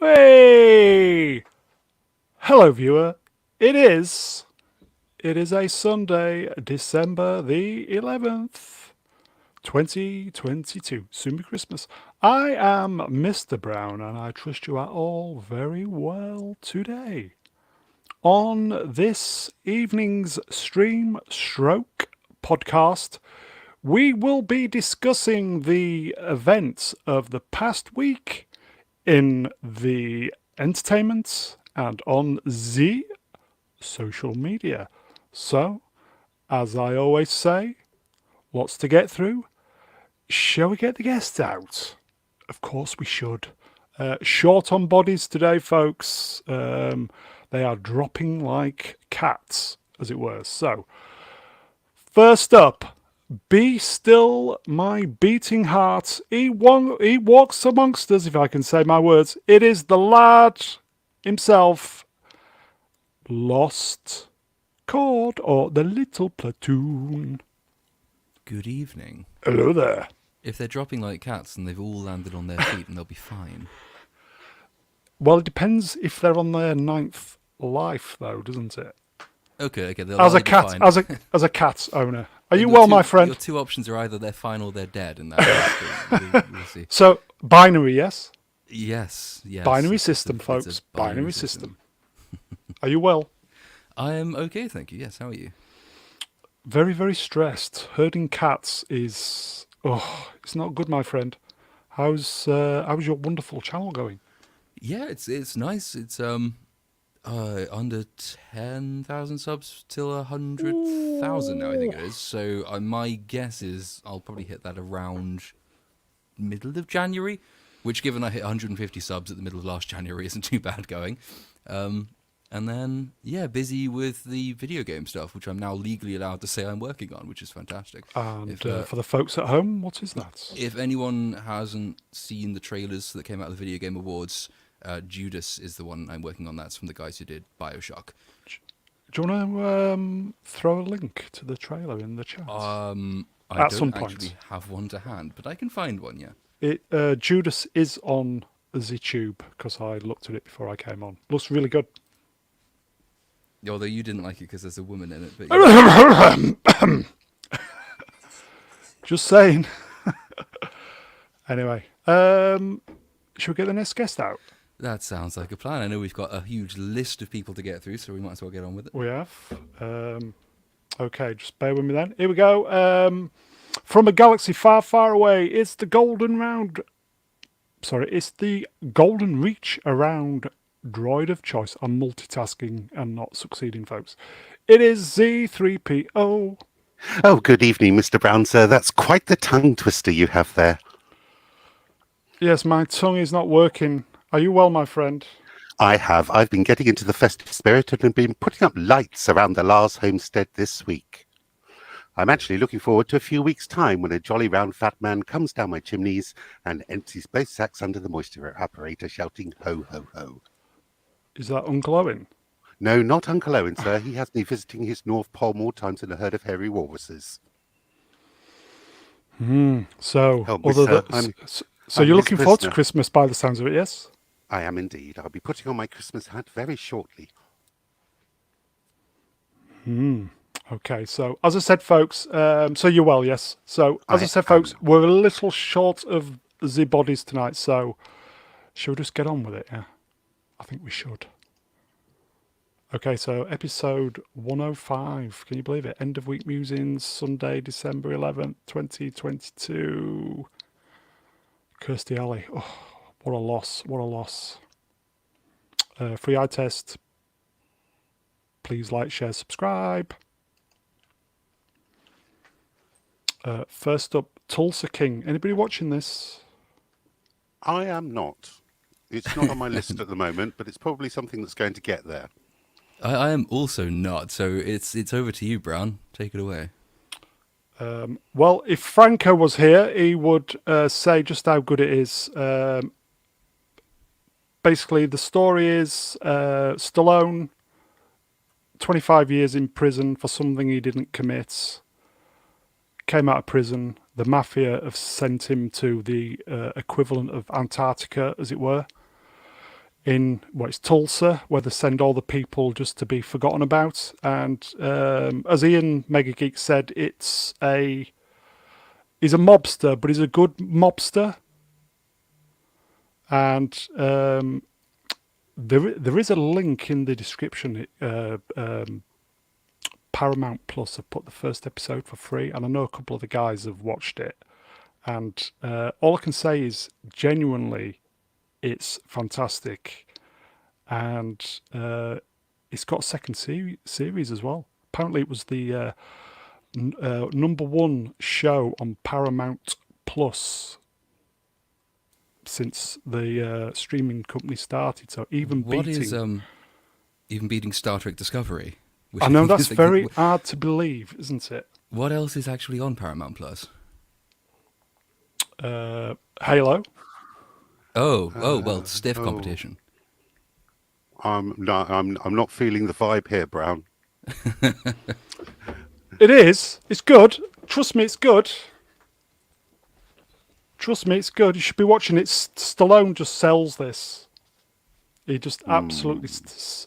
Hey! Hello, viewer. It is. It is a Sunday, December the 11th, 2022. Soon be Christmas. I am Mr. Brown, and I trust you are all very well today. On this evening's stream stroke podcast, we will be discussing the events of the past week in the entertainment and on the social media. So, as I always say, lots to get through. Shall we get the guests out? Of course we should. Short on bodies today, folks. They are dropping like cats, as it were. So, first up, be still my beating heart. He walks amongst us, if I can say my words. It is the lad himself, Lost Chord, or the Little Platoon. Good evening. Hello there. If they're dropping like cats, then they've all landed on their feet and they'll be fine. Well, it depends if they're on their ninth life, though, doesn't it? Okay. They'll As a be cat, fine. as a cat owner, are you well, my friend? Your two options are either they're fine or they're dead, and that we'll see. So binary, yes. Yes. Binary It's system, a folks. Binary system. system. Are you well? I am okay, thank you. Yes, how are you? Very, very stressed. Herding cats is it's not good, my friend. How's your wonderful channel going? Yeah, it's nice. It's under 10,000 subs till 100,000 now, I think it is. So my guess is I'll probably hit that around middle of January, which, given I hit 150 subs at the middle of last January, isn't too bad going. And then, busy with the video game stuff, which I'm now legally allowed to say I'm working on, which is fantastic. And for the folks at home, what is that? If anyone hasn't seen the trailers that came out of the Video Game Awards, Judas is the one I'm working on. That's from the guys who did BioShock. Do you want to throw a link to the trailer in the chat? I At don't some point. actually have one to hand, but I can find one, yeah. Judas is on the tube because I looked at it before I came on. Looks really good. Although you didn't like it because there's a woman in it. But Just saying. Anyway, should we get the next guest out? that sounds like a plan. I know we've got a huge list of people to get through, so we might as well get on with it. We have. Okay, just bear with me then. Here we go. From a galaxy far, far away, it's the golden reach around droid of choice. I'm multitasking and not succeeding, folks. It is Z3PO. Oh, good evening, Mr. Brown, sir. That's quite the tongue twister you have there. Yes, my tongue is not working. Are you well, my friend? I have. I've been getting into the festive spirit and have been putting up lights around the Lars homestead this week. I'm actually looking forward to a few weeks' time when a jolly round fat man comes down my chimneys and empties both sacks under the moisture evaporator, shouting, ho, ho, ho. Is that Uncle Owen? No, not Uncle Owen, sir. He has me visiting his North Pole more times than a herd of hairy walruses. So, Help me, sir. I'm you're his looking forward to prisoner. Christmas by the sounds of it, yes? I am indeed. I'll be putting on my Christmas hat very shortly. Okay, so as I said, folks, so you're well, yes? So, as I said, am. folks, we're a little short of the bodies tonight, so shall we just get on with it, yeah? I think we should. Okay, so episode 105, can you believe it? End of week musings, Sunday, December 11th, 2022. Kirstie Alley, oh, what a loss. Free eye test. Please like, share, subscribe. First up, Tulsa King. Anybody watching this? I am not. It's not on my list at the moment, but it's probably something that's going to get there. I am also not, so it's over to you, Brown. Take it away. Well, if Franco was here, he would say just how good it is. Basically, the story is Stallone, 25 years in prison for something he didn't commit. Came out of prison. The mafia have sent him to the equivalent of Antarctica, as it were. it's Tulsa, where they send all the people just to be forgotten about. And as Ian Mega Geek said, he's a mobster, but he's a good mobster. And there is a link in the description. Paramount Plus have put the first episode for free, and I know a couple of the guys have watched it. And all I can say is, genuinely, it's fantastic. And it's got a second series as well. Apparently, it was the number one show on Paramount Plus since the streaming company started. So even beating Star Trek Discovery? I know that's very hard to believe, isn't it? What else is actually on Paramount Plus? Halo. Well, stiff competition. I'm not feeling the vibe here, Brown. It is. It's good. Trust me, it's good. Trust me, it's good. You should be watching it. Stallone just sells this. He just absolutely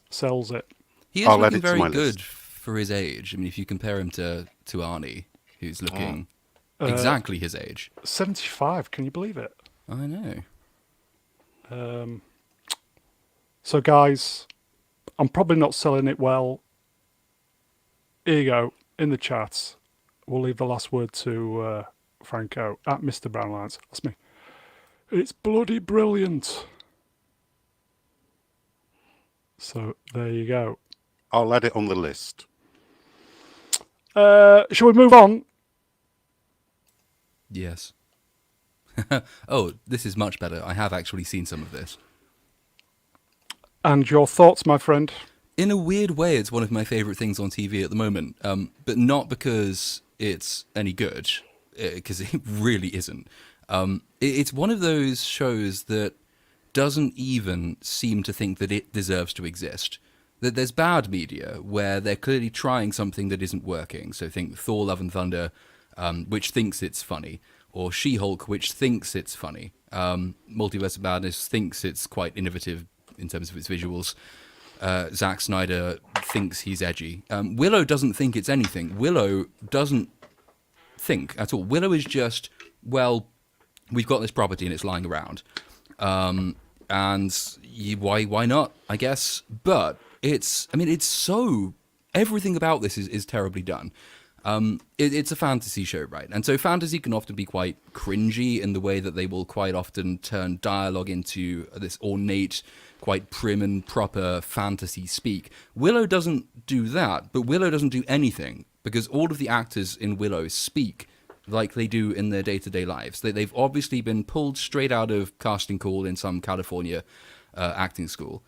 sells it. He is looking very good for his age. I mean, if you compare him to Arnie, who's looking exactly his age. 75, can you believe it? I know. So, guys, I'm probably not selling it well. Here you go, in the chat. We'll leave the last word to Franco, at Mr. Brownlines. That's me. It's bloody brilliant. So, there you go. I'll add it on the list. Shall we move on? Yes. Oh, this is much better. I have actually seen some of this. And your thoughts, my friend? In a weird way, it's one of my favourite things on TV at the moment, but not because it's any good, because it really isn't. It's one of those shows that doesn't even seem to think that it deserves to exist. That there's bad media where they're clearly trying something that isn't working. So think Thor: Love and Thunder, which thinks it's funny, or She-Hulk, which thinks it's funny. Multiverse of Madness thinks it's quite innovative in terms of its visuals. Zack Snyder thinks he's edgy. Willow doesn't think it's anything. Willow doesn't think at all. Willow is just, well, we've got this property and it's lying around. Why not, I guess? But it's so, everything about this is terribly done. It's a fantasy show, right? And so fantasy can often be quite cringy in the way that they will quite often turn dialogue into this ornate, quite prim and proper fantasy speak. Willow doesn't do that, but Willow doesn't do anything because all of the actors in Willow speak like they do in their day-to-day lives. They've obviously been pulled straight out of casting call in some California acting school.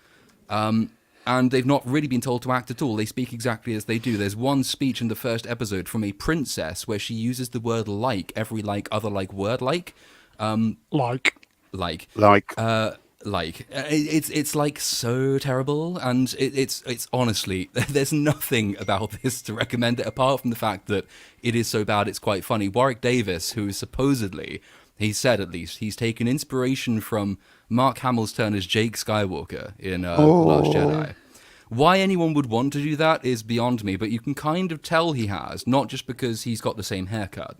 And they've not really been told to act at all. They speak exactly as they do. There's one speech in the first episode from a princess where she uses the word like every other word like. It's like so terrible, and it's honestly, there's nothing about this to recommend it apart from the fact that it is so bad it's quite funny. Warwick Davis, who is supposedly, he said at least, he's taken inspiration from Mark Hamill's turn as Jake Skywalker in Last Jedi. Why anyone would want to do that is beyond me, but you can kind of tell he has, not just because he's got the same haircut,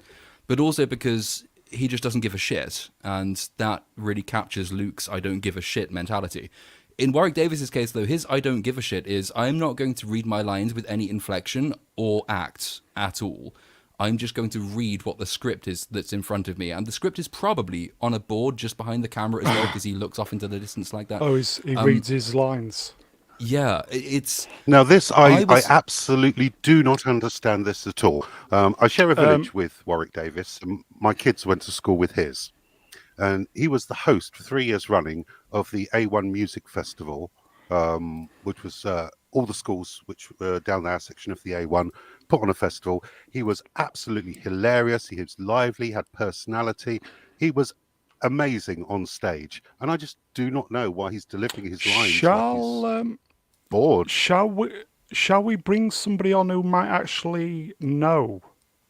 but also because he just doesn't give a shit, and that really captures Luke's I don't give a shit mentality. In Warwick Davis's case, though, his I don't give a shit is I'm not going to read my lines with any inflection or act at all. I'm just going to read what the script is that's in front of me, and the script is probably on a board just behind the camera as well because he looks off into the distance like that. Oh, he reads his lines. Yeah, it's... Now this, I absolutely do not understand this at all. I share a village with Warwick Davis, and my kids went to school with his. And he was the host for 3 years running of the A1 Music Festival, which was all the schools which were down our section of the A1 put on a festival. He was absolutely hilarious. He was lively, had personality. He was amazing on stage. And I just do not know why he's delivering his lines. Bored. Shall we bring somebody on who might actually know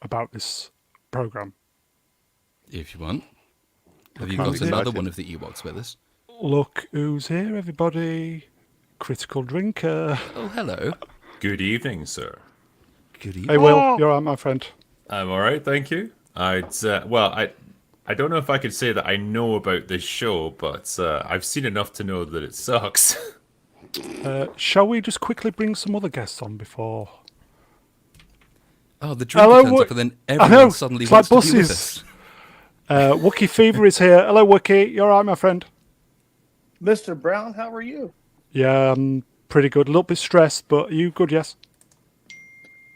about this program? If you want. Have you got another one of the Ewoks with us? Look who's here, everybody. Critical drinker. Oh, hello. Good evening, sir. Good Hey, evening. Will, you're right, my friend. I'm all right, thank you. I don't know if I could say that I know about this show, but I've seen enough to know that it sucks. Shall we just quickly bring some other guests on before? Oh, the drinker Hello, turns up and then I everyone know, suddenly it's wants like to be with buses. us. Wookie Fever is here. Hello, Wookie. You're right, my friend. Mr. Brown, how are you? Yeah, I'm pretty good. A little bit stressed, but you good? Yes.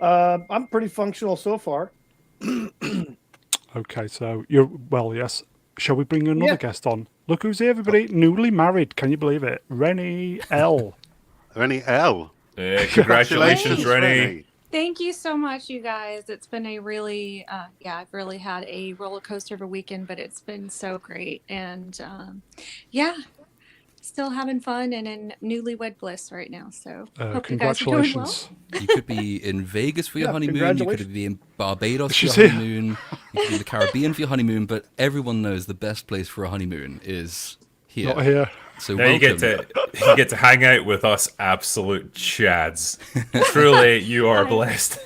I'm pretty functional so far. Okay, so you're well. Yes. Shall we bring another Yeah. guest on? Look who's here, everybody. Newly married. Can you believe it? Rennie L. Rennie L. Congratulations, Rennie. Thank you so much, you guys. It's been a really, I've really had a roller coaster of a weekend, but it's been so great. And still having fun and in newlywed bliss right now. So hope you guys are doing well. Congratulations. You could be in Vegas for your Yeah, honeymoon. You congratulations. could be in Barbados for She's your here. honeymoon. You could be in the Caribbean for your honeymoon. But everyone knows the best place for a honeymoon is here. Not here. So Now you welcome. get to hang out with us absolute chads. Truly, you are blessed.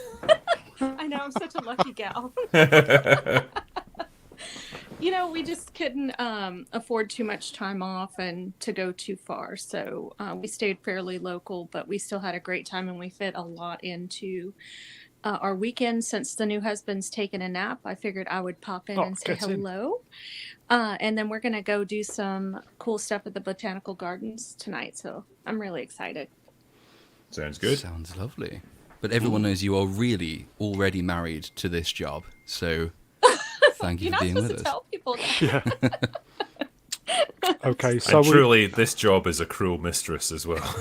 I know, I'm such a lucky gal. We just couldn't afford too much time off and to go too far. So we stayed fairly local, but we still had a great time and we fit a lot into our weekend. Since the new husband's taken a nap, I figured I would pop in and say get in. hello. And then we're going to go do some cool stuff at the botanical gardens tonight. So I'm really excited. Sounds good. Sounds lovely. But everyone knows you are really already married to this job. So thank you You're for not being with supposed to us. tell people that. Yeah. Okay, so And truly, this job is a cruel mistress as well.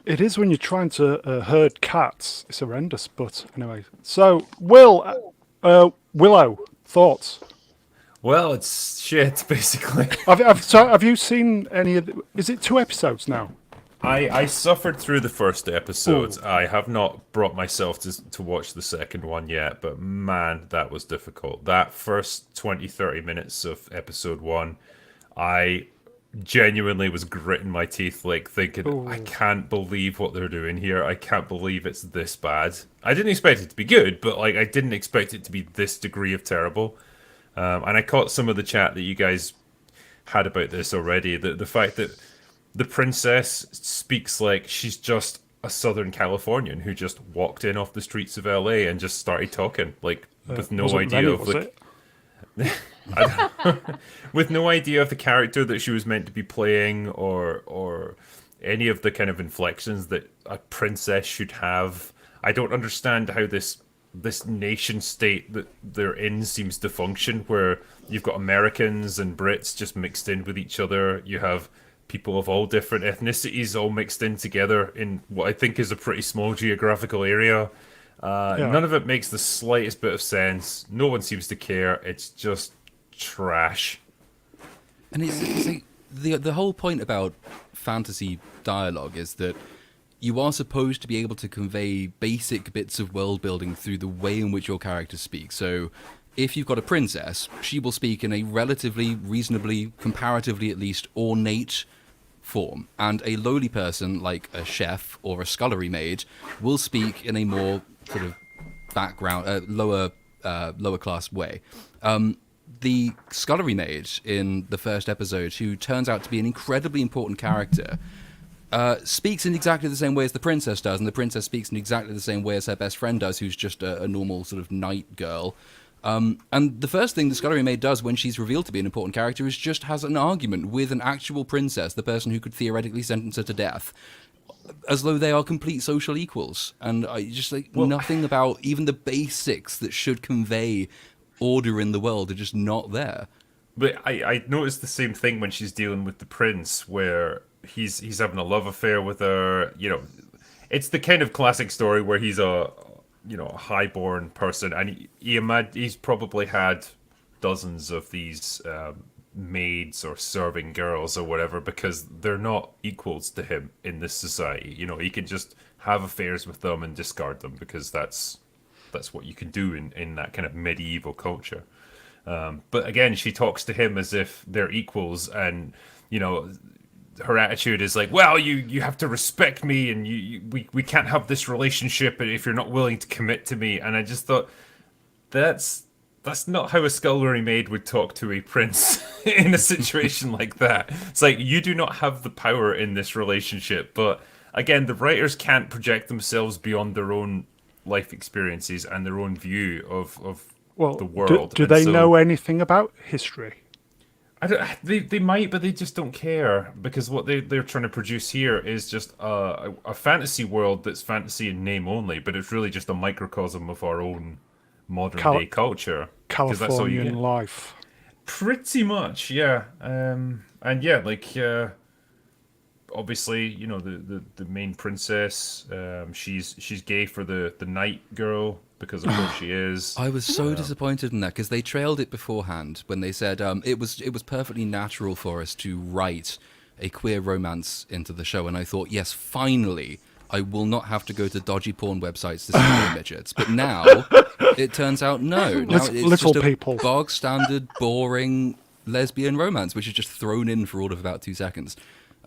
it is when you're trying to herd cats. It's horrendous, but anyway. So, Willow, thoughts? Well, it's shit, basically. Have you seen any of is it 2 episodes now? I suffered through the first episode. Ooh. I have not brought myself to watch the second one yet, but man, that was difficult. That first 20-30 minutes of episode 1, I genuinely was gritting my teeth, like thinking, Ooh. I can't believe what they're doing here. I can't believe it's this bad. I didn't expect it to be good, but like I didn't expect it to be this degree of terrible. And I caught some of the chat that you guys had about this already. The fact that the princess speaks like she's just a Southern Californian who just walked in off the streets of LA and just started talking, like with no Wasn't idea Rennie, of was the it? with no idea of the character that she was meant to be playing or any of the kind of inflections that a princess should have. I don't understand how this nation state that they're in seems to function, where you've got Americans and Brits just mixed in with each other. You have people of all different ethnicities all mixed in together in what I think is a pretty small geographical area. Yeah. None of it makes the slightest bit of sense. No one seems to care. It's just trash. And it's like the whole point about fantasy dialogue is that you are supposed to be able to convey basic bits of world building through the way in which your characters speak. So if you've got a princess, she will speak in a relatively, reasonably, comparatively at least, ornate form. And a lowly person, like a chef or a scullery maid, will speak in a more sort of background, lower class way. The scullery maid in the first episode, who turns out to be an incredibly important character, speaks in exactly the same way as the princess does, and the princess speaks in exactly the same way as her best friend does, who's just a normal sort of knight girl. And the first thing the scullery maid does when she's revealed to be an important character is just has an argument with an actual princess, the person who could theoretically sentence her to death, as though they are complete social equals. And I just nothing about even the basics that should convey order in the world are just not there. But I noticed the same thing when she's dealing with the prince, where he's having a love affair with her. You know, it's the kind of classic story where he's a highborn person, and he's probably had dozens of these maids or serving girls or whatever, because they're not equals to him in this society. You know, he can just have affairs with them and discard them because that's what you can do in that kind of medieval culture. But again, she talks to him as if they're equals, and her attitude is like, well, you have to respect me, and we can't have this relationship if you're not willing to commit to me. And I just thought that's not how a scullery maid would talk to a prince in a situation like that. It's like, you do not have the power in this relationship. But again, the writers can't project themselves beyond their own life experiences and their own view of the world. Do they know anything about history? They might, but they just don't care, because what they're trying to produce here is just a fantasy world that's fantasy in name only, but it's really just a microcosm of our own modern day culture. 'Cause that's all you Californian get. life. Pretty much, yeah. And yeah, like obviously, the main princess, she's gay for the night girl, because of course she is. I was so disappointed in that, because they trailed it beforehand when they said it was perfectly natural for us to write a queer romance into the show, and I thought, yes, finally, I will not have to go to dodgy porn websites to see gay midgets. But now it turns out no. Now it's Little just a people. bog standard, boring lesbian romance, which is just thrown in for all of about 2 seconds,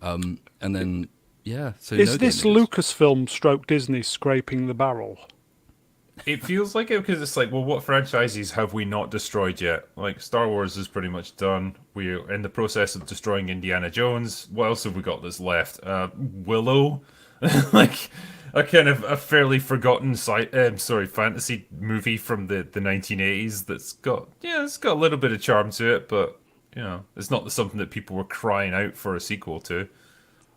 and then yeah. So Is no this gay midgets. Lucasfilm stroke Disney scraping the barrel? It feels like it, because it's like, well, what franchises have we not destroyed yet? Like, Star Wars is pretty much done. We're in the process of destroying Indiana Jones. What else have we got that's left? Willow, like a kind of a fairly forgotten fantasy movie from the 1980s that's got it's got a little bit of charm to it, but it's not something that people were crying out for a sequel to.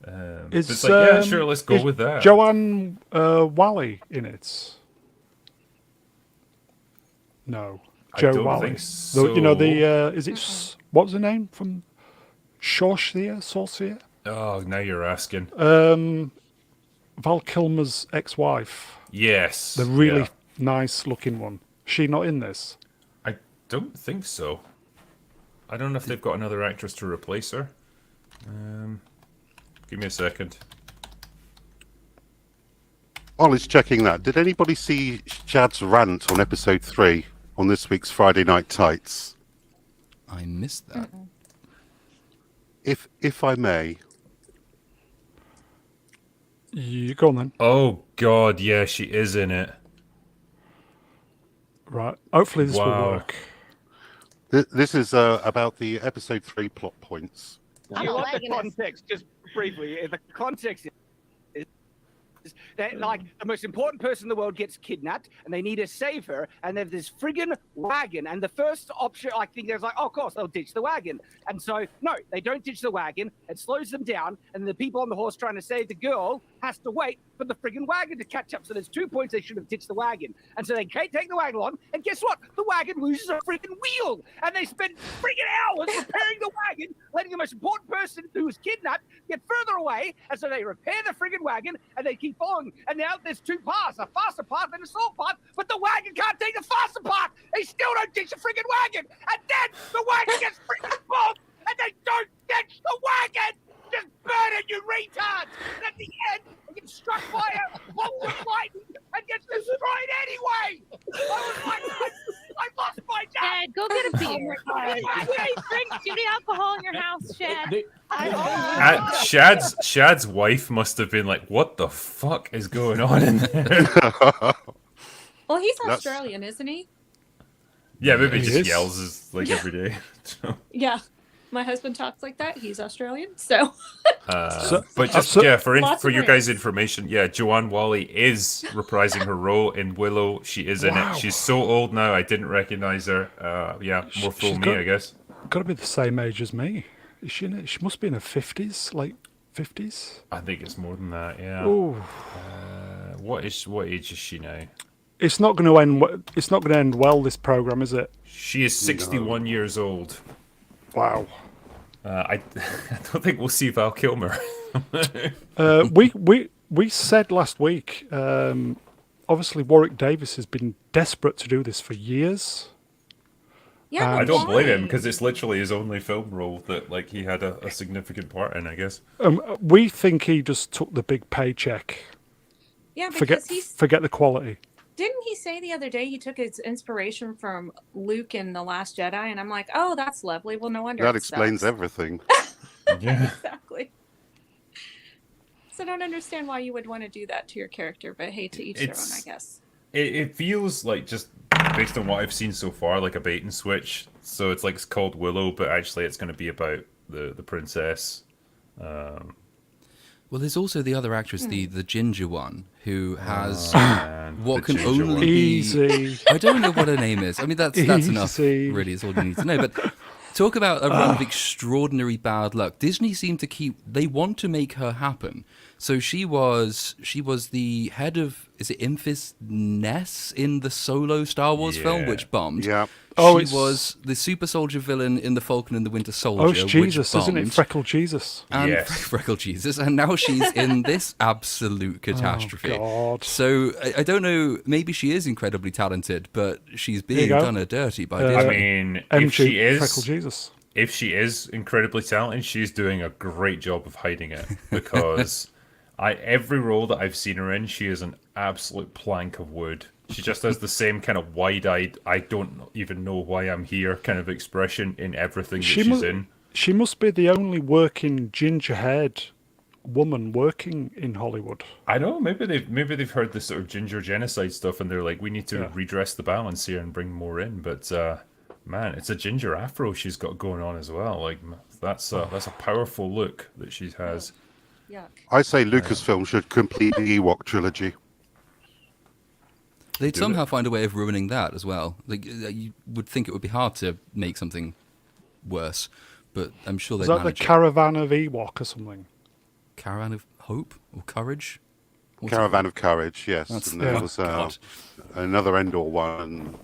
But it's like, yeah, sure, let's go with that. Joanne Wally in it? No, I Joe don't Wally. think so. Is it what's her name from Sorcier? Oh, now you're asking. Val Kilmer's ex-wife, Yes, the really yeah. nice looking one. She not in this? I don't think so. I don't know if they've got another actress to replace her. Give me a second. While he's checking that, did anybody see Chad's rant on episode 3 on this week's Friday Night Tights? I missed that. If I may, You go on then. Oh God, yeah, she is in it. Right. Hopefully this will Wow. work. this is about the episode 3 plot points. I'm You not want the liking this. context, just briefly. The context is that, like, the most important person in the world gets kidnapped, and they need to save her, and there's this friggin' wagon, and the first option, I think, there's like, oh, of course, they'll ditch the wagon. And so, no, they don't ditch the wagon. It slows them down, and the people on the horse trying to save the girl has to wait for the friggin' wagon to catch up. So there's 2 points they should have ditched the wagon. And so they can't take the wagon on, and guess what? The wagon loses a friggin' wheel, and they spend friggin' hours repairing the wagon, letting the most important person who was kidnapped get further away, and so they repair the friggin' wagon, and they keep following. And now there's 2 paths, a faster path and a slow path, but the wagon can't take the faster path. They still don't ditch the friggin' wagon, and then the wagon gets friggin' bogged, and they don't ditch the wagon. Just burn it, you retards! And at the end, it gets struck by a bolt of lightning and gets destroyed anyway! I was like, I lost my dad! Shad, go get a beer. Do you need alcohol in your house, Shad? Shad's wife must have been like, "What the fuck is going on in there?" Well, he's That's- Australian, isn't he? Yeah, maybe he He just is. yells like every day. Yeah. My husband talks like that. He's Australian, so But just So- for Lots for of your guys' rings. information, yeah, Joanne Wally is reprising her role in Willow. She is in Wow. it. She's so old now, I didn't recognize her. Yeah, more full She's me, got- I guess. Got to be the same age as me. Is she in it? She must be in her 50s, late 50s. I think it's more than that. Yeah. Oh, What age is she now? it's not going to end. It's not going to end well. This program, is it? She is 61 years old. Wow. I don't think we'll see Val Kilmer. We said last week. Obviously, Warwick Davis has been desperate to do this for years. yeah. I but don't blame him, why? because it's literally his only film role that like he had a significant part in, I guess. We think he just took the big paycheck. Yeah, Forget because he's forget the quality. Didn't he say the other day he took his inspiration from Luke in The Last Jedi? And I'm like, oh, that's lovely. Well, no wonder That it explains sucks. everything. Yeah. Exactly. So I don't understand why you would want to do that to your character, but hey, to each their own, I guess. It feels like, just based on what I've seen so far, like a bait and switch. So it's like it's called Willow, but actually it's going to be about the princess. Well, there's also the other actress, the ginger one, who has Man, what the can ginger only one. be... Easy. I don't know what her name is. I mean, that's enough, Easy. really. It's all you need to know. But talk about a run of extraordinary bad luck. Disney seemed to they want to make her happen. So she was the head of, is it Memphis Ness in the Solo Star Wars film, which bombed. Yeah. She was the super soldier villain in The Falcon and the Winter Soldier, Oh, it's Jesus, which isn't it? bombed. Freckle Jesus. And Yes. Freckle Jesus, and now she's in this absolute catastrophe. Oh, God. So I don't know. Maybe she is incredibly talented, but she's you being go. done a dirty by I I Disney. mean, MG, Freckle Jesus. if she is incredibly talented, she's doing a great job of hiding it, because every role that I've seen her in, she is an absolute plank of wood. She just has the same kind of wide-eyed, I don't even know why I'm here kind of expression in everything that she's in. She must be the only working ginger-haired woman working in Hollywood. I know, maybe they've heard this sort of ginger genocide stuff, and they're like, we need to redress the balance here and bring more in. But man, it's a ginger afro she's got going on as well. Like that's a powerful look that she has. Yuck. I say Lucasfilm should complete the Ewok trilogy. They'd somehow find a way of ruining that as well. Like you would think it would be hard to make something worse, but I'm sure they'd Is that the manage it. Caravan of Ewok or something? Caravan of Hope or Courage? What's it Caravan of Courage, yes. That's- And there oh, was God. another Endor one.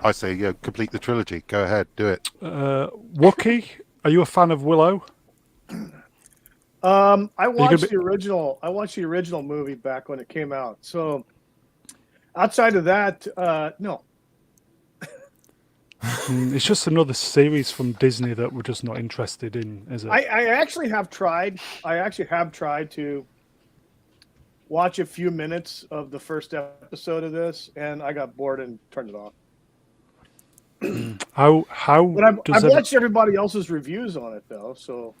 I say, yeah, complete the trilogy. Go ahead, do it. Wookie, are you a fan of Willow? I watched be- the original. I watched the original movie back when it came out. So outside of that, no. It's just another series from Disney that we're just not interested in, is it? I actually have tried. To watch a few minutes of the first episode of this, and I got bored and turned it off. How But I've does watched everybody else's reviews on it though. So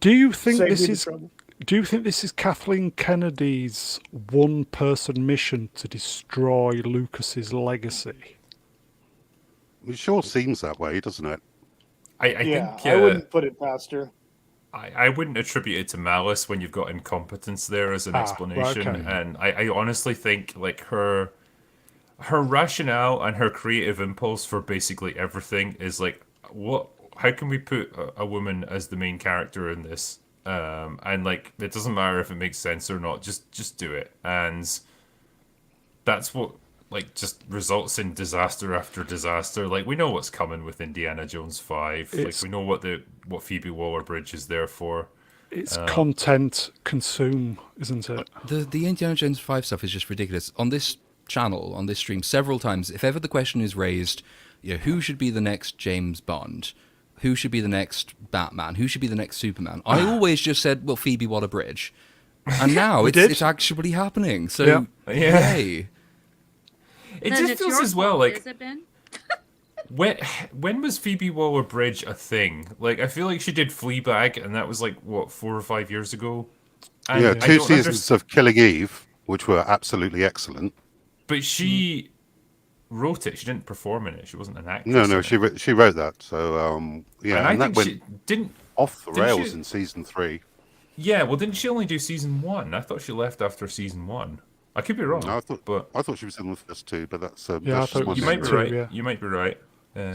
do you think save this me the is trouble. do you think this is Kathleen Kennedy's one-person mission to destroy Lucas's legacy? It sure seems that way, doesn't it? I Yeah, think I wouldn't put it past her. I wouldn't attribute it to malice when you've got incompetence there as an explanation, okay. and I honestly think like her rationale and her creative impulse for basically everything is like, how can we put a woman as the main character in this, and like it doesn't matter if it makes sense or not, just do it, and that's what like just results in disaster after disaster. Like we know what's coming with Indiana Jones 5. Like we know what Phoebe Waller-Bridge is there for. It's content consume, isn't it? The Indiana Jones 5 stuff is just ridiculous. On this channel, on this stream, several times, if ever the question is raised, who should be the next James Bond? Who should be the next Batman? Who should be the next Superman? I always just said, well, Phoebe Waller-Bridge. And now it's actually happening. So, yay. It Then just it's feels your as well fault, like has it been? when was Phoebe Waller-Bridge a thing? Like I feel like she did Fleabag, and that was like what 4 or 5 years ago. And Yeah, I 2 don't seasons of Killing Eve, which were absolutely excellent. But she wrote it. She didn't perform in it. She wasn't an actress. No, in it. she wrote that. So yeah, and I that think went she didn't. off the didn't rails she- in season 3. Yeah, well, didn't she only do season 1? I thought she left after season 1. I could be wrong. No, but I thought she was in the first 2, but that's I that's thought just my it you was might be two, right. yeah. You might be right.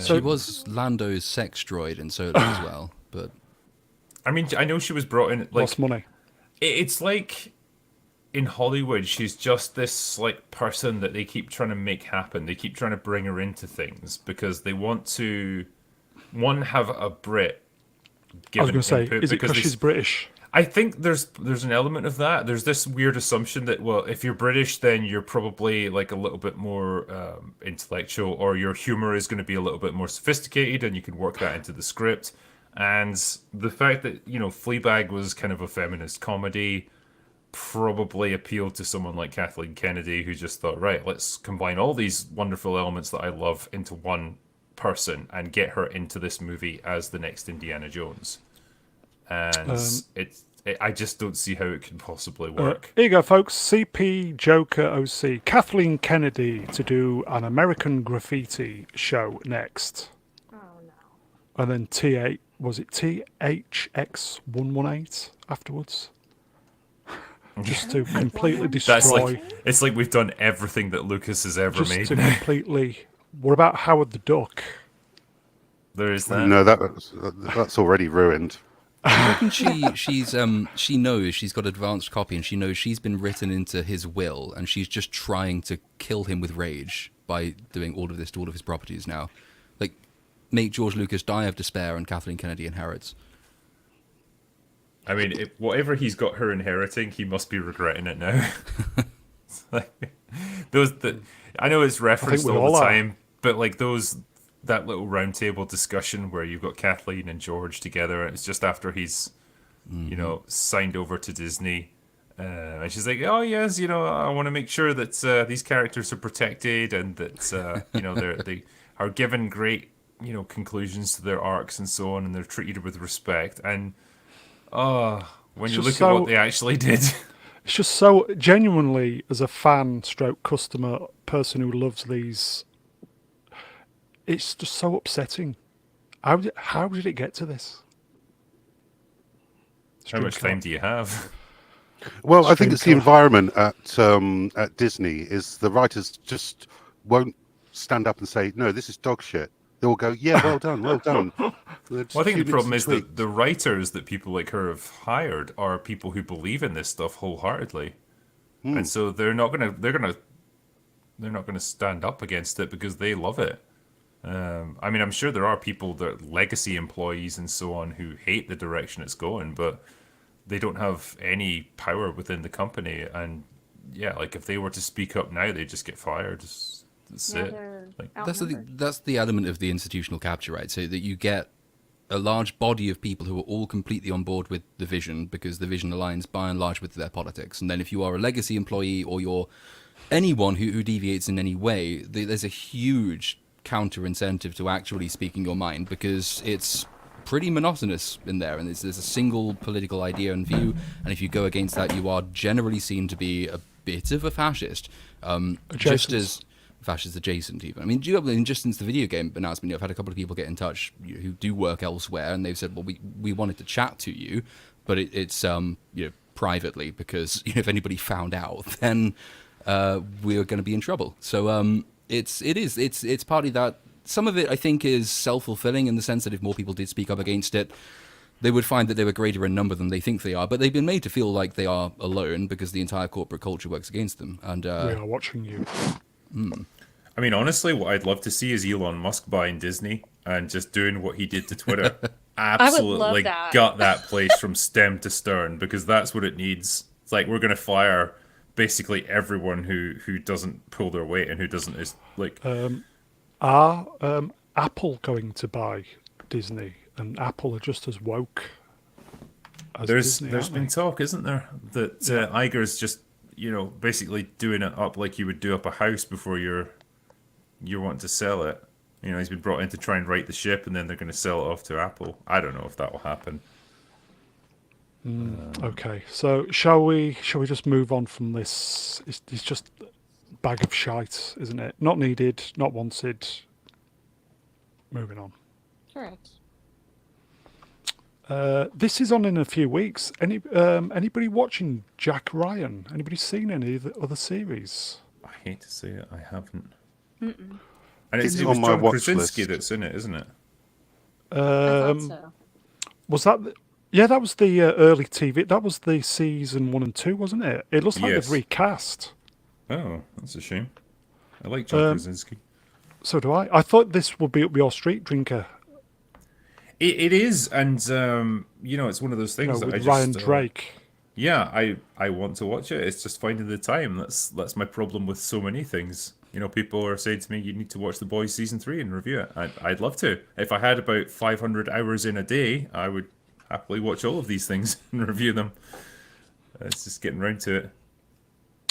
She was Lando's sex droid in Solo as well, but I mean, I know she was brought in. Like Lost money. it's like in Hollywood, she's just this like person that they keep trying to make happen. They keep trying to bring her into things because they want to have a Brit. I was going to say, is it because because she's British? I think there's an element of that. There's this weird assumption that, well, if you're British, then you're probably like a little bit more intellectual, or your humor is going to be a little bit more sophisticated, and you can work that into the script. And the fact that Fleabag was kind of a feminist comedy, probably appealed to someone like Kathleen Kennedy, who just thought, right, let's combine all these wonderful elements that I love into one person and get her into this movie as the next Indiana Jones. And I just don't see how it can possibly work. Here you go, folks. CP Joker OC. Kathleen Kennedy to do an American Graffiti show next. Oh no. And then T8, was it THX118 afterwards? Just to completely destroy. It's like we've done everything that Lucas has ever Just made. to completely. What about Howard the Duck? There is that. No, that's already ruined. I reckon she knows she's got advanced copy, and she knows she's been written into his will, and she's just trying to kill him with rage by doing all of this to all of his properties now. Like, make George Lucas die of despair and Kathleen Kennedy inherits. I mean, whatever he's got her inheriting, he must be regretting it now. I know it's referenced all the time, but like that little round table discussion where you've got Kathleen and George together, and it's just after he's, signed over to Disney, and she's like, "Oh yes, I want to make sure that these characters are protected and that they are given great conclusions to their arcs and so on, and they're treated with respect." And when you look at what they actually did. It's just so genuinely, as a fan stroke customer person who loves these, it's just so upsetting. How did it get to this? How much time do you have? Well, I think it's the environment at Disney is the writers just won't stand up and say, no, this is dog shit. They'll go, yeah, well done, well done. Well, I think the problem is that the writers that people like her have hired are people who believe in this stuff wholeheartedly, and so they're not gonna stand up against it because they love it. I mean, I'm sure there are people that legacy employees and so on who hate the direction it's going, but they don't have any power within the company. And yeah, like if they were to speak up now, they just get fired. That's it. Like, that's the element of the institutional capture, right? So that you get a large body of people who are all completely on board with the vision because the vision aligns by and large with their politics. And then if you are a legacy employee or you're anyone who deviates in any way, there's a huge counter incentive to actually speaking your mind because it's pretty monotonous in there, and there's a single political idea and view, and if you go against that, you are generally seen to be a bit of a fascist, just as fascist adjacent even. I mean, just since the video game announcement, I've had a couple of people get in touch who do work elsewhere, and they've said, well, we wanted to chat to you, but it's privately, because if anybody found out, then we're going to be in trouble. So it's partly that. Some of it, I think, is self-fulfilling in the sense that if more people did speak up against it, they would find that they were greater in number than they think they are. But they've been made to feel like they are alone because the entire corporate culture works against them. And we are watching you. I mean, honestly, what I'd love to see is Elon Musk buying Disney and just doing what he did to Twitter. Absolutely gut that place from stem to stern, because that's what it needs. It's like, we're going to fire basically everyone who doesn't pull their weight and who doesn't is like. Are Apple going to buy Disney? And Apple are just as woke as Disney, there's been talk, isn't there, that Iger's just basically doing it up like you would do up a house before you're wanting to sell it. He's been brought in to try and right the ship, and then they're going to sell it off to Apple. I don't know if that will happen. Okay, so shall we just move on from this? It's just a bag of shite, isn't it? Not needed, not wanted. Moving on. Correct. This is on in a few weeks. Anybody watching Jack Ryan? Anybody seen any of the other series? I hate to say it, I haven't. Mm-mm. And it was John Krasinski that's in it, isn't it? I thought so. Was that? Yeah, that was the early TV. That was the season 1 and 2, wasn't it? It looks like they've recast. Oh, that's a shame. I like John Krasinski. So do I. I thought this would be up your street, Drinker. It is, and it's one of those things that with I just, Ryan Drake. Yeah, I want to watch it. It's just finding the time. That's my problem with so many things. People are saying to me, you need to watch The Boys season 3 and review it. I'd love to. If I had about 500 hours in a day, I would happily watch all of these things and review them. It's just getting round to it.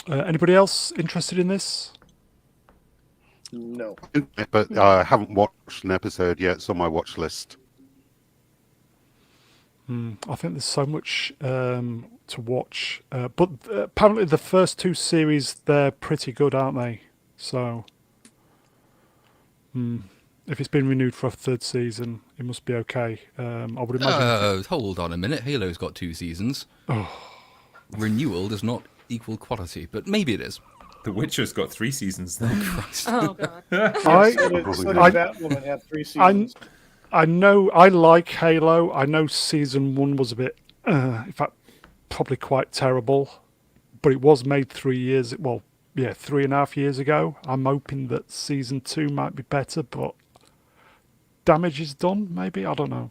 Anybody else interested in this? No. But I haven't watched an episode yet. It's on my watch list. I think there's so much to watch. But apparently the first two series, they're pretty good, aren't they? So if it's been renewed for a third season, it must be okay. I would imagine. Hold on a minute. Halo's got 2 seasons. Renewal does not equal quality, but maybe it is. The Witcher's got 3 seasons now. Oh god. So did Batwoman have 3 seasons. I know I like Halo. I know season 1 was a bit, in fact, probably quite terrible, but it was made 3.5 years ago. I'm hoping that season 2 might be better, but damage is done, maybe? I don't know.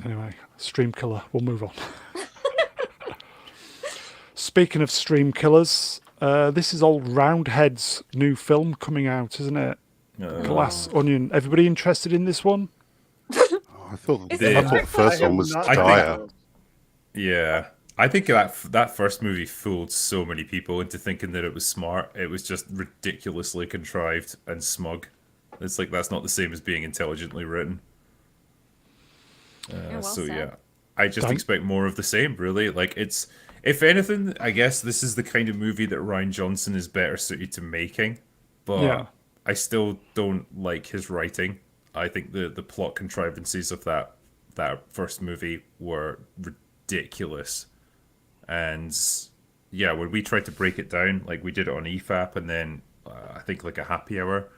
Anyway, Stream Killer. We'll move on. Speaking of Stream Killers, this is old Roundhead's new film coming out, isn't it? Glass Onion. Everybody interested in this one? I thought the first one was dire. Yeah. I think that first movie fooled so many people into thinking that it was smart. It was just ridiculously contrived and smug. It's like that's not the same as being intelligently written. I just expect more of the same, really. Like, it's, if anything, I guess this is the kind of movie that Rian Johnson is better suited to making. But I still don't like his writing. I think the plot contrivances of that first movie were ridiculous. And yeah, when we tried to break it down, like we did it on EFAP and then I think like a happy hour.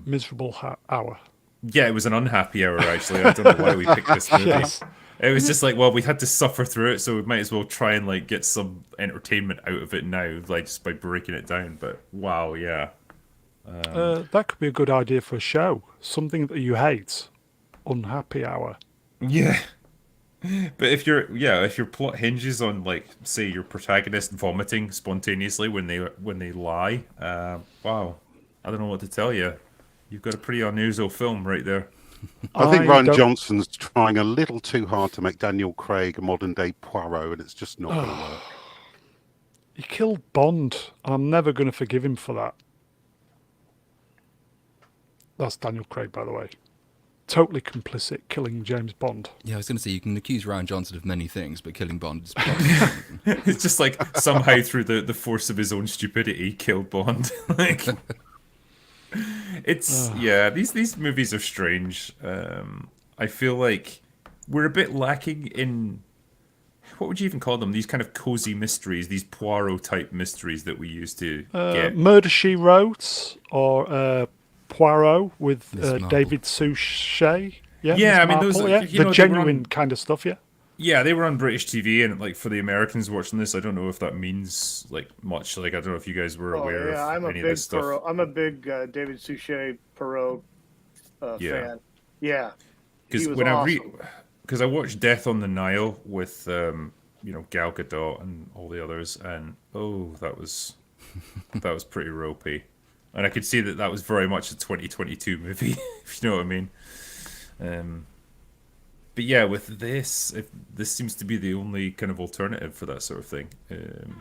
Miserable hour. Yeah, it was an unhappy hour, actually. I don't know why we picked this movie. Yes. It was just like, well, we had to suffer through it, so we might as well try and like get some entertainment out of it now, like just by breaking it down. But wow, yeah. That could be a good idea for a show. Something that you hate. Unhappy hour. Yeah. But if your plot hinges on, like, say your protagonist vomiting spontaneously when they lie, wow, I don't know what to tell you. You've got a pretty unusual film right there. I think Rian Johnson's trying a little too hard to make Daniel Craig a modern day Poirot, and it's just not going to work. He killed Bond, and I'm never going to forgive him for that. That's Daniel Craig, by the way. Totally complicit, killing James Bond. Yeah, I was going to say, you can accuse Rian Johnson of many things, but killing Bond is... It's just like somehow through the force of his own stupidity, killed Bond. Like, it's these movies are strange. I feel like we're a bit lacking in, what would you even call them? These kind of cozy mysteries, these Poirot type mysteries that we used to get. Murder, She Wrote, or Poirot with David Suchet. Yeah, I mean those, the genuine kind of stuff. Yeah, they were on British TV, and like for the Americans watching this, I don't know if that means like much. Like I don't know if you guys were aware of any of this stuff. I'm a big David Suchet Perot fan. Yeah, because when awesome. Because I watched Death on the Nile with Gal Gadot and all the others, and that was pretty ropey, and I could see that was very much a 2022 movie, if you know what I mean. But yeah, with this seems to be the only kind of alternative for that sort of thing,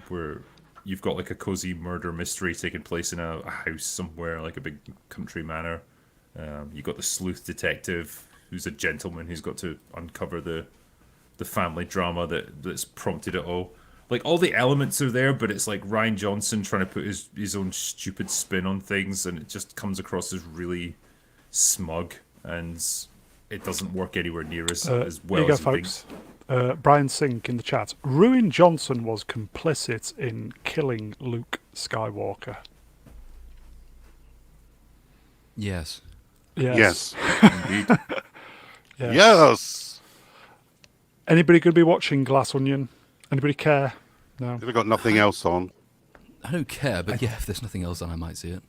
where you've got like a cozy murder mystery taking place in a house somewhere, like a big country manor. You've got the sleuth detective, who's a gentleman who's got to uncover the family drama that's prompted it all. Like all the elements are there, but it's like Rian Johnson trying to put his own stupid spin on things, and it just comes across as really smug, and it doesn't work anywhere near as well here you go, as folks. Brian Sink in the chat. Rian Johnson was complicit in killing Luke Skywalker. Yes. Yes. Indeed. Yes. Anybody going to be watching Glass Onion? Anybody care? No. We've got nothing else on. I don't care, but yeah, if there's nothing else on, I might see it.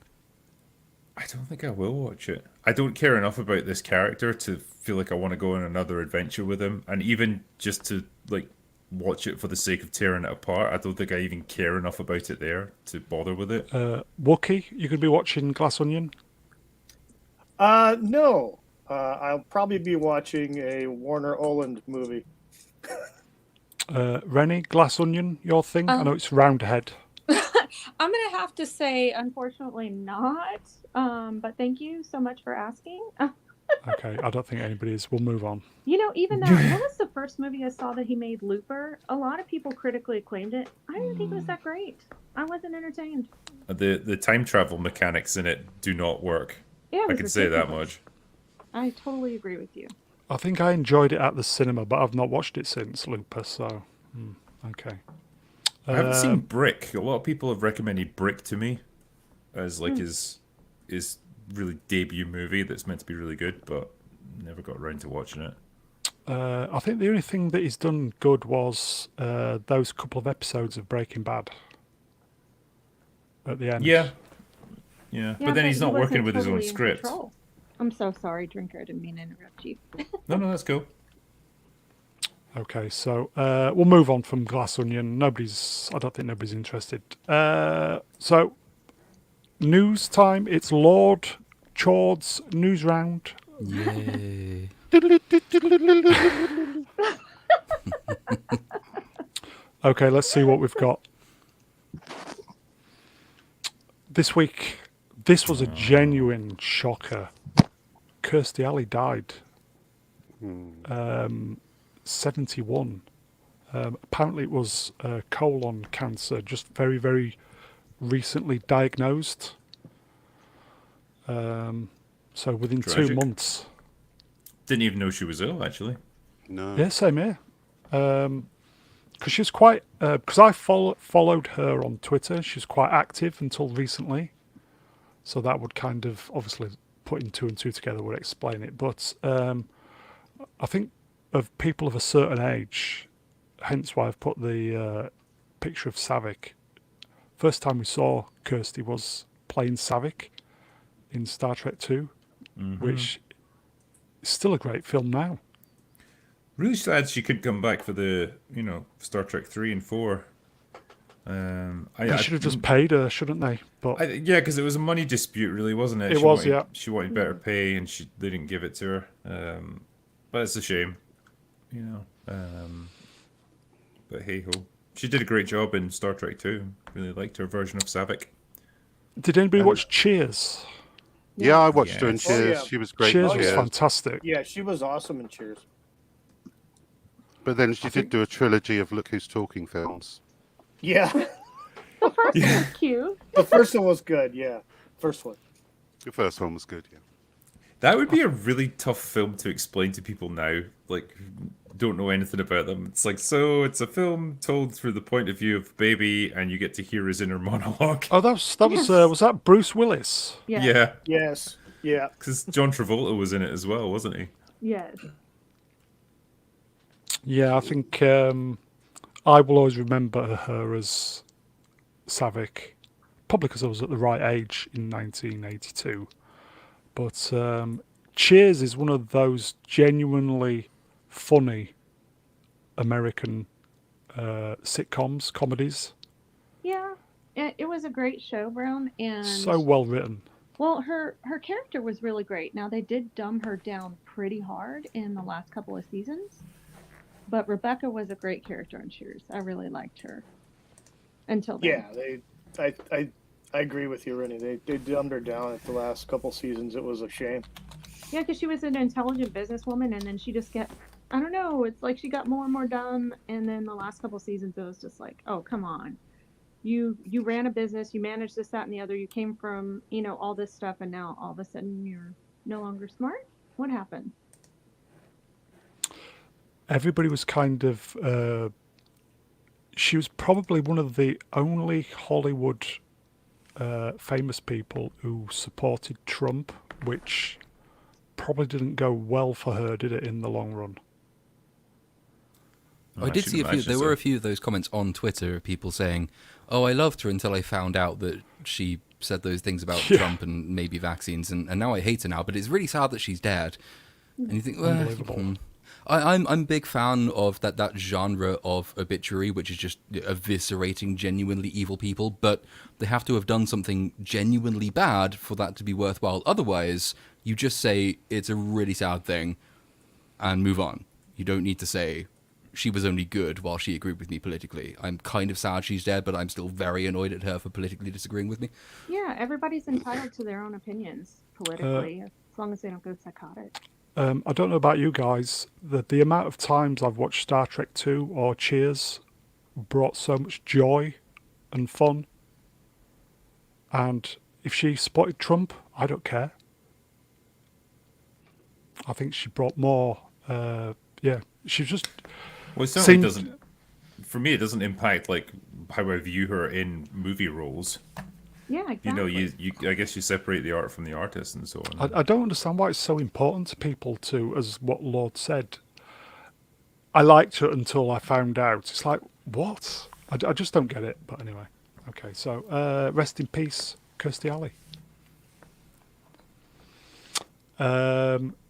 I don't think I will watch it. I don't care enough about this character to feel like I want to go on another adventure with him, and even just to like watch it for the sake of tearing it apart. I don't think I even care enough about it there to bother with it. Wookie, you could be watching Glass Onion? No. I'll probably be watching a Warner Oland movie. Rennie, glass onion, your thing? I know it's roundhead. I'm gonna have to say, unfortunately, not. But thank you so much for asking. Okay, I don't think anybody is. We'll move on. You know, even that was the first movie I saw that he made, Looper. A lot of people critically acclaimed it. I didn't think it was that great. I wasn't entertained. The time travel mechanics in it do not work. Yeah, I can say that much. I totally agree with you. I think I enjoyed it at the cinema, but I've not watched it since Looper, so... okay. I haven't seen Brick. A lot of people have recommended Brick to me as like his really debut movie that's meant to be really good, but never got around to watching it. I think the only thing that he's done good was those couple of episodes of Breaking Bad at the end. Yeah, but then he's not working with his own totally in script. control. I'm so sorry, Drinker. I didn't mean to interrupt you. No, that's cool. Okay, so we'll move on from Glass Onion. I don't think nobody's interested. So, news time. It's Lord Chord's news round. Yay. Okay, let's see what we've got. This week, this was a genuine shocker. Kirstie Alley died. 71. Apparently it was colon cancer, just very, very recently diagnosed. So within Tragic. 2 months. Didn't even know she was ill, actually. No. Yeah, same here. Because she was quite... Because I followed her on Twitter. She was quite active until recently. So that would kind of, obviously, putting 2 and 2 together would explain it. But I think of people of a certain age, hence why I've put the picture of Savick. First time we saw Kirstie was playing Savick in Star Trek 2, which is still a great film now. Really sad she couldn't come back for the, Star Trek 3 and 4. They should have just paid her, shouldn't they? But because it was a money dispute, really, wasn't it? It was, yeah. She wanted better pay, and they didn't give it to her. But it's a shame, But hey ho, she did a great job in Star Trek 2. Really liked her version of Savick. did anybody watch Cheers? Yeah, I watched her in Yes. Cheers. Oh, yeah. She was great. Cheers in was Cheers. fantastic. Yeah, she was awesome in Cheers. But then she did do a trilogy of Look Who's Talking films. Yeah, The first one was cute. the first one was good. Yeah, first one. The first one was good, yeah. That would be a really tough film to explain to people now, like, who don't know anything about them. It's like, so it's a film told through the point of view of baby, and you get to hear his inner monologue. Oh, was that Bruce Willis? Yeah. Yeah, Yes. Yeah. because John Travolta was in it as well, wasn't he? Yes. Yeah, I think I will always remember her as Savick, probably because I was at the right age in 1982. But Cheers is one of those genuinely funny American sitcoms, comedies. Yeah. It was a great show, Brown, and So well written. well, her character was really great. Now they did dumb her down pretty hard in the last couple of seasons, but Rebecca was a great character on Cheers. I really liked her until then. Yeah, I agree with you, Rennie. They dumbed her down at the last couple seasons. It was a shame. Yeah, because she was an intelligent businesswoman, and then she just kept, I don't know, it's like she got more and more dumb, and then the last couple seasons, it was just like, oh, come on. You ran a business, you managed this, that, and the other, you came from, all this stuff, and now all of a sudden you're no longer smart? What happened? Everybody was kind of... she was probably one of the only Hollywood famous people who supported Trump, which probably didn't go well for her, did it, in the long run? I did see a few. There were a few of those comments on Twitter of people saying, "Oh, I loved her until I found out that she said those things about Trump and maybe vaccines, and now I hate her now." But it's really sad that she's dead. And you think, well, Unbelievable. I'm a big fan of that genre of Obituary, which is just eviscerating genuinely evil people, but they have to have done something genuinely bad for that to be worthwhile. Otherwise, you just say it's a really sad thing and move on. You don't need to say she was only good while she agreed with me politically. I'm kind of sad she's dead, but I'm still very annoyed at her for politically disagreeing with me. Yeah, everybody's entitled to their own opinions politically, as long as they don't go psychotic. I don't know about you guys, the amount of times I've watched Star Trek 2 or Cheers brought so much joy and fun. And if she spotted Trump, I don't care. I think she brought more. She just. Well, it certainly seemed- doesn't. For me, it doesn't impact like how I view her in movie roles. Yeah, exactly. You know, you I guess you separate the art from the artist and so on. I don't understand why it's so important to people to, as what Lord said. I liked her until I found out. It's like, what? I just don't get it. But anyway, okay. So rest in peace, Kirstie Alley.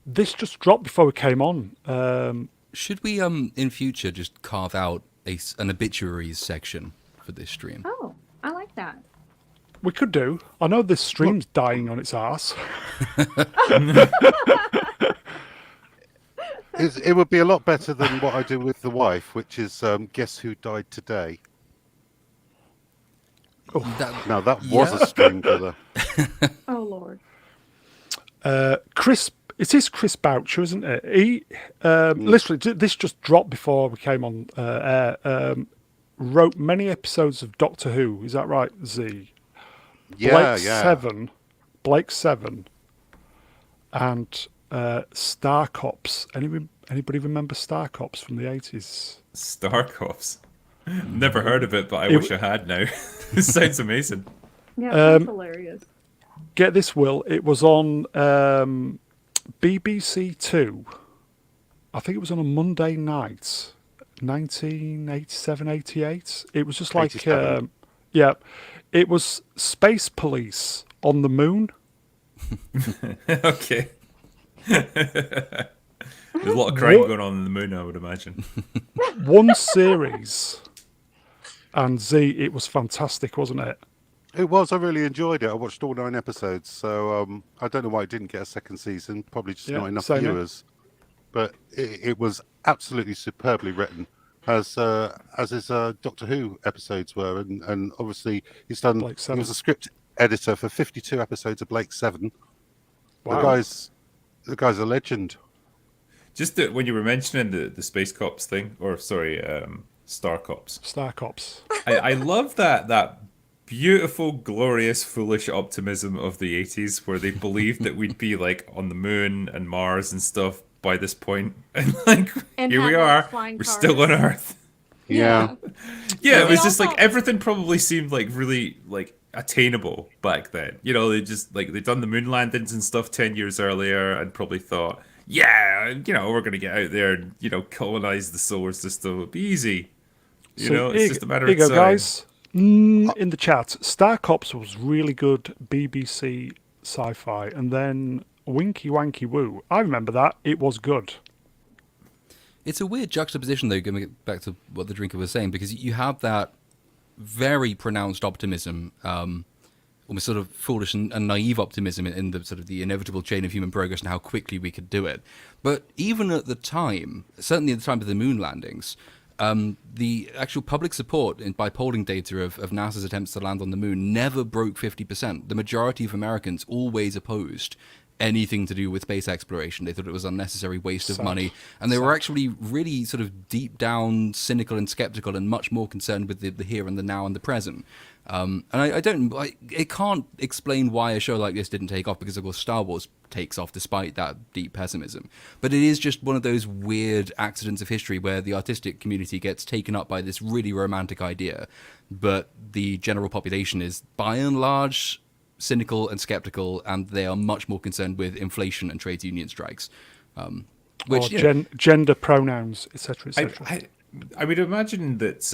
This just dropped before we came on. Should we, in future, just carve out an obituaries section for this stream? Oh, I like that. We could do. I know this stream's dying on its arse. It would be a lot better than what I do with the wife, which is Guess Who Died Today. Now, that was a stream killer. Oh, Lord. Chris, it is Chris Boucher, isn't it? He literally, this just dropped before we came on air. Wrote many episodes of Doctor Who. Is that right, Z? Yeah, Blake Seven, and Star Cops. Anybody remember Star Cops from the 80s? Star Cops. Never heard of it, but I wish I had now. It sounds amazing. Yeah, that's hilarious. Get this, Will. It was on BBC Two. I think it was on a Monday night, 1987, 88. It was just like, it was Space Police on the moon. Okay. There's a lot of crime going on in the moon, I would imagine. One series. And Z, it was fantastic, wasn't it? It was. I really enjoyed it. I watched all 9 episodes, so I don't know why it didn't get a second season. Probably just not enough viewers. But it was absolutely superbly written, as his Doctor Who episodes were, and obviously he was a script editor for 52 episodes of Blake Seven. Wow. The guy's a legend. Just when you were mentioning the Space Cops thing, or sorry, Star Cops. Star Cops. I love that beautiful, glorious, foolish optimism of the 80s, where they believed that we'd be like on the moon and Mars and stuff by this point, and like And here we are, we're still on Earth. Yeah. Yeah, it was just like everything probably seemed like really like attainable back then. You know, they just like they'd done the moon landings and stuff 10 years earlier, and probably thought, yeah, you know, we're gonna get out there and colonize the solar system. It'll be easy. It's just a matter of time. Guys. In the chat, Star Cops was really good BBC sci-fi, and then Winky Wanky Woo. I remember that. It was good. It's a weird juxtaposition, though, going back to what the drinker was saying, because you have that very pronounced optimism, almost sort of foolish and naive optimism in the sort of the inevitable chain of human progress and how quickly we could do it. But even at the time, certainly at the time of the moon landings, the actual public support by polling data of NASA's attempts to land on the moon never broke 50%. The majority of Americans always opposed anything to do with space exploration. They thought it was an unnecessary waste of money. And they were actually really sort of deep down cynical and skeptical and much more concerned with the here and the now and the present. And it can't explain why a show like this didn't take off, because of course Star Wars takes off despite that deep pessimism. But it is just one of those weird accidents of history where the artistic community gets taken up by this really romantic idea, but the general population is by and large cynical and skeptical, and they are much more concerned with inflation and trade union strikes. Gender pronouns, etc., etc. I would imagine that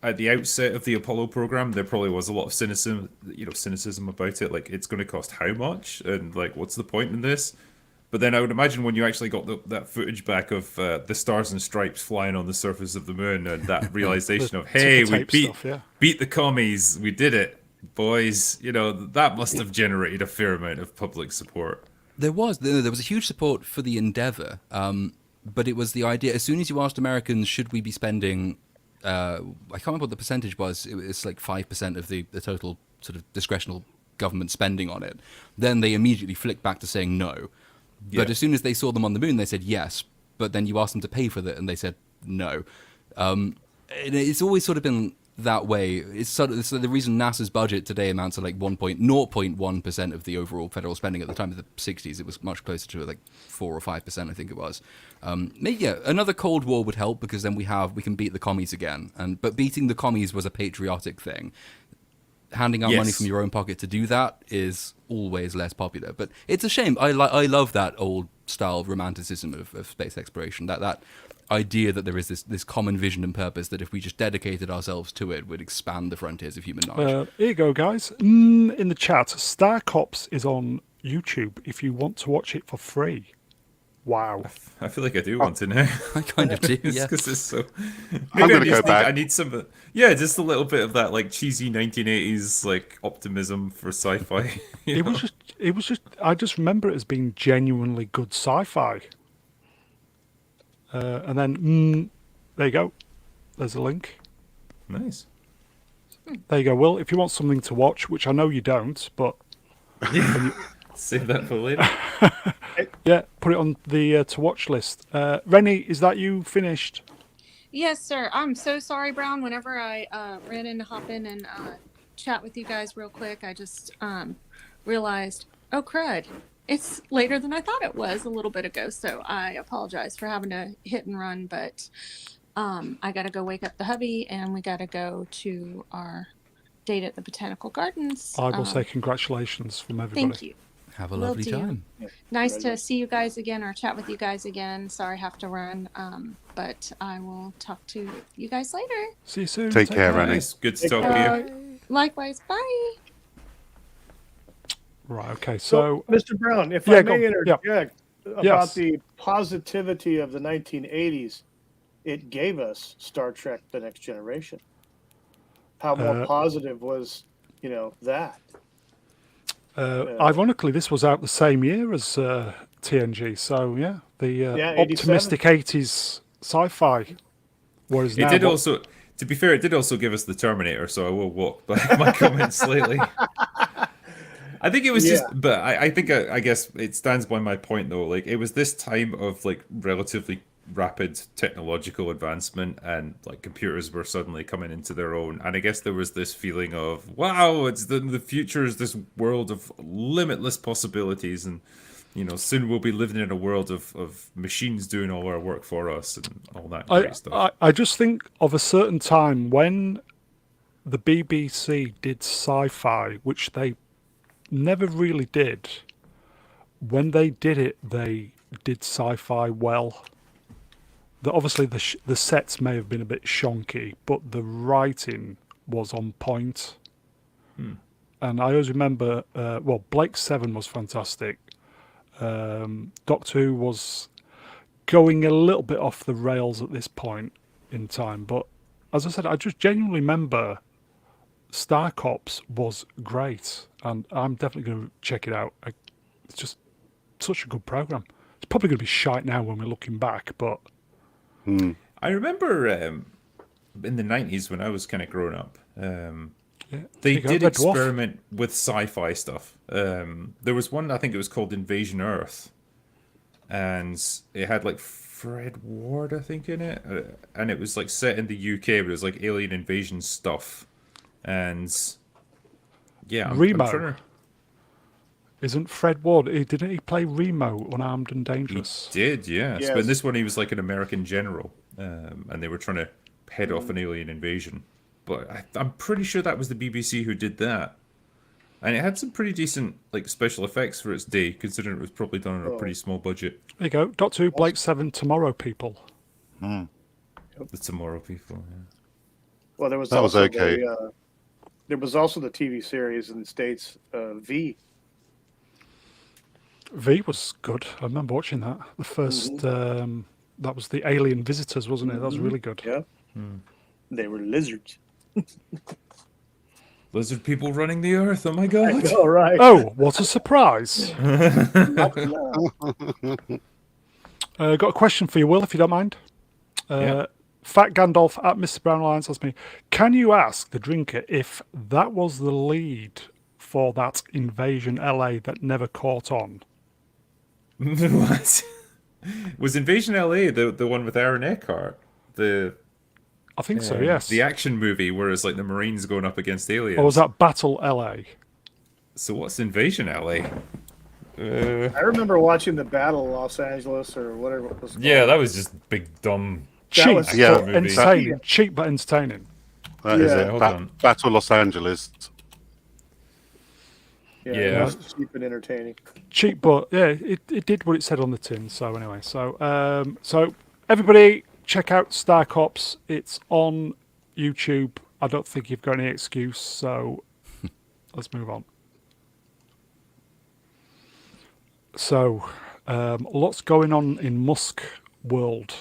at the outset of the Apollo program, there probably was a lot of cynicism about it. Like, it's going to cost how much, and like, what's the point in this? But then I would imagine when you actually got that footage back of the stars and stripes flying on the surface of the moon, and that realization of, hey, we beat the commies, we did it, boys. That must have generated a fair amount of public support. There was a huge support for the endeavor. but it was the idea. As soon as you asked Americans, should we be spending, I can't remember what the percentage was. It's like 5% of the total sort of discretional government spending on it. Then they immediately flicked back to saying no. But as soon as they saw them on the moon, they said yes. But then you asked them to pay for that, and they said no. And it's always sort of been that way. It's sort of so the reason NASA's budget today amounts to like 0.1% of the overall federal spending. At the time of the 60s, it was much closer to like 4 or 5%, I think it was. Maybe another Cold War would help, because then we can beat the commies again. But beating the commies was a patriotic thing. Handing out money from your own pocket to do that is always less popular. But it's a shame. I love that old style of romanticism of space exploration. That idea that there is this common vision and purpose that if we just dedicated ourselves to it would expand the frontiers of human knowledge. Here you go, guys. In the chat, Star Cops is on YouTube if you want to watch it for free. Wow. I feel like I do want to now. I kind of do, yeah. Because it's so... I'm going to go back. I need some... Yeah, just a little bit of that like cheesy 1980s like optimism for sci-fi. It was just. I just remember it as being genuinely good sci-fi. And then there you go. There's a link. Nice. There you go. Well, if you want something to watch, which I know you don't, but Save that for later. yeah, put it on the to watch list. Rennie, is that you finished? Yes, sir. I'm so sorry, Brown. Whenever I ran in to hop in and chat with you guys real quick, I just realized, oh, crud. It's later than I thought it was a little bit ago, so I apologize for having to hit and run, but I got to go wake up the hubby, and we got to go to our date at the Botanical Gardens. I will say congratulations from everybody. Thank you. Have a lovely time. Nice to see you guys again or chat with you guys again. Sorry I have to run, but I will talk to you guys later. See you soon. Take care, Rennie. Nice. Good to talk to you. Likewise. Bye. Right, okay, so... Mr. Brown, if Yeah, I go may on. interject about Yes. the positivity of the 1980s, it gave us Star Trek: The Next Generation. How more positive was, that? Ironically, this was out the same year as TNG, so yeah, the 87. optimistic 80s sci-fi. Whereas now, It did also, to be fair, it did also give us the Terminator, so I will walk back my comments slightly. I think it was just, but I think I guess it stands by my point though. Like it was this time of like relatively rapid technological advancement, and like computers were suddenly coming into their own. And I guess there was this feeling of wow, it's the future is this world of limitless possibilities, and soon we'll be living in a world of machines doing all our work for us and all that great stuff. I just think of a certain time when the BBC did sci-fi, which they never really did. When they did it, they did sci-fi well. Obviously, the sets may have been a bit shonky, but the writing was on point. And I always remember, Blake 7 was fantastic. Doctor Who was going a little bit off the rails at this point in time. But as I said, I just genuinely remember Star Cops was great. And I'm definitely going to check it out. It's just such a good program. It's probably going to be shite now when we're looking back, but... I remember in the 90s when I was kind of growing up, they did experiment with sci-fi stuff. There was one, I think it was called Invasion Earth, and it had like Fred Ward, I think, in it, and it was like set in the UK, but it was like alien invasion stuff, and yeah, Remo. Isn't Fred Ward? Didn't he play Remo on Armed and Dangerous? He did, yes. But in this one, he was like an American general, and they were trying to head off an alien invasion. But I'm pretty sure that was the BBC who did that, and it had some pretty decent like special effects for its day, considering it was probably done on a pretty small budget. There you go, Doctor Who, Blake 7, Tomorrow People. The Tomorrow People. Yeah. Well, there was that also was okay. There was also the TV series in the States, V. V was good. I remember watching that. The first, that was the Alien Visitors, wasn't it? That was really good. Yeah. They were lizards. Lizard people running the earth. Oh my god! All right. Oh, what a surprise! Got a question for you, Will, if you don't mind. Yeah. Fat Gandalf at Mr. Brown Alliance asks me, can you ask the drinker if that was the lead for that Invasion LA that never caught on? What? Was Invasion LA the one with Aaron Eckhart? I think so, yes. The action movie where it's like the Marines going up against aliens. Or was that Battle LA? So what's Invasion LA? I remember watching the Battle Los Angeles or whatever it was called. Yeah, that was just big dumb. Cheap, was- Yeah, but entertaining. Cheap, but entertaining. That is Yeah. it. Hold on. Battle Los Angeles. Yeah, Yeah. it was cheap and entertaining. Cheap, but yeah, it did what it said on the tin. So anyway, so everybody check out Star Cops. It's on YouTube. I don't think you've got any excuse. So let's move on. So lots going on in Musk world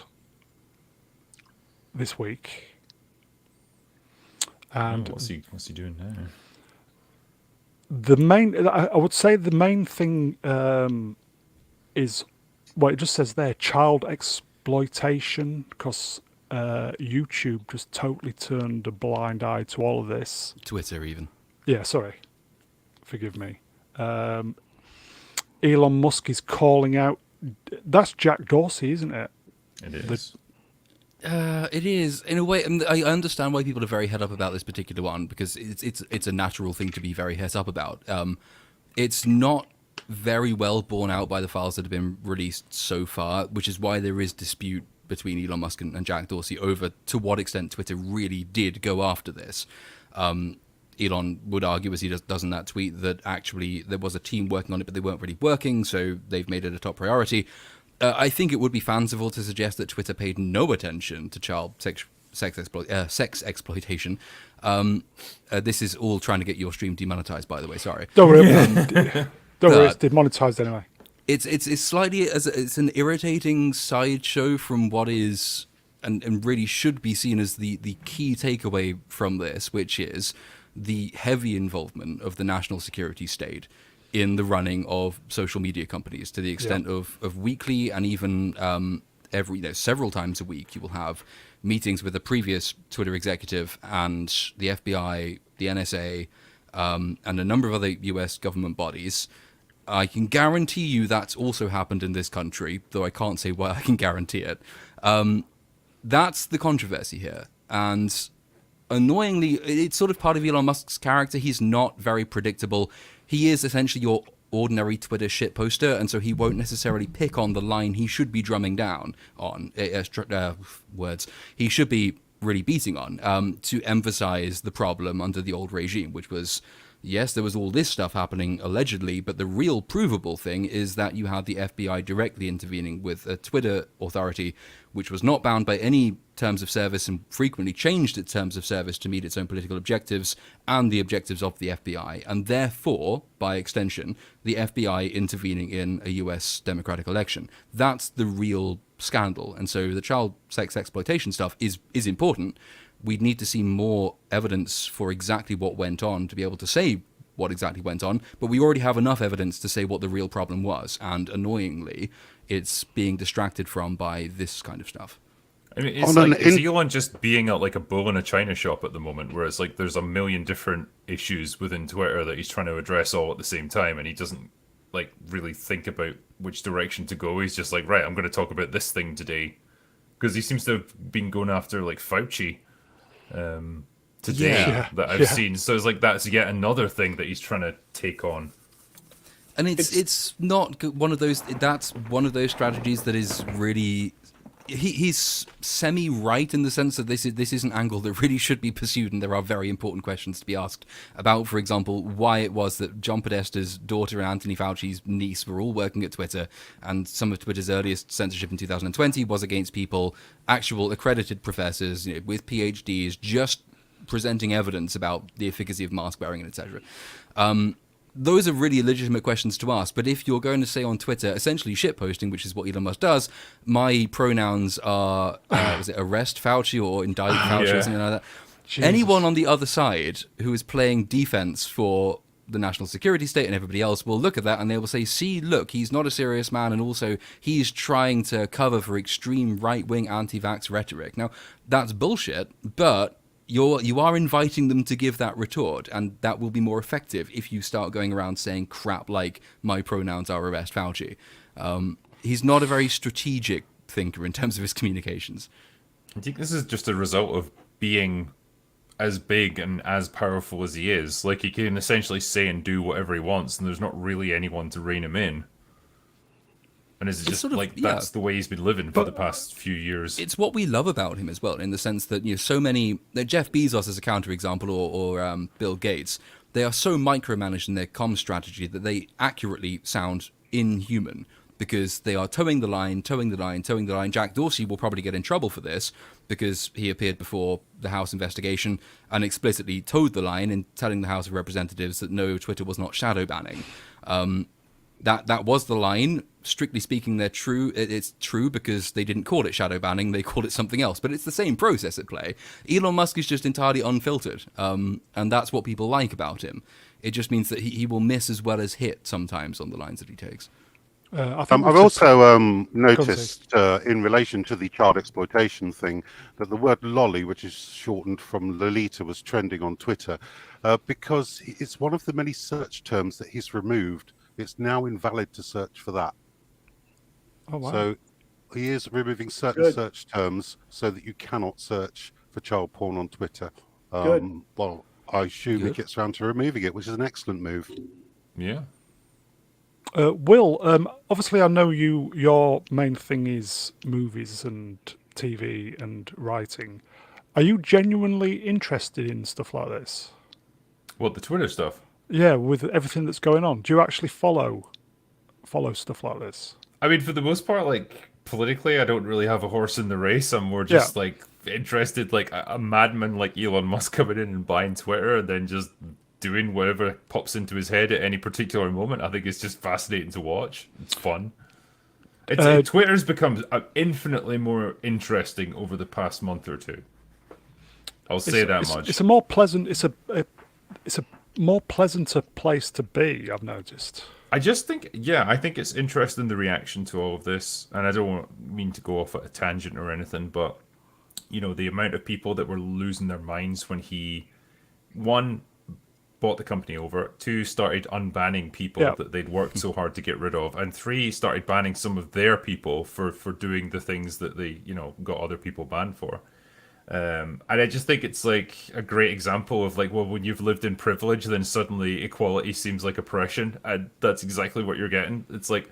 this week, and What's he doing now? the main, I would say the main thing is, well, it just says there, child exploitation, because YouTube just totally turned a blind eye to all of this. Twitter even. Yeah, sorry. Forgive me. Elon Musk is calling out, that's Jack Dorsey, isn't it? It is. It is in a way, and I understand why people are very het up about this particular one because it's a natural thing to be very het up about. It's not very well borne out by the files that have been released so far, which is why there is dispute between Elon Musk and Jack Dorsey over to what extent Twitter really did go after this. Elon would argue, as he does in that tweet, that actually there was a team working on it, but they weren't really working, so they've made it a top priority. I think it would be fanciful to suggest that Twitter paid no attention to child sex exploitation. This is all trying to get your stream demonetized, by the way. Sorry. Don't worry, don't worry, it's demonetized anyway. It's slightly it's an irritating sideshow from what is and really should be seen as the key takeaway from this, which is the heavy involvement of the national security state in the running of social media companies, to the extent of weekly and even several times a week you will have meetings with a previous Twitter executive and the FBI, the NSA, and a number of other US government bodies. I can guarantee you that's also happened in this country, though I can't say why I can guarantee it. That's the controversy here. And annoyingly, it's sort of part of Elon Musk's character. He's not very predictable. He is essentially your ordinary Twitter shitposter, and so he won't necessarily pick on the line he should be drumming down on. He should be really beating on to emphasize the problem under the old regime, which was, yes, there was all this stuff happening allegedly, but the real provable thing is that you had the FBI directly intervening with a Twitter authority which was not bound by any terms of service and frequently changed its terms of service to meet its own political objectives and the objectives of the FBI, and therefore, by extension, the FBI intervening in a US democratic election. That's the real scandal. And so the child sex exploitation stuff is important. We'd need to see more evidence for exactly what went on to be able to say what exactly went on, but we already have enough evidence to say what the real problem was, and annoyingly, it's being distracted from by this kind of stuff. I mean, is Elon just being like a bull in a china shop at the moment, where it's like there's a million different issues within Twitter that he's trying to address all at the same time, and he doesn't like really think about which direction to go. He's just like, right, I'm going to talk about this thing today, because he seems to have been going after like Fauci today that I've seen. So it's like that's yet another thing that he's trying to take on. And it's not one of those. That's one of those strategies that is really. He's semi-right in the sense that this is an angle that really should be pursued, and there are very important questions to be asked about, for example, why it was that John Podesta's daughter and Anthony Fauci's niece were all working at Twitter, and some of Twitter's earliest censorship in 2020 was against people, actual accredited professors, with PhDs, just presenting evidence about the efficacy of mask wearing and etc. Those are really legitimate questions to ask, but if you're going to say on Twitter, essentially shitposting, which is what Elon Musk does, my pronouns are, was it arrest Fauci or indict Fauci or something like that? Jesus. Anyone on the other side who is playing defense for the national security state, and everybody else will look at that and they will say, see, look, he's not a serious man, and also he's trying to cover for extreme right-wing anti-vax rhetoric. Now, that's bullshit, but you are inviting them to give that retort, and that will be more effective if you start going around saying crap like, my pronouns are arrest Fauci. He's not a very strategic thinker in terms of his communications. I think this is just a result of being as big and as powerful as he is. Like, he can essentially say and do whatever he wants, and there's not really anyone to rein him in. And it's just that's the way he's been living for the past few years. It's what we love about him as well, in the sense that, so many, Jeff Bezos as a counterexample, or Bill Gates, they are so micromanaged in their comm strategy that they accurately sound inhuman, because they are towing the line. Jack Dorsey will probably get in trouble for this, because he appeared before the House investigation and explicitly towed the line in telling the House of Representatives that no, Twitter was not shadow banning. That was the line. Strictly speaking, it's true because they didn't call it shadow banning, they called it something else. But it's the same process at play. Elon Musk is just entirely unfiltered, and that's what people like about him. It just means that he will miss as well as hit sometimes on the lines that he takes. I've also noticed in relation to the child exploitation thing that the word lolly, which is shortened from Lolita, was trending on Twitter because it's one of the many search terms that he's removed. It's now invalid to search for that. Oh, wow. So he is removing certain search terms so that you cannot search for child porn on Twitter. Well, I assume he gets around to removing it, which is an excellent move. Yeah. Will, obviously I know your main thing is movies and TV and writing. Are you genuinely interested in stuff like this? What, the Twitter stuff? Yeah, with everything that's going on. Do you actually follow stuff like this? I mean, for the most part, like, politically, I don't really have a horse in the race. I'm more just, like, interested, like, a madman like Elon Musk coming in and buying Twitter and then just doing whatever pops into his head at any particular moment. I think it's just fascinating to watch. It's fun. Twitter's become infinitely more interesting over the past month or two. I'll say that much. It's a more pleasant. It's a more pleasanter place to be, I've noticed. I just think, I think it's interesting, the reaction to all of this, and I don't mean to go off at a tangent or anything, but the amount of people that were losing their minds when he, one, bought the company over, two, started unbanning people that they'd worked so hard to get rid of, and three, started banning some of their people for doing the things that they got other people banned for. And I just think it's like a great example of, like, well, when you've lived in privilege, then suddenly equality seems like oppression, and that's exactly what you're getting. It's like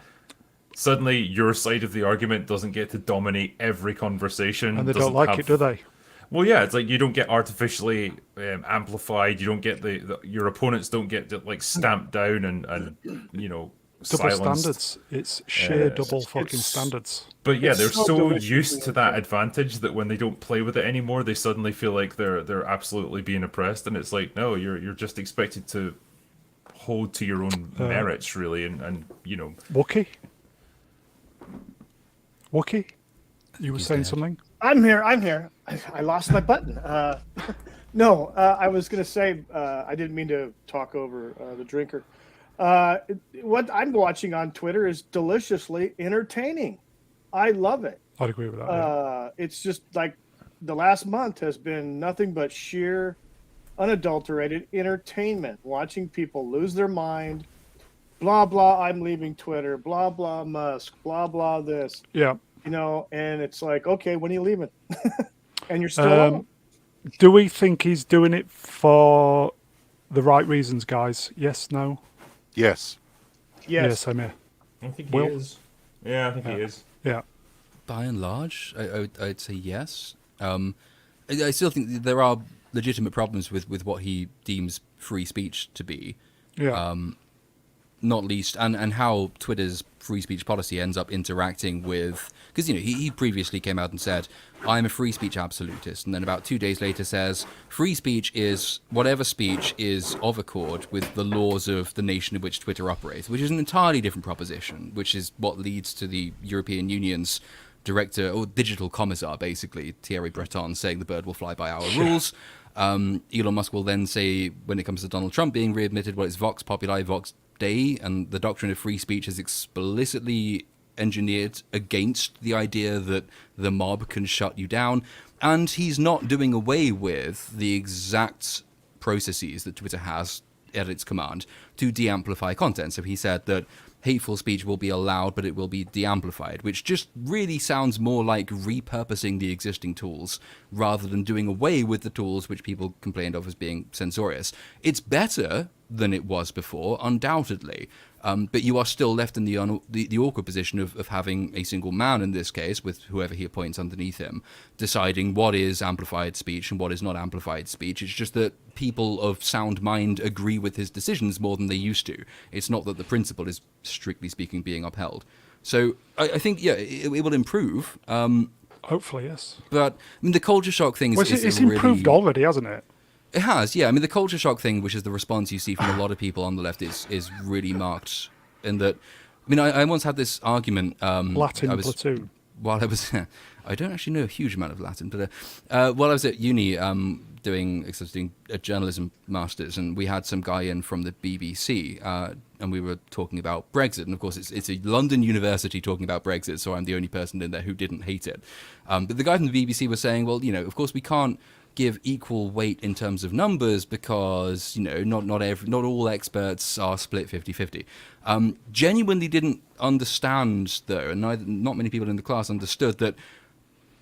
suddenly your side of the argument doesn't get to dominate every conversand they don't like it, do they? Well, yeah, it's like you don't get artificially amplified. You don't get your opponents don't get like stamped down and double silenced. Standards. It's sheer double fucking standards. But yeah, they're so used to that advantage that when they don't play with it anymore, they suddenly feel like they're absolutely being oppressed. And it's like, no, you're just expected to hold to your own merits, really, and Wookie, you were saying something? I'm here. I lost my button. No, I was going to say, I didn't mean to talk over the drinker. What I'm watching on Twitter is deliciously entertaining. I love it. I'd agree with that. It's just like the last month has been nothing but sheer, unadulterated entertainment. Watching people lose their mind. Blah, blah, I'm leaving Twitter. Blah, blah, Musk. Blah, blah, this. Yeah. And it's like, okay, when are you leaving? And you're still on. Do we think he's doing it for the right reasons, guys? Yes, no? Yes. Yes, I'm here. I think he is. Yeah, I think he is. Yeah. By and large, I'd say yes. I still think there are legitimate problems with what he deems free speech to be. Yeah. Not least, and how Twitter's free speech policy ends up interacting with... Because, he previously came out and said, I'm a free speech absolutist, and then about 2 days later says, free speech is whatever speech is of accord with the laws of the nation in which Twitter operates, which is an entirely different proposition, which is what leads to the European Union's director, or digital commissar, basically, Thierry Breton, saying the bird will fly by our rules. Elon Musk will then say, when it comes to Donald Trump being readmitted, well, it's Vox Populi, Vox Dei, and the doctrine of free speech is explicitly engineered against the idea that the mob can shut you down. And he's not doing away with the exact processes that Twitter has at its command to de-amplify content. So he said that hateful speech will be allowed, but it will be de-amplified, which just really sounds more like repurposing the existing tools rather than doing away with the tools which people complained of as being censorious. It's better than it was before, undoubtedly. But you are still left in the awkward position of having a single man, in this case, with whoever he appoints underneath him, deciding what is amplified speech and what is not amplified speech. It's just that people of sound mind agree with his decisions more than they used to. It's not that the principle is, strictly speaking, being upheld. So I think, yeah, it will improve. Hopefully, yes. But I mean, the culture shock thing Well, it's improved already, hasn't it? It has, yeah. I mean, the culture shock thing, which is the response you see from a lot of people on the left, is really marked. In that, I mean, I once had this argument. Latin platoon. While I was, I don't actually know a huge amount of Latin, but while I was at uni doing a journalism masters, and we had some guy in from the BBC, and we were talking about Brexit, and of course it's a London university talking about Brexit, so I'm the only person in there who didn't hate it. But the guy from the BBC was saying, well, of course we can't give equal weight in terms of numbers because not all experts are split 50-50. Genuinely didn't understand, though, and not many people in the class understood that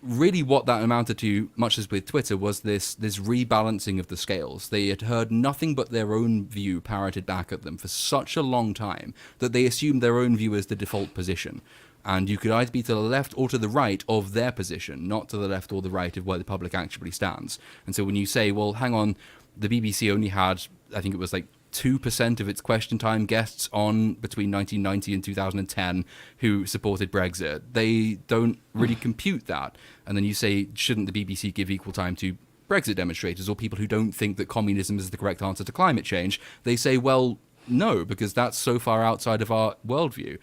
really what that amounted to, much as with Twitter, was this rebalancing of the scales. They had heard nothing but their own view parroted back at them for such a long time that they assumed their own view as the default position. And you could either be to the left or to the right of their position, not to the left or the right of where the public actually stands. And so when you say, well, hang on, the BBC only had, I think it was like 2% of its question time guests on between 1990 and 2010 who supported Brexit, they don't really compute that. And then you say, shouldn't the BBC give equal time to Brexit demonstrators or people who don't think that communism is the correct answer to climate change? They say, well, no, because that's so far outside of our worldview.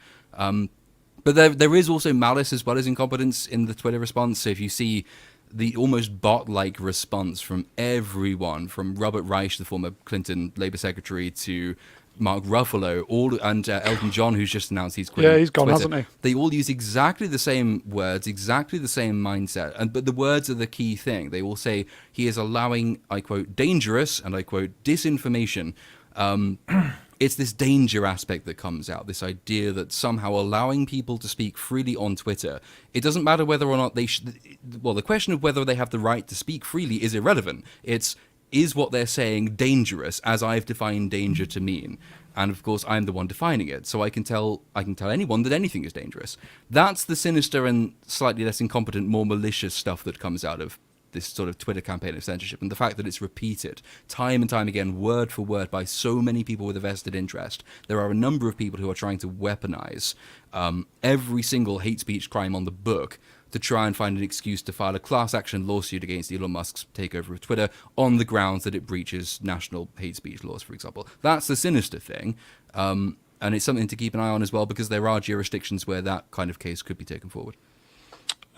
But there is also malice as well as incompetence in the Twitter response. So if you see the almost bot-like response from everyone, from Robert Reich, the former Clinton Labour Secretary, to Mark Ruffalo, and Elton John, who's just announced he's quitting. Yeah, he's gone, Twitter. hasn't he? They all use exactly the same words, exactly the same mindset, but the words are the key thing. They all say he is allowing, I quote, dangerous, and I quote, disinformation. It's this danger aspect that comes out, this idea that somehow allowing people to speak freely on Twitter, it doesn't matter whether or not they the question of whether they have the right to speak freely is irrelevant. Is what they're saying dangerous, as I've defined danger to mean? And of course, I'm the one defining it, so I can tell anyone that anything is dangerous. That's the sinister and slightly less incompetent, more malicious stuff that comes out of this sort of Twitter campaign of censorship, and the fact that it's repeated time and time again, word for word, by so many people with a vested interest. There are a number of people who are trying to weaponize every single hate speech crime on the book to try and find an excuse to file a class action lawsuit against Elon Musk's takeover of Twitter on the grounds that it breaches national hate speech laws, for example. That's the sinister thing. And it's something to keep an eye on as well, because there are jurisdictions where that kind of case could be taken forward.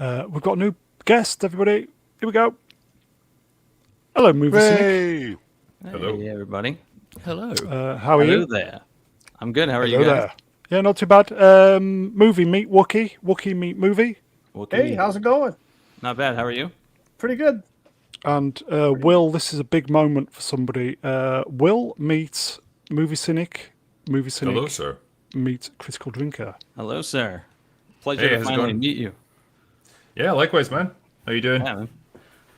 We've got a new guest, everybody. Here we go. Hello, Movie Cynic. Hello. Hey, everybody. Hello. How are Hello you? there. I'm good. How are Hello you guys? there. Yeah, not too bad. Movie meet Wookie. Wookie meet movie. Hey, how's it going? Not bad. How are you? Pretty good. And Will, this is a big moment for somebody. Will meets Movie Cynic. Movie Cynic. Hello, sir. Meets Critical Drinker. Hello, sir. Pleasure Hey, to how's it finally going? meet you. Yeah, likewise, man. How you doing? Yeah, man.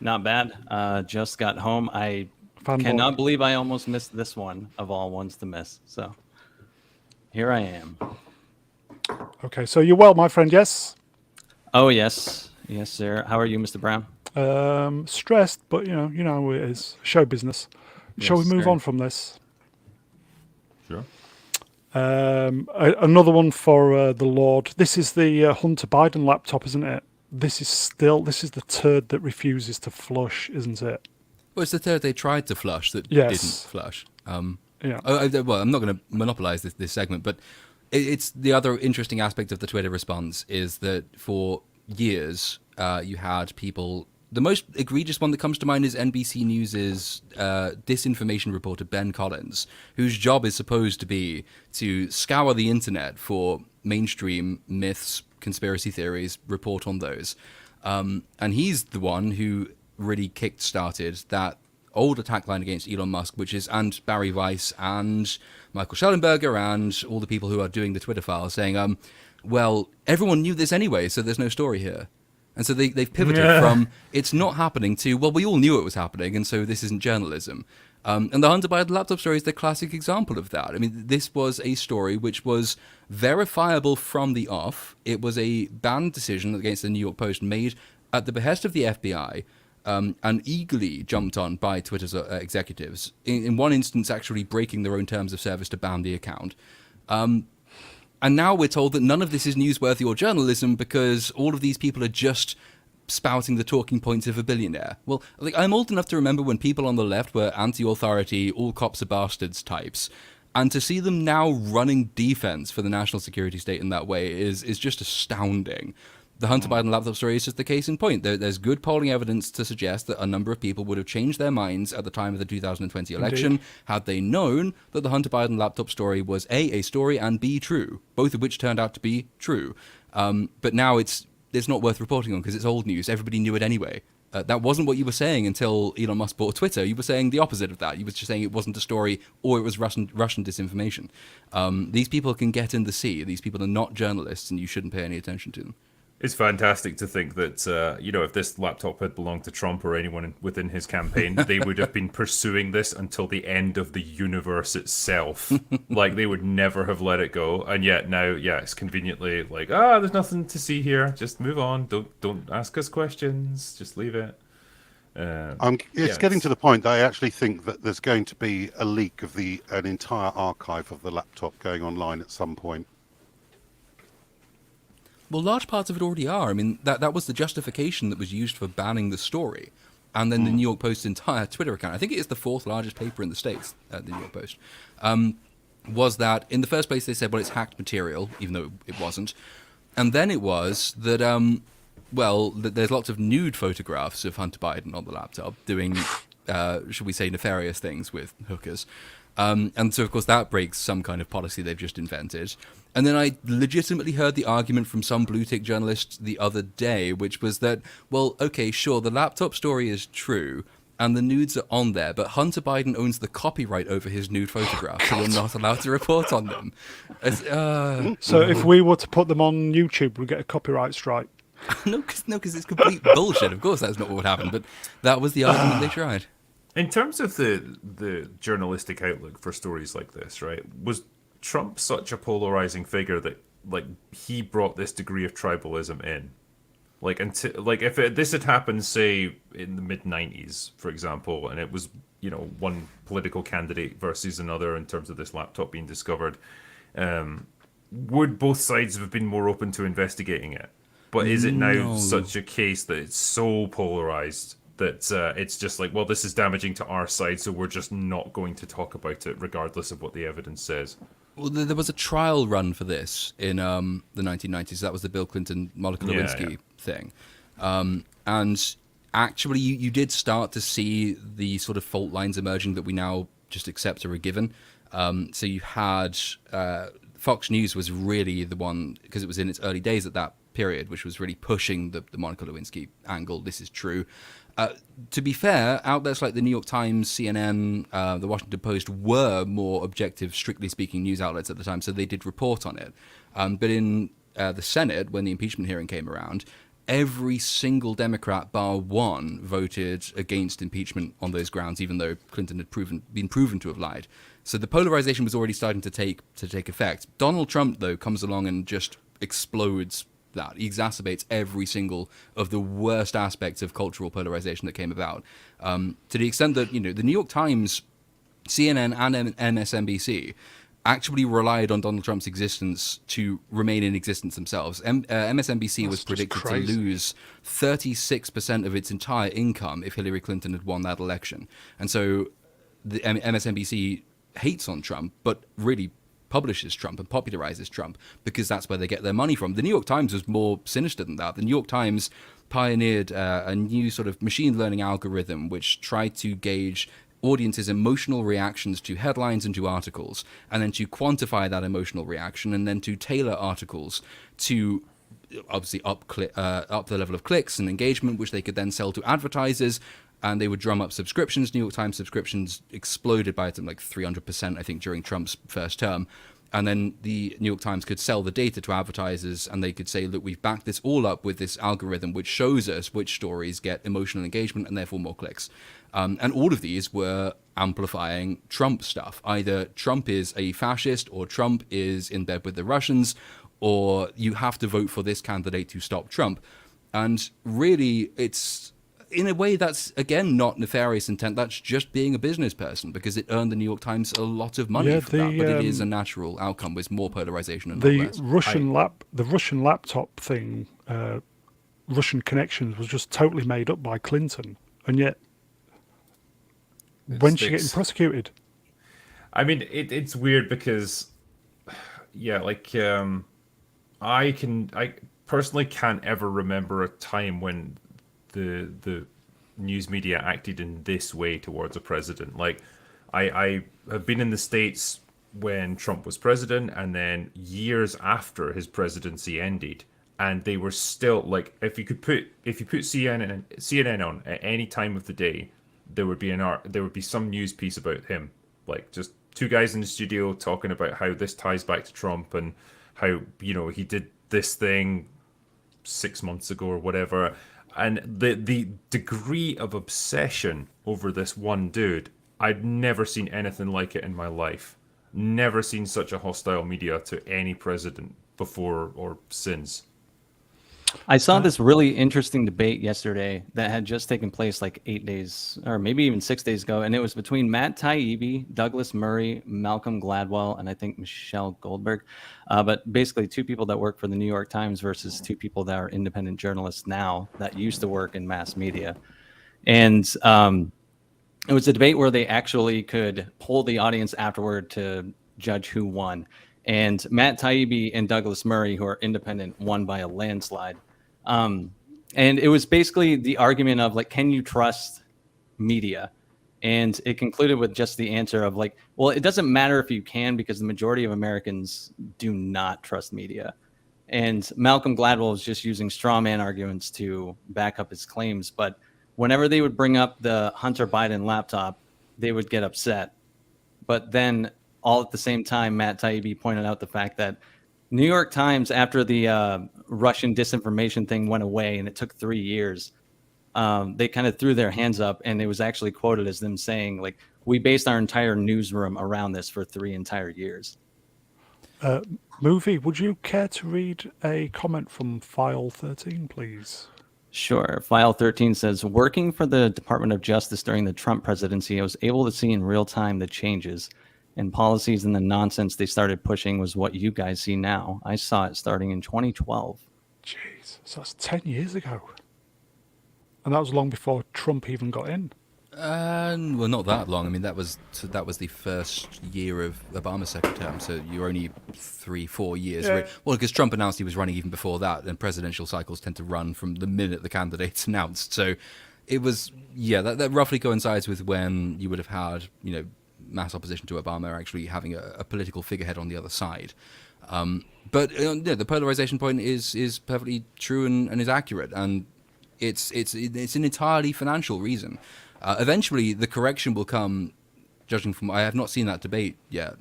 Not bad. Just got home. I Fanboy. cannot believe I almost missed this one of all ones to miss. So here I am. Okay, so you're well, my friend, yes? Oh, yes. Yes, sir. How are you, Mr. Brown? Stressed, but you know how it is. Show business. Shall we Yes, move sir. on from this? Sure. Another one for the Lord. This is the Hunter Biden laptop, isn't it? This is the turd that refuses to flush, isn't it? Well, it's the third they tried to flush that Yes. didn't flush. Yeah. Well, I'm not going to monopolize this segment, but it's the other interesting aspect of the Twitter response is that for years you had people The most egregious one that comes to mind is NBC News' disinformation reporter Ben Collins, whose job is supposed to be to scour the internet for mainstream myths, conspiracy theories, report on those. And he's the one who really kick-started that old attack line against Elon Musk, which is, and Barry Weiss and Michael Schellenberger and all the people who are doing the Twitter files saying, well, everyone knew this anyway, so there's no story here. And so they've pivoted from it's not happening to, well, we all knew it was happening, and so this isn't journalism. And the Hunter Biden laptop story is the classic example of that. I mean, this was a story which was verifiable from the off. It was a banned decision against the New York Post made at the behest of the FBI, and eagerly jumped on by Twitter's executives. In one instance, actually breaking their own terms of service to ban the account. And now we're told that none of this is newsworthy or journalism because all of these people are just spouting the talking points of a billionaire. Well, like, I'm old enough to remember when people on the left were anti-authority, all cops are bastards types. And to see them now running defense for the national security state in that way is just astounding. The Hunter Biden laptop story is just the case in point. There's good polling evidence to suggest that a number of people would have changed their minds at the time of the 2020 election had they known that the Hunter Biden laptop story was A, story, and B, true, both of which turned out to be true. But now it's not worth reporting on because it's old news. Everybody knew it anyway. That wasn't what you were saying until Elon Musk bought Twitter. You were saying the opposite of that. You were just saying it wasn't a story or it was Russian disinformation. These people can get in the sea. These people are not journalists and you shouldn't pay any attention to them. It's fantastic to think that, if this laptop had belonged to Trump or anyone within his campaign, they would have been pursuing this until the end of the universe itself. Like, they would never have let it go. And yet now, it's conveniently like, there's nothing to see here. Just move on. Don't ask us questions. Just leave it. It's getting to the point that I actually think that there's going to be a leak of an entire archive of the laptop going online at some point. Well, large parts of it already are. I mean, that was the justification that was used for banning the story. And then the New York Post's entire Twitter account, I think it is the fourth largest paper in the States, the New York Post, was that in the first place they said, well, it's hacked material, even though it wasn't. And then it was that, there's lots of nude photographs of Hunter Biden on the laptop doing, should we say, nefarious things with hookers. And so, of course, that breaks some kind of policy they've just invented. And then I legitimately heard the argument from some blue-tick journalists the other day, which was that, well, okay, sure, the laptop story is true, and the nudes are on there, but Hunter Biden owns the copyright over his nude photographs, so we're not allowed to report on them. So if we were to put them on YouTube, we'd get a copyright strike. No, because it's complete bullshit. Of course that's not what would happen, but that was the argument they tried. In terms of the journalistic outlook for stories like this, right, was Trump such a polarizing figure that, like, he brought this degree of tribalism in? Like, if this had happened, say, in the mid-90s, for example, and it was, one political candidate versus another in terms of this laptop being discovered, would both sides have been more open to investigating it? But is it now such a case that it's so polarized that it's just like, well, this is damaging to our side, so we're just not going to talk about it regardless of what the evidence says? Well, there was a trial run for this in the 1990s. That was the Bill Clinton, Monica Lewinsky thing. And actually, you did start to see the sort of fault lines emerging that we now just accept are a given. So you had Fox News was really the one, because it was in its early days at that period, which was really pushing the Monica Lewinsky angle. This is true. To be fair, outlets like the New York Times, CNN, the Washington Post were more objective, strictly speaking, news outlets at the time, so they did report on it. But in the Senate, when the impeachment hearing came around, every single Democrat, bar one, voted against impeachment on those grounds, even though Clinton had been proven to have lied. So the polarization was already starting to take effect. Donald Trump, though, comes along and just explodes that. He exacerbates every single of the worst aspects of cultural polarization that came about, to the extent that, the New York Times, CNN, and MSNBC actually relied on Donald Trump's existence to remain in existence themselves. MSNBC was predicted to lose 36% of its entire income if Hillary Clinton had won that election. And so the MSNBC hates on Trump, but really publishes Trump and popularizes Trump because that's where they get their money from. The New York Times was more sinister than that. The New York Times pioneered a new sort of machine learning algorithm which tried to gauge audiences' emotional reactions to headlines and to articles, and then to quantify that emotional reaction, and then to tailor articles to obviously up the level of clicks and engagement, which they could then sell to advertisers, and they would drum up subscriptions. New York Times subscriptions exploded by something like 300%, I think, during Trump's first term. And then the New York Times could sell the data to advertisers, and they could say, look, we've backed this all up with this algorithm which shows us which stories get emotional engagement and therefore more clicks. And all of these were amplifying Trump stuff. Either Trump is a fascist, or Trump is in bed with the Russians, or you have to vote for this candidate to stop Trump. And really, it's, in a way, that's, again, not nefarious intent. That's just being a business person, because it earned the New York Times a lot of money for that. But it is a natural outcome with more polarization and not less. The Russian laptop thing, Russian connections, was just totally made up by Clinton. And yet, when's she getting prosecuted? I mean, it's weird because, yeah, like, I personally can't ever remember a time when the news media acted in this way towards a president. Like, I have been in the States when Trump was president, and then years after his presidency ended, and they were still like, if you put CNN on at any time of the day, there would be some news piece about him, like just two guys in the studio talking about how this ties back to Trump and how, you know, he did this thing 6 months ago or whatever. And the degree of obsession over this one dude, I'd never seen anything like it in my life. Never seen such a hostile media to any president before or since. I saw this really interesting debate yesterday that had just taken place like 8 days or maybe even 6 days ago. And it was between Matt Taibbi, Douglas Murray, Malcolm Gladwell, and I think Michelle Goldberg. But basically 2 people that work for the New York Times versus 2 people that are independent journalists now that used to work in mass media. And it was a debate where they actually could poll the audience afterward to judge who won. And Matt Taibbi and Douglas Murray, who are independent, won by a landslide. And it was basically the argument of, like, can you trust media? And it concluded with just the answer of, like, well, it doesn't matter if you can, because the majority of Americans do not trust media. And Malcolm Gladwell was just using straw man arguments to back up his claims. But whenever they would bring up the Hunter Biden laptop, they would get upset. But then all at the same time, Matt Taibbi pointed out the fact that New York Times, after the Russian disinformation thing went away, and it took 3 years, they kind of threw their hands up, and it was actually quoted as them saying, like, we based our entire newsroom around this for 3 entire years. Movie, would you care to read a comment from File 13, please? Sure. File 13 says, working for the Department of Justice during the Trump presidency, I was able to see in real time the changes and policies, and the nonsense they started pushing was what you guys see now. I saw it starting in 2012. Jeez, so that's 10 years ago. And that was long before Trump even got in. Well, not that long. I mean, that was the first year of Obama's second term, so you're only 3-4 years. Yeah. Well, because Trump announced he was running even before that, and presidential cycles tend to run from the minute the candidate's announced. So it was, yeah, that roughly coincides with when you would have had, you know, mass opposition to Obama actually having a political figurehead on the other side. But yeah, the polarization point is perfectly true and is accurate, and it's an entirely financial reason. Eventually, the correction will come. Judging from, I have not seen that debate yet,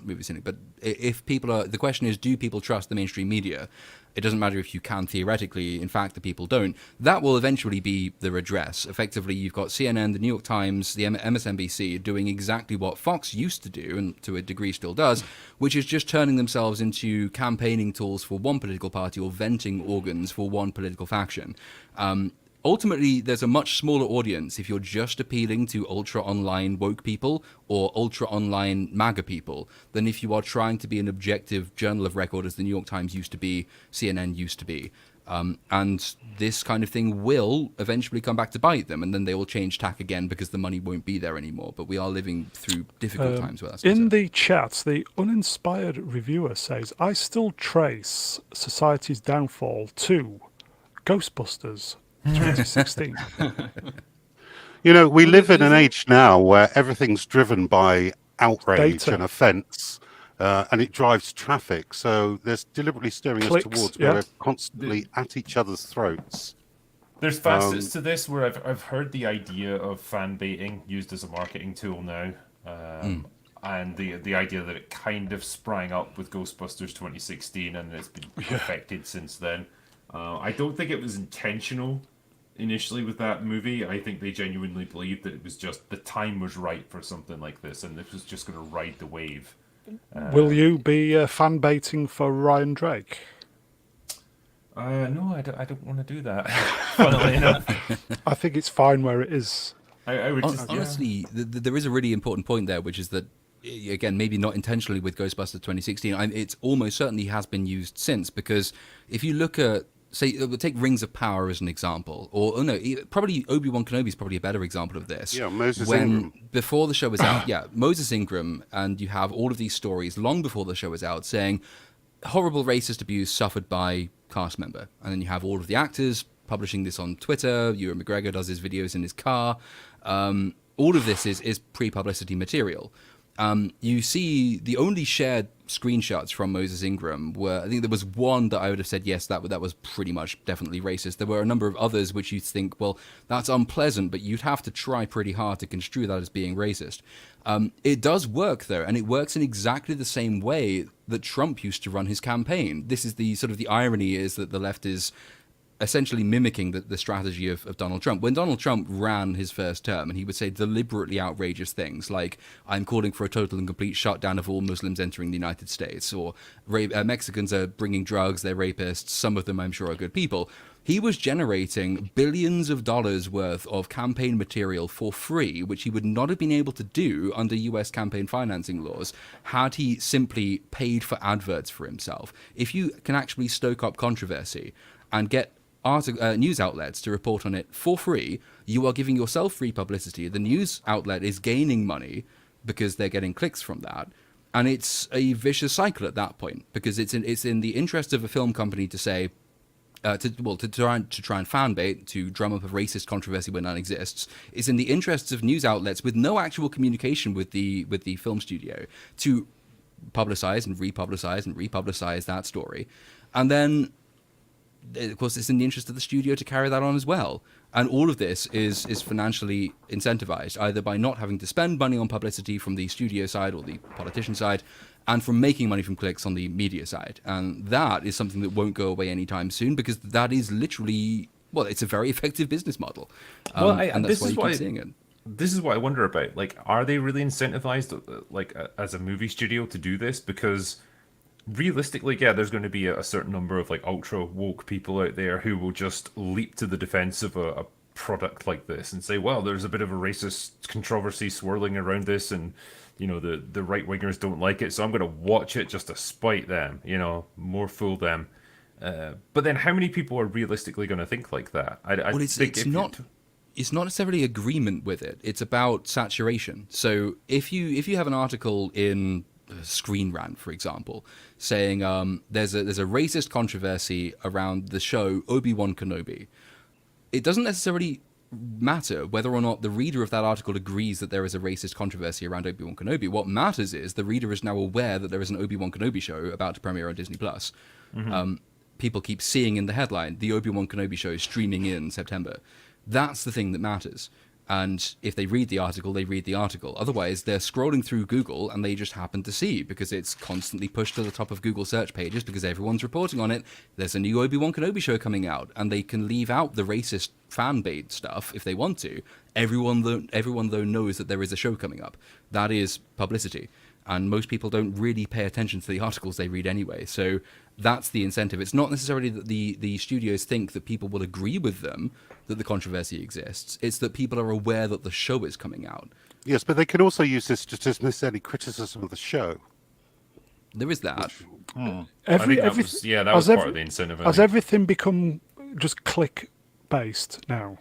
but if people are, the question is, do people trust the mainstream media? It doesn't matter if you can theoretically. In fact, the people don't. That will eventually be the redress. Effectively, you've got CNN, the New York Times, the MSNBC doing exactly what Fox used to do, and to a degree still does, which is just turning themselves into campaigning tools for one political party or venting organs for one political faction. Ultimately, there's a much smaller audience if you're just appealing to ultra-online woke people or ultra-online MAGA people than if you are trying to be an objective journal of record, as the New York Times used to be, CNN used to be. And this kind of thing will eventually come back to bite them, and then they will change tack again because the money won't be there anymore. But we are living through difficult times with that. In the chat, the uninspired reviewer says, I still trace society's downfall to Ghostbusters, 2016. You know, we Well, live in an there's- age now where everything's driven by outrage Data. and offence, and it drives traffic. So there's deliberately steering Clicks, us towards yeah. where we're constantly at each other's throats. There's facets to this where I've heard the idea of fan baiting used as a marketing tool now, and the idea that it kind of sprang up with Ghostbusters 2016 and it's been perfected since then. I don't think it was intentional initially with that movie. I think they genuinely believed that it was just the time was right for something like this, and this was just going to ride the wave. Will you be fan baiting for Ryan Drake? No, I don't want to do that. Funnily enough, I think it's fine where it is. I would just Honestly, there is a really important point there, which is that, again, maybe not intentionally with Ghostbusters 2016, it's almost certainly has been used since, because if you look at, say, take Rings of Power as an example, or no, probably Obi-Wan Kenobi is probably a better example of this. Yeah, Moses when, Ingram. Before the show was out, Moses Ingram, and you have all of these stories long before the show was out saying horrible racist abuse suffered by cast member. And then you have all of the actors publishing this on Twitter. Ewan McGregor does his videos in his car. All of this is pre-publicity material. You see the only shared screenshots from Moses Ingram were, I think there was one that I would have said, yes, that was pretty much definitely racist. There were a number of others which you'd think, well, that's unpleasant, but you'd have to try pretty hard to construe that as being racist. It does work, though, and it works in exactly the same way that Trump used to run his campaign. This is the sort of the irony, is that the left is essentially mimicking the strategy of Donald Trump. When Donald Trump ran his first term, and he would say deliberately outrageous things like, I'm calling for a total and complete shutdown of all Muslims entering the United States, or Mexicans are bringing drugs, they're rapists, some of them I'm sure are good people. He was generating billions of dollars worth of campaign material for free, which he would not have been able to do under US campaign financing laws had he simply paid for adverts for himself. If you can actually stoke up controversy and get news outlets to report on it for free, you are giving yourself free publicity. The news outlet is gaining money because they're getting clicks from that. And it's a vicious cycle at that point, because it's in the interest of a film company to say, to try and fan bait, to drum up a racist controversy when none exists. It's in the interests of news outlets with no actual communication with the film studio to publicize and republicize that story. And then, of course, it's in the interest of the studio to carry that on as well. And all of this is financially incentivized, either by not having to spend money on publicity from the studio side or the politician side, and from making money from clicks on the media side. And that is something that won't go away anytime soon, because that is literally, well, it's a very effective business model. And that's why you keep seeing it. This is what I wonder about. Like, are they really incentivized, like, as a movie studio to do this? Because realistically, yeah, there's going to be a certain number of like ultra woke people out there who will just leap to the defense of a product like this and say, well, there's a bit of a racist controversy swirling around this, and you know the right wingers don't like it, so I'm going to watch it just to spite them, more fool them. But then, how many people are realistically going to think like that? It's not necessarily agreement with it. It's about saturation. So if you have an article in Screen Rant, for example, saying there's a racist controversy around the show Obi-Wan Kenobi, it doesn't necessarily matter whether or not the reader of that article agrees that there is a racist controversy around Obi-Wan Kenobi. What matters is the reader is now aware that there is an Obi-Wan Kenobi show about to premiere on Disney+. People keep seeing in the headline, the Obi-Wan Kenobi show is streaming in September. That's the thing that matters. And if they read the article, they read the article. Otherwise, they're scrolling through Google and they just happen to see, because it's constantly pushed to the top of Google search pages because everyone's reporting on it. There's a new Obi-Wan Kenobi show coming out, and they can leave out the racist fan bait stuff if they want to. Everyone though knows that there is a show coming up. That is publicity. And most people don't really pay attention to the articles they read anyway. So that's the incentive. It's not necessarily that the studios think that people will agree with them that the controversy exists. It's that people are aware that the show is coming out. Yes, but they can also use this to dismiss any criticism of the show. There is that. That was part of the incentive. Has everything become just click-based now?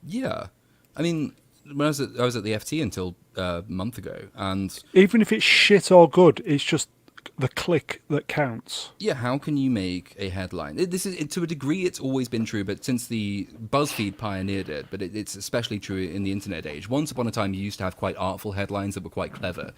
Yeah. I mean, when I was at the FT until a month ago, and even if it's shit or good, it's just the click that counts. Yeah, how can you make a headline? This is to a degree, it's always been true, but since the BuzzFeed pioneered it, but it's especially true in the internet age. Once upon a time, you used to have quite artful headlines that were quite clever,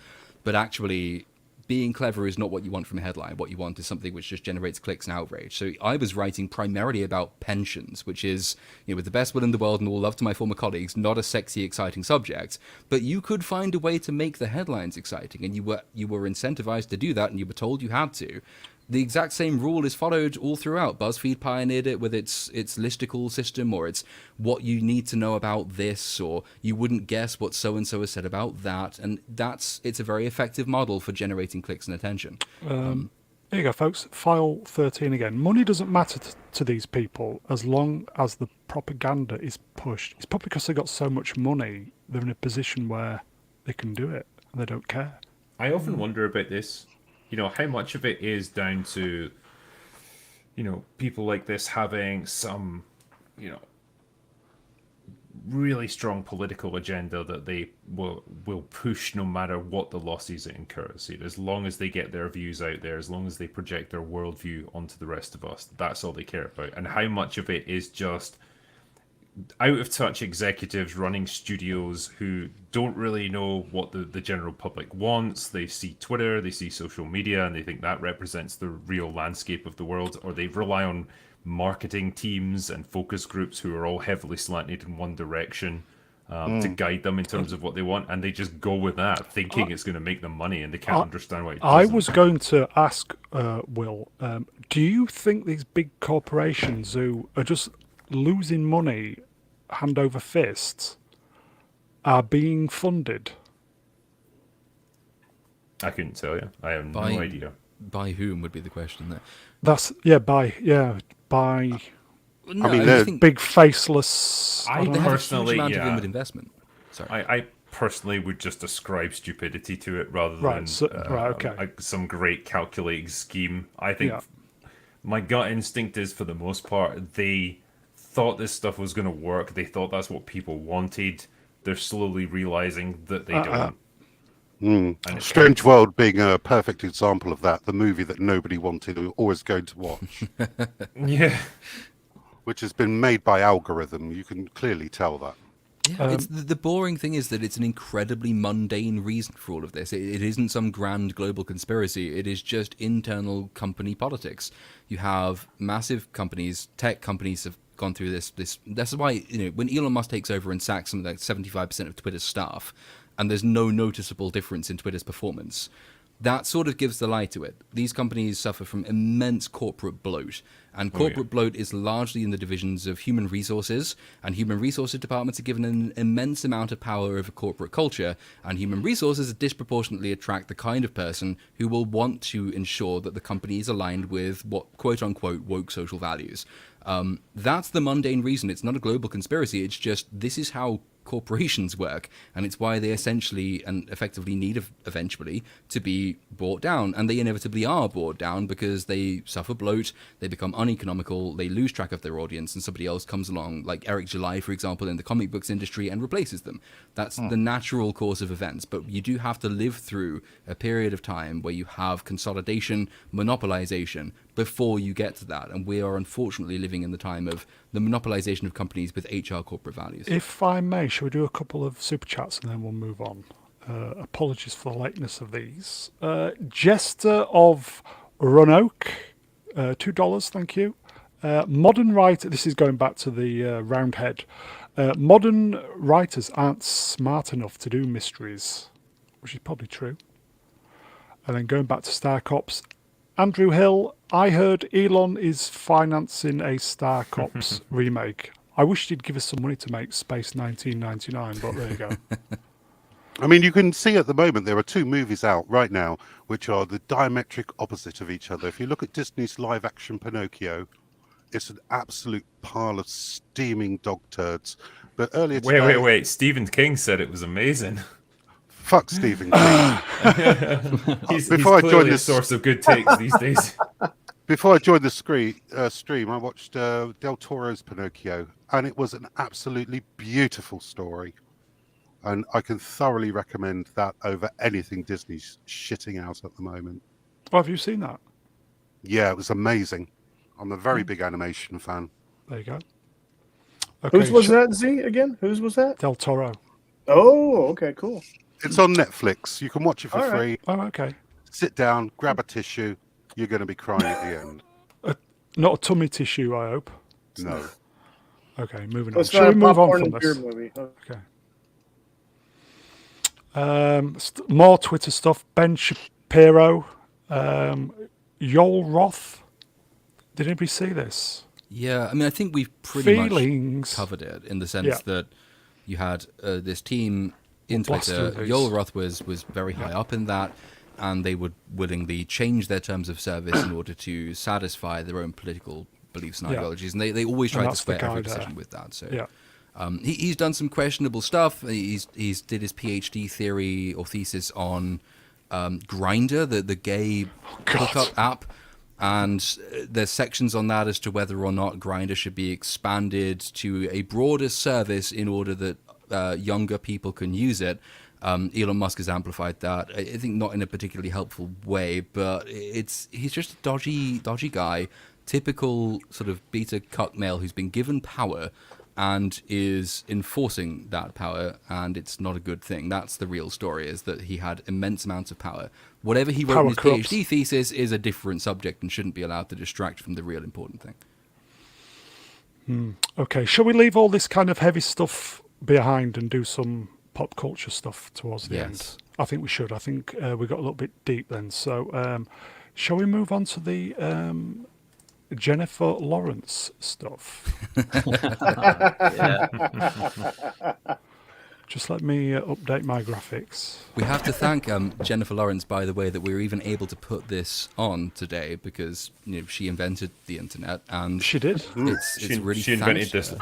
but actually, being clever is not what you want from a headline. What you want is something which just generates clicks and outrage. So I was writing primarily about pensions, which is, with the best will in the world and all love to my former colleagues, not a sexy, exciting subject. But you could find a way to make the headlines exciting, and you were incentivized to do that, and you were told you had to. The exact same rule is followed all throughout. BuzzFeed pioneered it with its listicle system, or it's what you need to know about this, or you wouldn't guess what so-and-so has said about that. And it's a very effective model for generating clicks and attention. Here you go, folks. File 13 again. Money doesn't matter to these people as long as the propaganda is pushed. It's probably because they got so much money, they're in a position where they can do it, and they don't care. I often wonder about this. How much of it is down to, people like this having some, really strong political agenda that they will push no matter what the losses it incurs. As long as they get their views out there, as long as they project their worldview onto the rest of us, that's all they care about. And how much of it is just out of touch executives running studios who don't really know what the general public wants. They see Twitter, they see social media, and they think that represents the real landscape of the world, or they rely on marketing teams and focus groups who are all heavily slanted in one direction to guide them in terms of what they want, and they just go with that, thinking it's going to make them money, and they can't understand why it doesn't. I was going to ask Will, do you think these big corporations who are just losing money hand over fist are being funded? I couldn't tell you. I have no idea. By whom would be the question there. By No, I think big faceless. I they have a huge personally, amount of inward investment. Sorry. I personally would just ascribe stupidity to it rather than some great calculating scheme. I think my gut instinct is, for the most part, they thought this stuff was going to work. They thought that's what people wanted. They're slowly realizing that they don't. Strange World being a perfect example of that. The movie that nobody wanted or always going to watch. Yeah. Which has been made by algorithm. You can clearly tell that. Yeah, it's the boring thing is that it's an incredibly mundane reason for all of this. It isn't some grand global conspiracy. It is just internal company politics. You have massive companies, tech companies have gone through this. That's why, when Elon Musk takes over and sacks something like 75% of Twitter's staff, and there's no noticeable difference in Twitter's performance, that sort of gives the lie to it. These companies suffer from immense corporate bloat, and corporate bloat is largely in the divisions of human resources, and human resources departments are given an immense amount of power over corporate culture, and human resources disproportionately attract the kind of person who will want to ensure that the company is aligned with what quote-unquote woke social values. That's the mundane reason. It's not a global conspiracy. It's just this is how corporations work, and it's why they essentially and effectively need eventually to be brought down, and they inevitably are brought down because they suffer bloat, they become uneconomical, they lose track of their audience, and somebody else comes along, like Eric July, for example, in the comic books industry, and replaces them. That's the natural course of events, but you do have to live through a period of time where you have consolidation, monopolization, before you get to that, and we are unfortunately living in the time of the monopolization of companies with HR corporate values. If I may, shall we do a couple of super chats and then we'll move on? Apologies for the lateness of these. Jester of Roanoke, $2, thank you. Modern writer, this is going back to the Roundhead. Modern writers aren't smart enough to do mysteries, which is probably true. And then going back to Star Cops, Andrew Hill, I heard Elon is financing a Star Cops remake. I wish he'd give us some money to make Space 1999, but there you go. I mean, you can see at the moment there are two movies out right now which are the diametric opposite of each other. If you look at Disney's live-action Pinocchio, it's an absolute pile of steaming dog turds. But earlier today... Wait. Stephen King said it was amazing. Fuck Stephen King. he's clearly a source of good takes these days. Before I joined the stream, I watched Del Toro's Pinocchio, and it was an absolutely beautiful story. And I can thoroughly recommend that over anything Disney's shitting out at the moment. Oh, have you seen that? Yeah, it was amazing. I'm a very big animation fan. There you go. Okay, Whose was that, Z, again? Whose was that? Del Toro. Oh, okay, cool. It's on Netflix. You can watch it for All right. free. Oh, okay. Sit down, grab a tissue. You're going to be crying at the end. Not a tummy tissue, I hope. No. Okay, moving So on. it's Shall not we a move on popcorn from and beer this? movie. Okay. More Twitter stuff. Ben Shapiro, Yoel Roth. Did anybody see this? Yeah, I mean, I think we've pretty Feelings. much covered it in the sense Yeah. that you had this team in Blast Twitter. through these. Yoel Roth was very high up in that, and they would willingly change their terms of service in order to satisfy their own political beliefs and Yeah. ideologies, and they always try to that's the square every guy there. decision with that. So Yeah. he's done some questionable stuff. He's did his PhD theory or thesis on Grindr, the gay hookup app. And there's sections on that as to whether or not Grindr should be expanded to a broader service in order that younger people can use it. Elon Musk has amplified that. I think not in a particularly helpful way, but he's just a dodgy guy, typical sort of beta cuck male who's been given power and is enforcing that power, and it's not a good thing. That's the real story, is that he had immense amounts of power. Whatever he wrote Power in his corrupts. PhD thesis is a different subject and shouldn't be allowed to distract from the real important thing. Okay, shall we leave all this kind of heavy stuff behind and do some pop culture stuff towards the end? Yes. I think we should. I think we got a little bit deep then. So shall we move on to the Jennifer Lawrence stuff? Just let me update my graphics. We have to thank Jennifer Lawrence, by the way, that we were even able to put this on today because she invented the internet, and She did. it's really she invented thanks to this. her.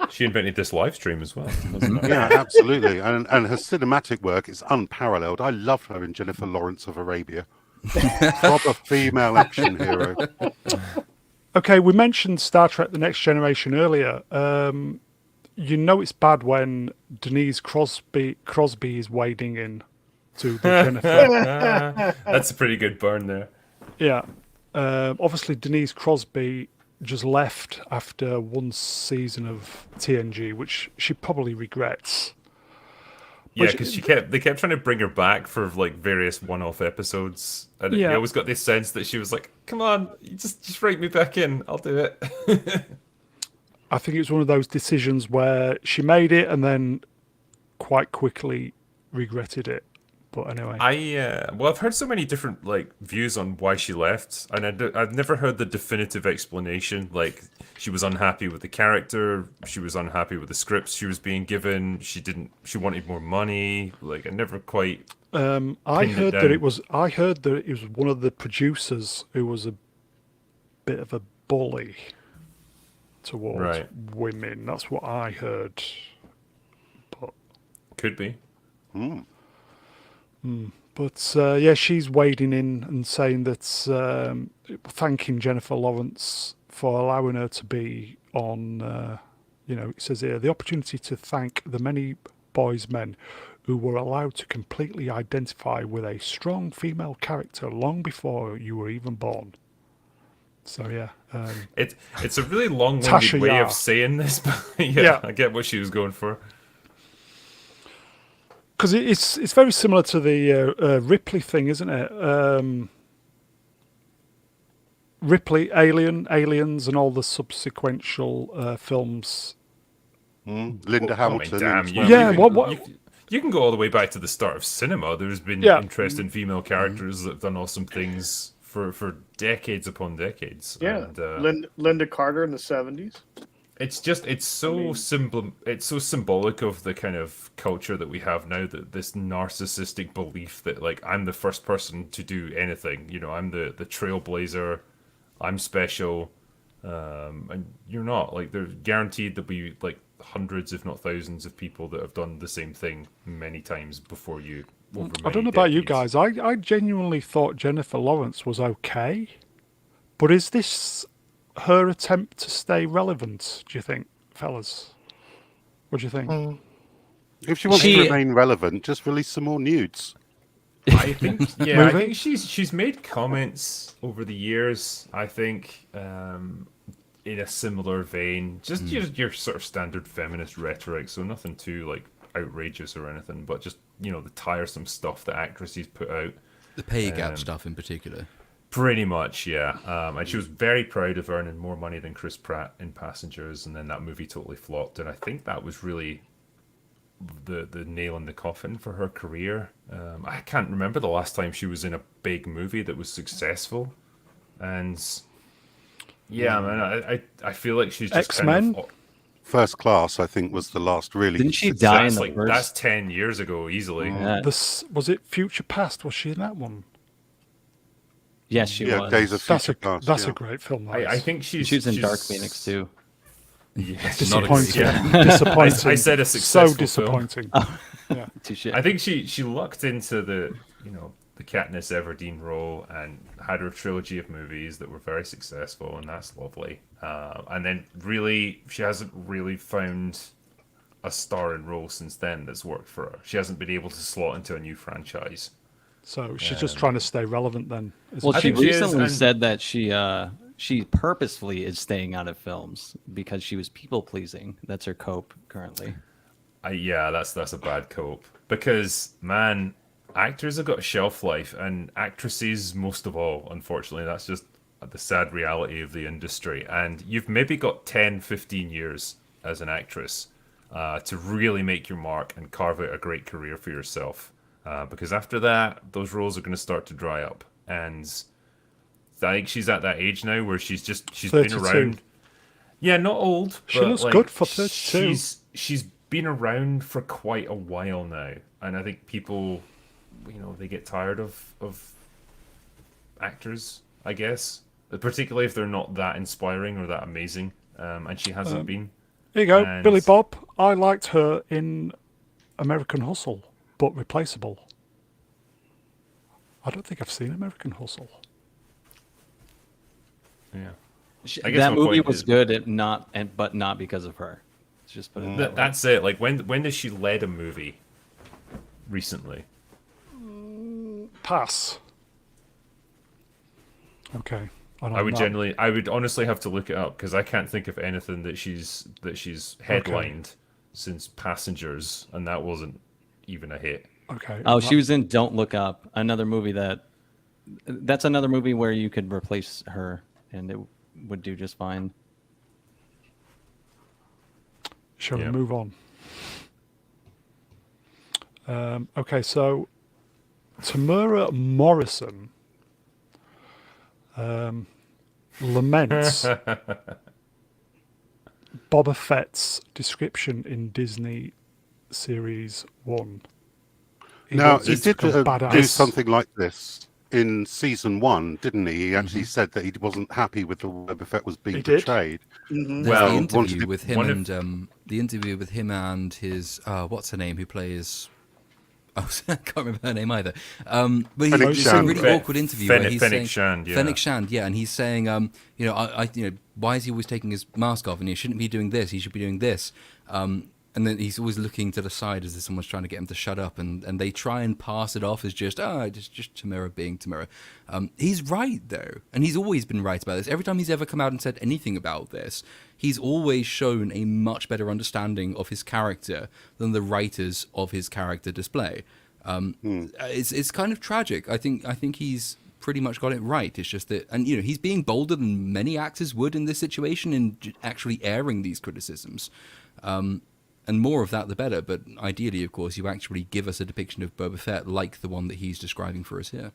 She invented this live stream as well. Wasn't it? Yeah, absolutely. And her cinematic work is unparalleled. I love her in Jennifer Lawrence of Arabia. Proper female action hero. Okay, we mentioned Star Trek: The Next Generation earlier. You know it's bad when Denise Crosby is wading in to the Jennifer. That's a pretty good burn there. Yeah. Obviously, Denise Crosby just left after one season of TNG, which she probably regrets. Yeah, Which- because they kept trying to bring her back for like various one-off episodes, and Yeah. you always got this sense that she was like, "Come on, you just write me back in, I'll do it." I think it was one of those decisions where she made it and then quite quickly regretted it. But anyway, I've heard so many different like views on why she left, and I've never heard the definitive explanation. Like she was unhappy with the character, she was unhappy with the scripts she was being given. She wanted more money. Like I never quite. I pinned heard it that down. it was one of the producers who was a bit of a bully towards Right. women. That's what I heard. But Could be. But yeah, she's wading in and saying that, thanking Jennifer Lawrence for allowing her to be on, it says here, the opportunity to thank the many boys' men who were allowed to completely identify with a strong female character long before you were even born. So yeah. It's a really long-winded Tasha way Yar. of saying this, but Yeah. I get what she was going for. Because it's very similar to the Ripley thing, isn't it? Ripley, Aliens, and all the subsequential films. Linda I Hamilton. mean, damn, and you, Swan Yeah, you, Levy. what- you can go all the way back to the start of cinema. There's been Yeah. interesting female characters that have done awesome things for decades upon decades. Yeah, And, Linda Carter in the 70s. it's so simple. It's so symbolic of the kind of culture that we have now. That this narcissistic belief that like I'm the first person to do anything. I'm the trailblazer. I'm special, and you're not. Like there's guaranteed there'll be like hundreds, if not thousands, of people that have done the same thing many times before you. Over I don't many know about you decades. guys. I genuinely thought Jennifer Lawrence was okay. But is this her attempt to stay relevant, do you think, fellas? What do you think? If she wants to remain relevant, just release some more nudes. I think, yeah, I Movie? think she's made comments over the years. I think in a similar vein, just your sort of standard feminist rhetoric. So nothing too like outrageous or anything, but just the tiresome stuff that actresses put out. The pay gap stuff in particular. Pretty much, yeah. And she was very proud of earning more money than Chris Pratt in Passengers, and then that movie totally flopped. And I think that was really the nail in the coffin for her career. I can't remember the last time she was in a big movie that was successful. And yeah, man, I feel like she's just X-Men? kind of. First Class, I think, was the last really. Didn't she die in That's the first? that's 10 years ago easily. Yeah. Was it Future Past? Was she in that one? Yes, she Yeah, was. Days of That's Future Past. that's yeah. a great film. that I is. think she's She was in Dark Phoenix too. Yeah, Disappointing. Yeah. Disappointing. I said a so successful film. disappointing. Yeah. Touche. I think she lucked into the Katniss Everdeen role and had her trilogy of movies that were very successful, and that's lovely. And then really, she hasn't really found a starring role since then that's worked for her. She hasn't been able to slot into a new franchise. So she's just trying to stay relevant then. isn't Well, I she? she think she is, recently and- said that she purposefully is staying out of films because she was people pleasing. That's her cope currently. Yeah, that's a bad cope because man, actors have got a shelf life, and actresses most of all. Unfortunately, that's just the sad reality of the industry. And you've maybe got 10, 15 years as an actress to really make your mark and carve out a great career for yourself. Because after that, those roles are going to start to dry up. And I think she's at that age now where she's been 32. around. Yeah, not old. She but, looks like, good for 32. She's been around for quite a while now, and I think people, they get tired of actors, I guess, particularly if they're not that inspiring or that amazing. And she hasn't been. Here you go, and- Billy Bob. I liked her in American Hustle, but replaceable. I don't think I've seen American Hustle. Yeah. She, I guess that my movie point was is- good, but not because of her. Let's just put it that way. That's it. Like when has she led a movie recently? Pass. Okay. I would honestly have to look it up because I can't think of anything that she's headlined since Passengers, and that wasn't even a hit. Okay. Oh, she was in Don't Look Up, another movie that's another movie where you could replace her and it would do just fine. Shall we Yeah. move on? Okay, so Tamura Morrison laments Boba Fett's description in Disney Series 1. Now, wants he it to did become do badass. something like this in season 1, didn't he? He actually said that he wasn't happy with the way Boba Fett was being He did? portrayed. There's Well, the wanted interview to- with him one and the interview with him and his what's her name who plays. Oh, I can't remember her name either. But Fennec it's a Shand. really awkward interview where he's Fennec saying Shand, yeah. Fennec Shand, yeah, and he's saying, why is he always taking his mask off? And he shouldn't be doing this. He should be doing this. And then he's always looking to the side as if someone's trying to get him to shut up, and they try and pass it off as just Tamura being Tamura. He's right though, and he's always been right about this. Every time he's ever come out and said anything about this, he's always shown a much better understanding of his character than the writers of his character display. It's kind of tragic. I think he's pretty much got it right. It's just that, and he's being bolder than many actors would in this situation in actually airing these criticisms. And more of that, the better. But ideally, of course, you actually give us a depiction of Boba Fett like the one that he's describing for us here.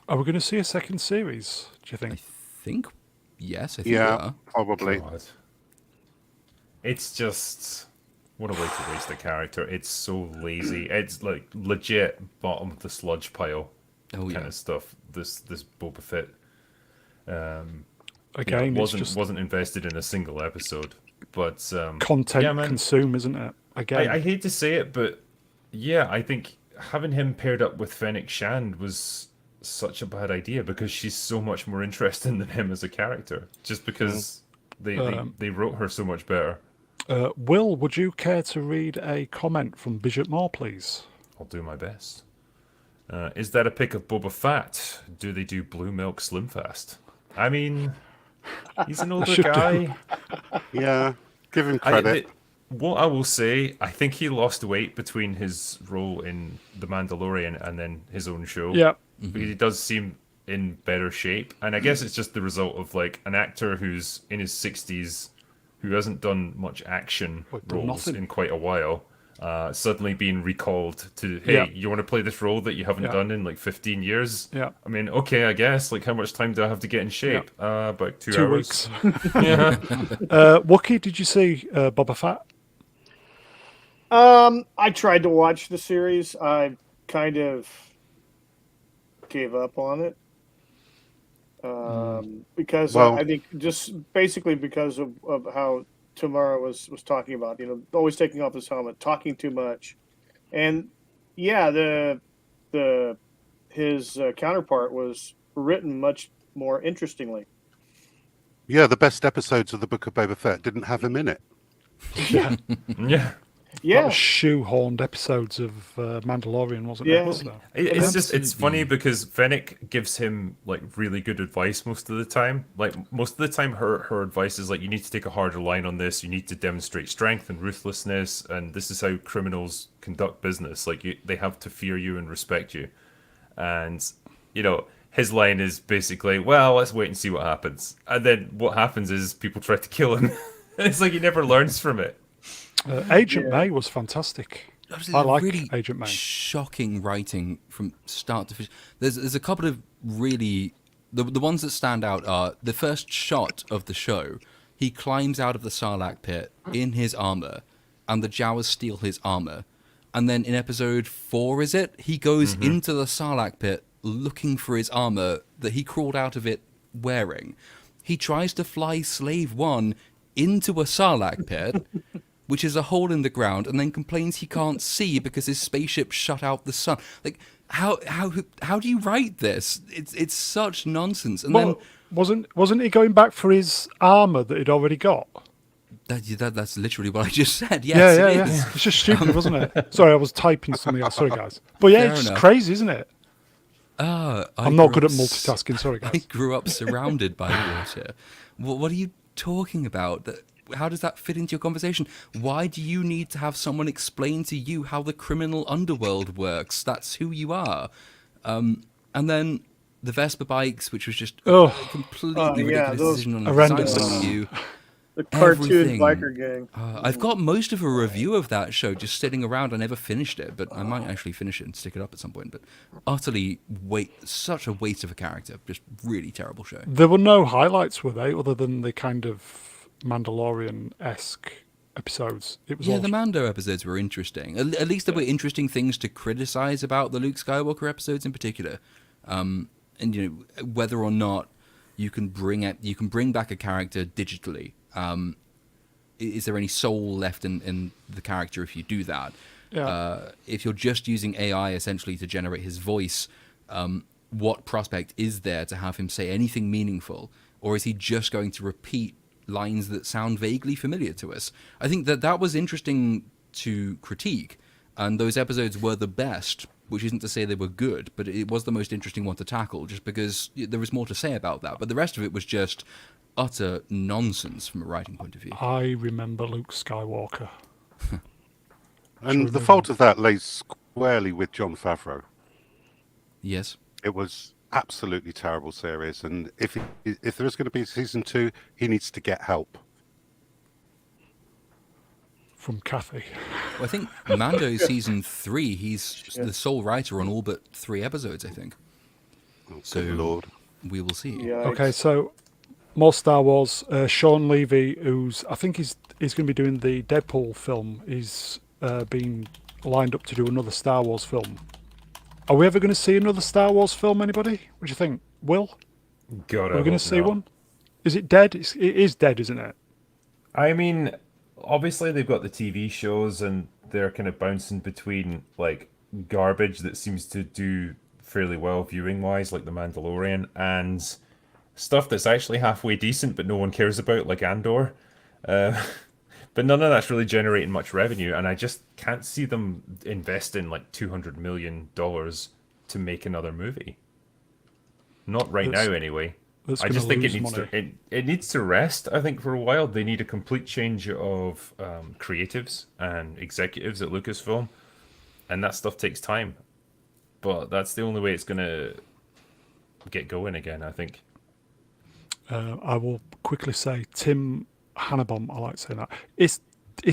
Are we going to see a second series, do you think? I think, yes, I think we Yeah, are. probably. God. It's just what a way to waste a character. It's so lazy. It's like legit bottom of the sludge pile Oh, kind yeah. of stuff. This Boba Fett Again, it's just wasn't invested in a single episode. But content yeah, man. consume, isn't it? Again, I hate to say it, but yeah, I think having him paired up with Fennec Shand was such a bad idea because she's so much more interesting than him as a character. Just because they wrote her so much better. Will, would you care to read a comment from Bishop Moore, please? I'll do my best. Is that a pick of Boba Fett? Do they do Blue Milk Slim Fast? I mean, he's an older should do. guy. Yeah, give him I, credit. what I will say, I think he lost weight between his role in The Mandalorian and then his own show. Yeah. Because he does seem in better shape. And I guess it's just the result of like an actor who's in his 60s who hasn't done much action Well, done roles nothing. in quite a while. Suddenly being recalled to, hey, Yeah. you want to play this role that you haven't Yeah. done in like 15 years? Yeah. I mean, okay, I guess. Like, how much time do I have to get in shape? About 2 2 hours. weeks. Yeah. Wookie, did you see Boba Fett? I tried to watch the series. I kind of gave up on it because Well- I think just basically because of how Tamara was talking about, always taking off his helmet, talking too much, and yeah, his counterpart was written much more interestingly. Yeah, the best episodes of the Book of Boba Fett didn't have him in it. Yeah. Yeah. That Yeah, was shoehorned episodes of Mandalorian, wasn't Yeah. it? So, It's funny because Fennec gives him like really good advice most of the time. Like most of the time, her advice is like, you need to take a harder line on this. You need to demonstrate strength and ruthlessness, and this is how criminals conduct business. Like they have to fear you and respect you. And his line is basically, well, let's wait and see what happens. And then what happens is people try to kill him. It's like he never learns from it. Agent May was fantastic. I like really Agent May. shocking writing from start to finish. There's a couple of really the ones that stand out are the first shot of the show. He climbs out of the Sarlacc pit in his armor, and the Jawas steal his armor. And then in episode 4, is it? He goes into the Sarlacc pit looking for his armor that he crawled out of it wearing. He tries to fly Slave 1 into a Sarlacc pit, which is a hole in the ground, and then complains he can't see because his spaceship shut out the sun. Like, how do you write this? It's such nonsense. And Well, wasn't he going back for his armor that he'd already got? that's literally what I just said. Yeah, Yes, yeah, it yeah. is. It's just stupid, wasn't it? Sorry, I was typing something else. Sorry, guys. But yeah, Fair it's just enough. crazy, isn't it? I'm not good at grew up multitasking. Sorry, I guys. grew up surrounded by water. What are you talking about? How does that fit into your conversation? Why do you need to have someone explain to you how the criminal underworld works? That's who you are. And then the Vespa bikes, which was just a Ugh. completely yeah, ridiculous those- decision on the Horrendous. design point of view. the cartoon Everything. biker gang. I've got most of a review of that show just sitting around. I never finished it, but I might actually finish it and stick it up at some point. But utterly such a waste of a character. Just really terrible show. There were no highlights, were they, other than the kind of Mandalorian-esque episodes? It was Yeah, all the Mando episodes were interesting. At least there were interesting things to criticize about the Luke Skywalker episodes in particular. And whether or not you can bring back a character digitally. Is there any soul left in the character if you do that? Yeah. If you're just using AI essentially to generate his voice, what prospect is there to have him say anything meaningful? Or is he just going to repeat lines that sound vaguely familiar to us? I think that was interesting to critique, and those episodes were the best, which isn't to say they were good, but it was the most interesting one to tackle, just because there was more to say about that. But the rest of it was just utter nonsense from a writing point of view. I remember Luke Skywalker. And the fault of that lays squarely with Jon Favreau. Yes. It was absolutely terrible series, and if there is going to be a season 2, he needs to get help. From Kathy. Well, I think Mando season 3, he's the sole writer on all but 3 episodes, I think. Oh, So good Lord. we will see. Yeah. Okay, so more Star Wars. Sean Levy, I think he's going to be doing the Deadpool film. He's been lined up to do another Star Wars film. Are we ever going to see another Star Wars film? Anybody? What do you think? Will? God, Are we going to see one? Is it dead? It is dead, isn't it? I mean, obviously they've got the TV shows and they're kind of bouncing between like garbage that seems to do fairly well viewing wise, like The Mandalorian, and stuff that's actually halfway decent but no one cares about, like Andor. But none of that's really generating much revenue, and I just can't see them investing like $200 million to make another movie. Not right That's- now, anyway. That's I gonna just think it lose needs money. it needs to rest. I think for a while they need a complete change of creatives and executives at Lucasfilm, and that stuff takes time. But that's the only way it's gonna get going again, I think. I will quickly say Tim Hannabom, I like saying that. It's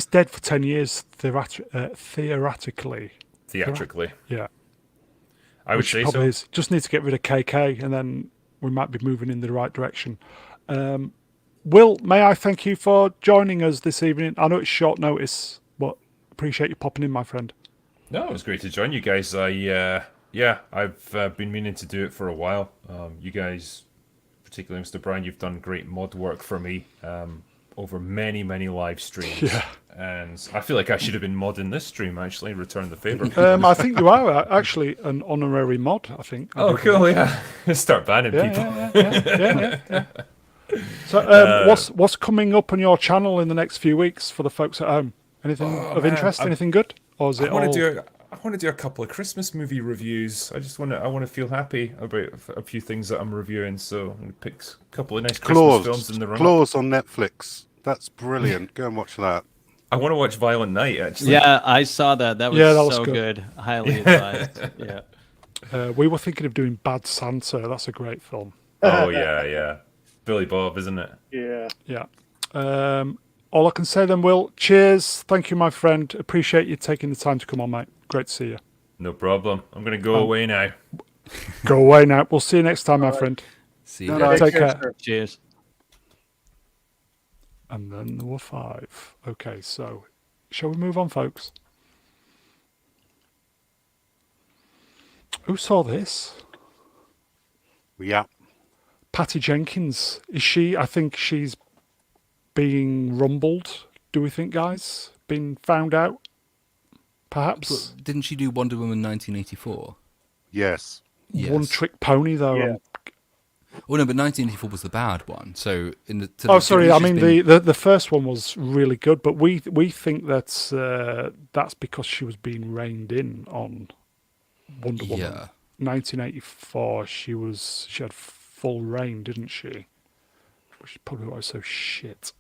dead for 10 years theoretically. Theatrically, Yeah. I would Which say probably so. is. Just need to get rid of KK and then we might be moving in the right direction. Will, may I thank you for joining us this evening? I know it's short notice, but appreciate you popping in, my friend. No, it was great to join you guys. I've been meaning to do it for a while. You guys, particularly Mr. Brown, you've done great mod work for me over many, many live streams. Yeah. And I feel like I should have been modding this stream, actually, return the favour. I think you are actually an honorary mod, I think. Oh, cool, yeah. Start banning Yeah, people. yeah. So, what's coming up on your channel in the next few weeks for the folks at home? Anything of interest? Anything good? Or is it I want all... to do a couple of Christmas movie reviews. I want to feel happy about a few things that I'm reviewing. So I'm going to pick a couple of nice Christmas films in the run. Claws on Netflix. That's brilliant. Go and watch that. I want to watch Violent Night, actually. Yeah, I saw that. That was so good. Highly advised. Yeah. We were thinking of doing Bad Santa. That's a great film. Oh, yeah. Billy Bob, isn't it? Yeah. Yeah. All I can say then, Will, cheers. Thank you, my friend. Appreciate you taking the time to come on, mate. Great to see you. No problem. I'm going to go away now. Go away now. We'll see you next time, my friend. See you. No, Take care. Sir. Cheers. And then there were 5. Okay, so shall we move on, folks? Who saw this? Yeah. Patty Jenkins. Is she? I think she's being rumbled. Do we think, guys? Been found out? Perhaps? Didn't she do Wonder Woman 1984? Yes. Yes. One trick pony, though. Yeah. Oh no, but 1984 was the bad one. So in the Oh, sorry. I she's mean, been- the first one was really good, but we think that's because she was being reined in on Wonder Woman. Yeah. 1984, she had full reign, didn't she? Which is probably why it's so shit.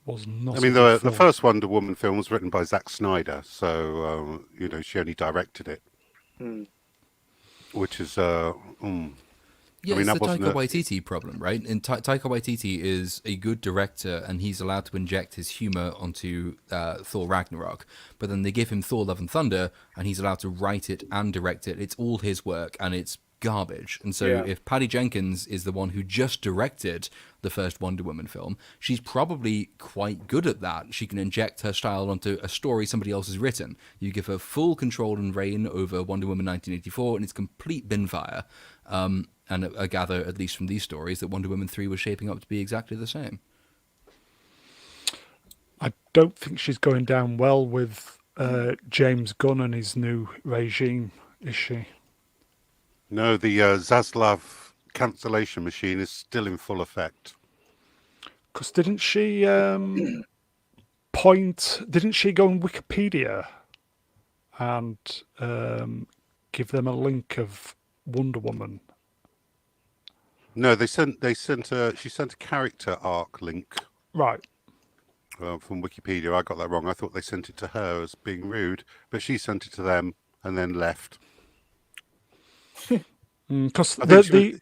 Was not. I mean, a good the film. first Wonder Woman film was written by Zack Snyder, so she only directed it, which is Yeah, I mean, it's that the wasn't Taika a- Waititi problem, right? And Taika Waititi is a good director, and he's allowed to inject his humor onto Thor Ragnarok. But then they give him Thor: Love and Thunder, and he's allowed to write it and direct it. It's all his work, and it's garbage. And so if Patty Jenkins is the one who just directed the first Wonder Woman film, she's probably quite good at that. She can inject her style onto a story somebody else has written. You give her full control and reign over Wonder Woman 1984, and it's complete bin fire. And I gather, at least from these stories, that Wonder Woman 3 was shaping up to be exactly the same. I don't think she's going down well with James Gunn and his new regime, is she? no, the Zaslav cancellation machine is still in full effect. Because didn't she Didn't she go on Wikipedia and give them a link of Wonder Woman? No, she sent a character arc link Right. from Wikipedia. I got that wrong. I thought they sent it to her as being rude, but she sent it to them and then left. Because I think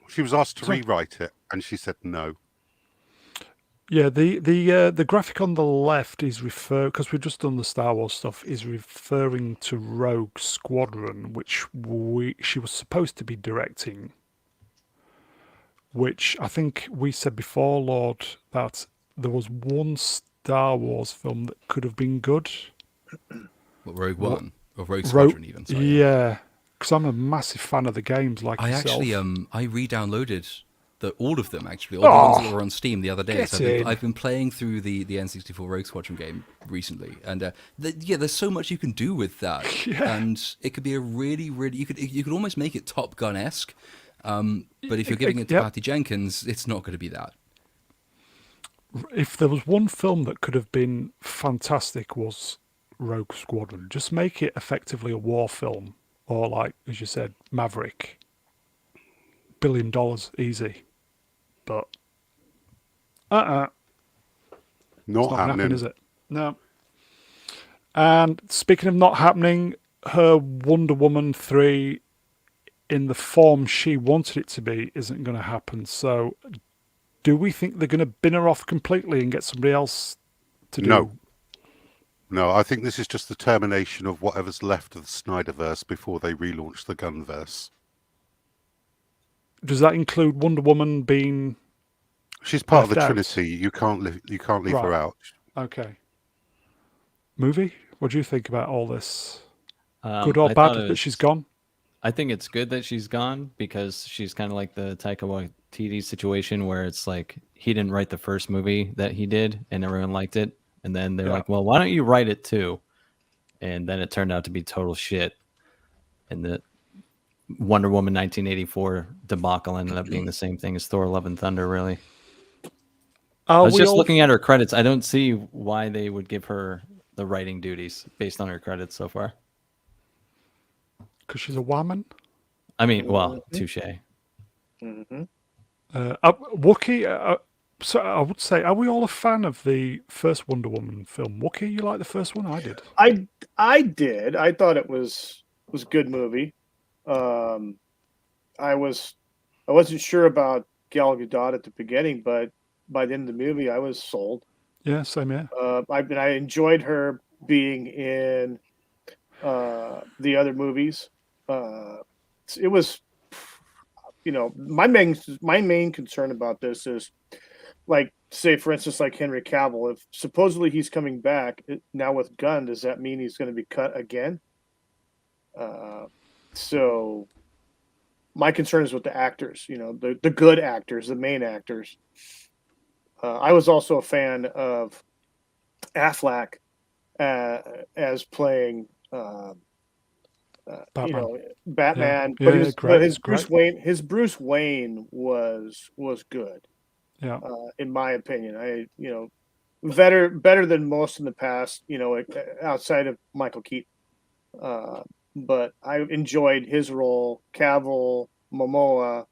she was asked to rewrite it, and she said no. the graphic on the left is because we've just done the Star Wars stuff, is referring to Rogue Squadron, which she was supposed to be directing. Which I think we said before, Lord, that there was one Star Wars film that could have been good. What, Rogue One? Or Rogue Squadron even, sorry. Yeah, because I'm a massive fan of the games like I yourself. actually, I re-downloaded all of them, actually. All the ones that were on Steam the other day. Get So in. I've been playing through the N64 Rogue Squadron game recently. And there's so much you can do with that. Yeah. And it could be a really, really... You could almost make it Top Gun-esque. But if you're giving it to Yep. Patty Jenkins, it's not going to be that. If there was one film that could have been fantastic, was Rogue Squadron. Just make it effectively a war film, or like as you said, Maverick. $1 billion easy, but it's Not not gonna happen, happening. is it? No. And speaking of not happening, her Wonder Woman 3 in the form she wanted it to be isn't going to happen. So do we think they're going to bin her off completely and get somebody else to do? No, I think this is just the termination of whatever's left of the Snyderverse before they relaunch the Gunverse. Does that include Wonder Woman being... She's part of left the out? Trinity. You can't leave her Right. out. Okay. Movie? What do you think about all this? I Good or thought bad it that she's was- gone? I think it's good that she's gone because she's kind of like the Taika Waititi situation where it's like he didn't write the first movie that he did and everyone liked it. And then they're like, well, why don't you write it too? And then it turned out to be total shit. And the Wonder Woman 1984 debacle ended up being the same thing as Thor Love and Thunder, really. I was just looking at her credits. I don't see why they would give her the writing duties based on her credits so far. Because she's a woman? I mean, well, touche. Mm-hmm. Wookie, so I would say, are we all a fan of the first Wonder Woman film? Wookie, you like the first one? I did. I did. I thought it was a good movie. I wasn't sure about Gal Gadot at the beginning, but by the end of the movie, I was sold. Yeah, same here. I enjoyed her being in the other movies. It was, my main concern about this is, like, say for instance, like Henry Cavill. If supposedly he's coming back now with Gunn, does that mean he's going to be cut again? So my concern is with the actors. The good actors, the main actors. I was also a fan of Affleck as playing Batman. Yeah. But Great. his Bruce Wayne was good. Yeah. In my opinion, better than most in the past. Outside of Michael Keaton. But I enjoyed his role, Cavill, Momoa,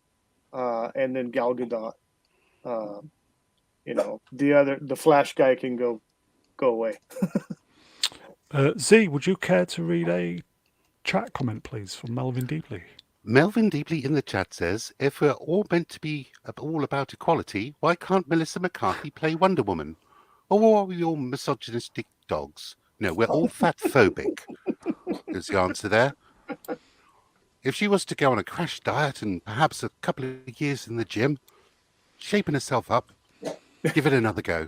and then Gal Gadot. The Flash guy can go away. Z, would you care to read a chat comment, please, from Melvin Deeply? Melvin Deeply in the chat says, if we're all meant to be all about equality, why can't Melissa McCarthy play Wonder Woman? Or are we all misogynistic dogs? No, we're all fat phobic, is the answer there. If she was to go on a crash diet and perhaps a couple of years in the gym, shaping herself up, give it another go.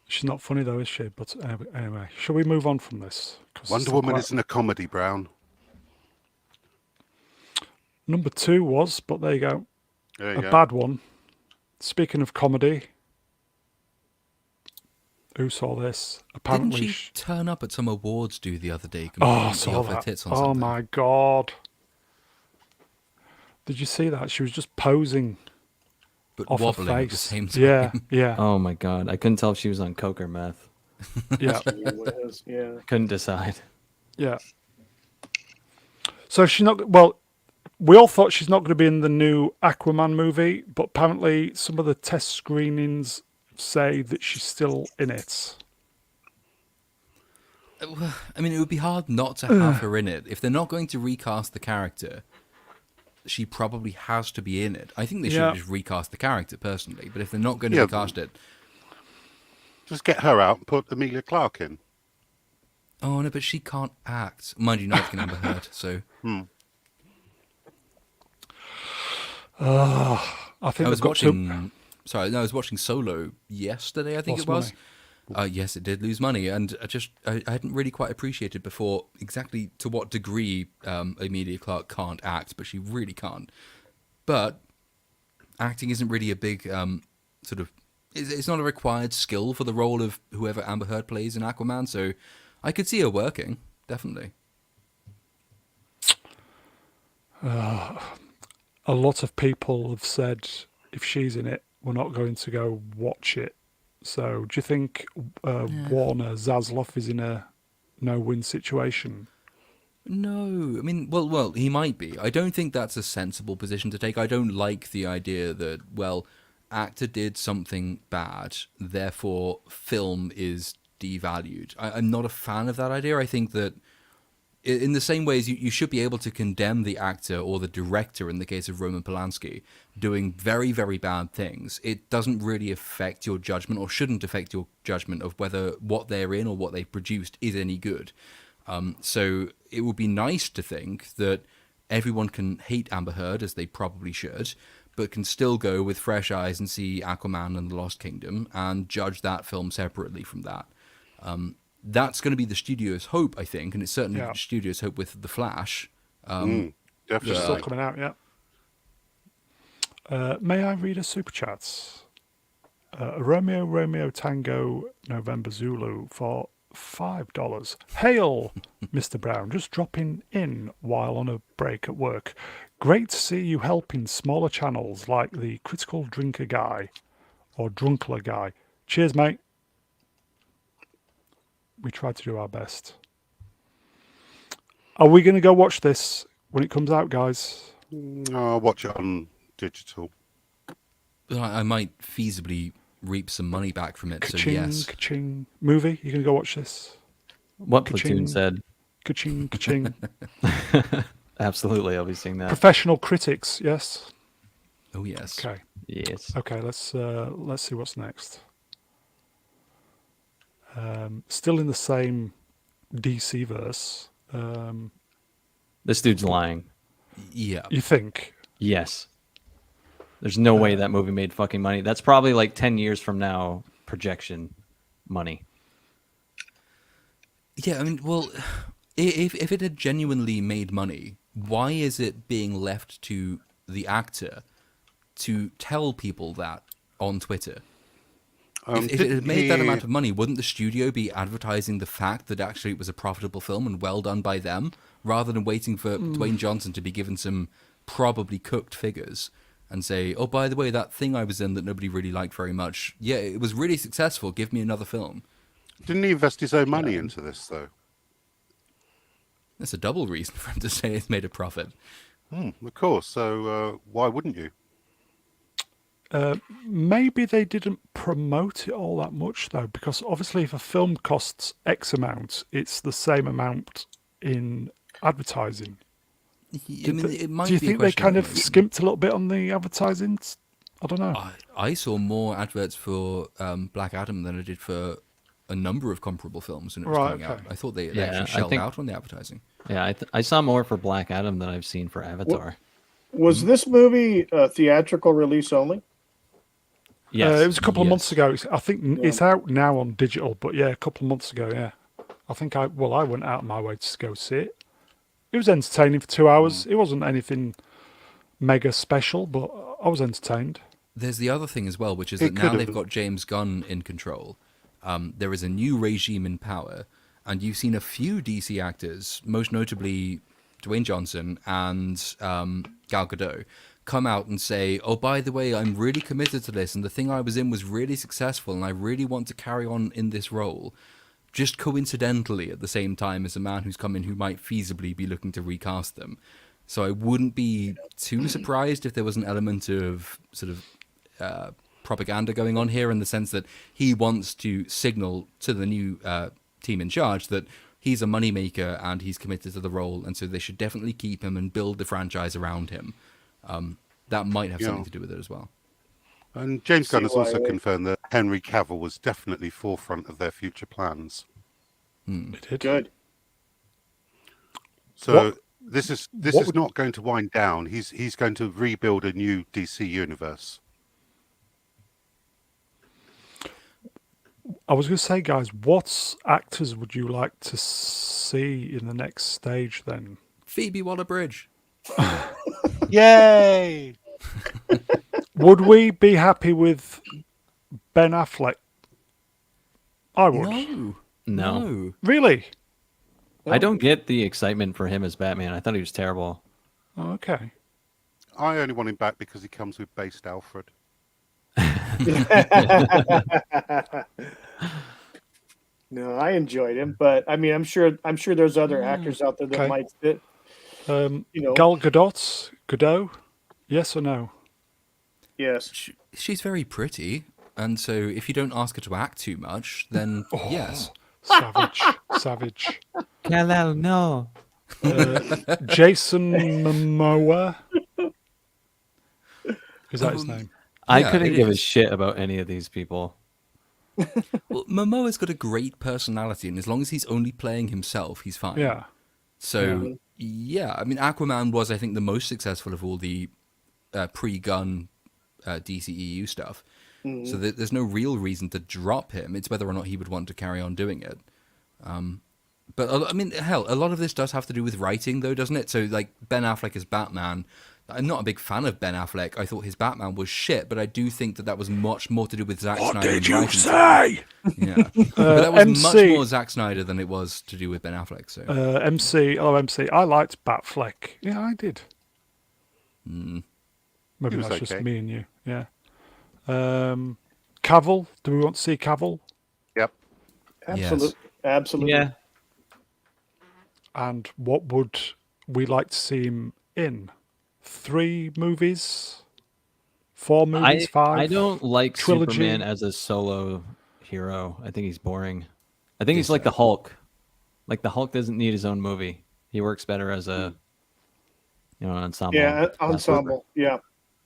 She's not funny, though, is she? But anyway, shall we move on from this? Wonder Woman isn't a comedy, Brown. Number 2 was, but there you go. There you go. Bad one. Speaking of comedy, who saw this? Apparently, Didn't she turn up at some awards do the other day? I completely saw off her that. tits on Oh something? my god! Did you see that? She was just posing But off her wobbling face. at the same time. Yeah, yeah, Oh my god, I couldn't tell if she was on coke or meth. yeah, Yeah. Couldn't decide. yeah. So she's not. Well, we all thought she's not going to be in the new Aquaman movie, but apparently some of the test screenings say that she's still in it. I mean, it would be hard not to have her in it. If they're not going to recast the character, she probably has to be in it. I think they should have just recast the character, personally. But if they're not going to recast it... Just get her out and put Emilia Clarke in. Oh, no, but she can't act. Mind you, neither can Amber Heard, so... I think I was they've got watching... Sorry, no, I was watching Solo yesterday, I think Lost it was. Yes, it did lose money, and I hadn't really quite appreciated before exactly to what degree Emilia Clarke can't act, but she really can't. But acting isn't really a big sort of... It's not a required skill for the role of whoever Amber Heard plays in Aquaman, so I could see her working, definitely. A lot of people have said if she's in it, we're not going to go watch it So do you think Warner Zaslav is in a no-win situation? No, I mean, well, he might be. I don't think that's a sensible position to take. I don't like the idea that, well, actor did something bad, therefore film is devalued. I'm not a fan of that idea. I think that in the same way as you should be able to condemn the actor or the director, in the case of Roman Polanski, doing very, very bad things, it doesn't really affect your judgment, or shouldn't affect your judgment, of whether what they're in or what they've produced is any good. So it would be nice to think that everyone can hate Amber Heard, as they probably should, but can still go with fresh eyes and see Aquaman and the Lost Kingdom and judge that film separately from that. That's going to be the studio's hope, I think, and it's certainly the studio's hope with The Flash. Definitely. It's still coming out, yeah. May I read a super chat? Romeo, Romeo, Tango, November, Zulu for $5. Hail, Mr. Brown. Just dropping in while on a break at work. Great to see you helping smaller channels like the Critical Drinker Guy or Drunkler Guy. Cheers, mate. We try to do our best. Are we going to go watch this when it comes out, guys? I'll watch it on digital. I might feasibly reap some money back from it, Ka-ching, so yes. Ka-ching. Movie, you going to go watch this? What Ka-ching. Platoon said. Ka-ching, ka-ching. Absolutely, I'll be seeing that. Professional critics, yes? Oh, yes. Okay. Yes. Okay, let's see what's next. Still in the same DC verse. This dude's lying. Yeah. You think? Yes. There's no way that movie made fucking money. That's probably like 10 years from now projection money. Yeah, I mean, well, if it had genuinely made money, why is it being left to the actor to tell people that on Twitter? If it had made that amount of money, wouldn't the studio be advertising the fact that actually it was a profitable film and well done by them, rather than waiting for Dwayne Johnson to be given some probably cooked figures and say, oh, by the way, that thing I was in that nobody really liked very much, yeah, it was really successful, give me another film. Didn't he invest his own money into this, though? That's a double reason for him to say it's made a profit. Of course. So why wouldn't you? Maybe they didn't promote it all that much, though, because obviously if a film costs X amount, it's the same amount in advertising. I mean, it might Do you be a think they question kind of of skimped a little bit on the advertising? I don't know. I saw more adverts for Black Adam than I did for a number of comparable films when it was coming out. I thought they actually shelled out on the advertising. Yeah, I saw more for Black Adam than I've seen for Avatar. Was this movie a theatrical release only? Yes. It was a couple of months ago. I think it's out now on digital, but yeah, a couple of months ago, yeah. I think I went out of my way to go see it. It was entertaining for 2 hours. It wasn't anything mega special, but I was entertained. There's the other thing as well, which is that now they've got James Gunn in control. There is a new regime in power, and you've seen a few DC actors, most notably Dwayne Johnson and Gal Gadot, come out and say, oh, by the way, I'm really committed to this, and the thing I was in was really successful, and I really want to carry on in this role. Just coincidentally at the same time as a man who's come in who might feasibly be looking to recast them. So I wouldn't be too surprised if there was an element of sort of propaganda going on here, in the sense that he wants to signal to the new team in charge that he's a moneymaker and he's committed to the role, and so they should definitely keep him and build the franchise around him. That might have something to do with it as well. And James Gunn has also confirmed that Henry Cavill was definitely forefront of their future plans. It did. Good. So this is not going to wind down. He's going to rebuild a new DC universe. I was going to say, guys, what actors would you like to see in the next stage then? Phoebe Waller-Bridge. Yay! Would we be happy with Ben Affleck? I would. No. Really? I don't get the excitement for him as Batman. I thought he was terrible. Oh, okay. I only want him back because he comes with based Alfred. No, I enjoyed him, but I mean, I'm sure there's other actors out there that Okay. might fit. Gal Gadot, yes or no? Yes. She's very pretty, and so if you don't ask her to act too much, then yes. Savage, savage. Kal-El, no. Jason Momoa. Is that his name? I Yeah, couldn't it give a is. shit about any of these people. Well, Momoa's got a great personality, and as long as he's only playing himself, he's fine. Yeah. So, yeah, I mean, Aquaman was, I think, the most successful of all the pre-gun DCEU stuff. So there's no real reason to drop him. It's whether or not he would want to carry on doing it. But, I mean, hell, a lot of this does have to do with writing, though, doesn't it? So, like, Ben Affleck as Batman... I'm not a big fan of Ben Affleck. I thought his Batman was shit, but I do think that was much more to do with Zack Snyder. What did you say? Yeah, but that was much more Zack Snyder than it was to do with Ben Affleck. So MC, I liked Batfleck. Yeah, I did. Maybe was that's just okay. me and you. Yeah. Cavill. Do we want to see Cavill? Yep. Absolutely. Absolutely. Yeah. And what would we like to see him in? 3 movies? 4 movies? 5? I don't like trilogy? Superman as a solo hero. I think he's boring. I think he's like the Hulk. Like the Hulk doesn't need his own movie. He works better as a an ensemble. Yeah, ensemble. Yeah.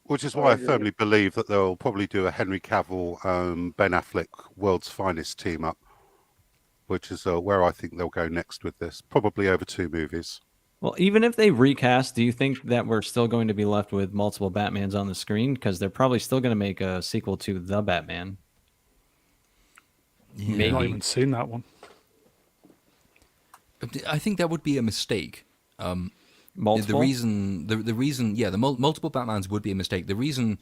Which is why I firmly believe that they'll probably do a Henry Cavill, Ben Affleck World's Finest team up, which is where I think they'll go next with this. Probably over 2 movies. Well, even if they recast, do you think that we're still going to be left with multiple Batmans on the screen? Because they're probably still going to make a sequel to The Batman. I've not even seen that one. I think that would be a mistake. Multiple? The reason, yeah, the multiple Batmans would be a mistake. The reason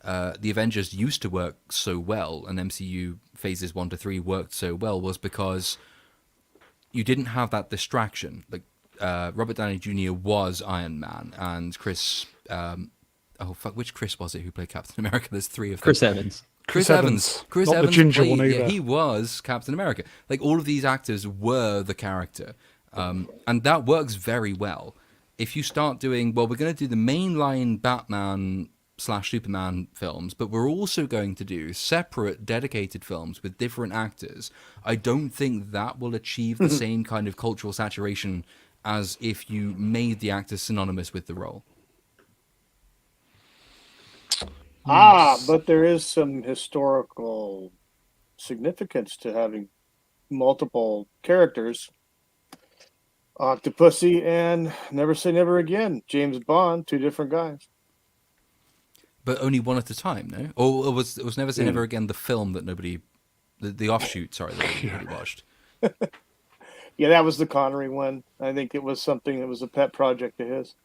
the Avengers used to work so well and MCU phases 1 to 3 worked so well was because you didn't have that distraction. Like Robert Downey Jr. was Iron Man, and Chris, which Chris was it who played Captain America? There's 3 of them. Chris Evans. Chris Evans. Chris Not Evans the ginger played, one either. yeah, he was Captain America. Like all of these actors were the character, and that works very well. If you start doing, well, we're going to do the mainline Batman / Superman films, but we're also going to do separate, dedicated films with different actors, I don't think that will achieve the same kind of cultural saturation as if you made the actors synonymous with the role. But there is some historical significance to having multiple characters. Octopussy and Never Say Never Again. James Bond, 2 different guys. But only one at a time, no? Or it was Never Say Never Again the film that nobody... The offshoot, sorry, that nobody watched. Yeah, that was the Connery one. I think it was something that was a pet project of his.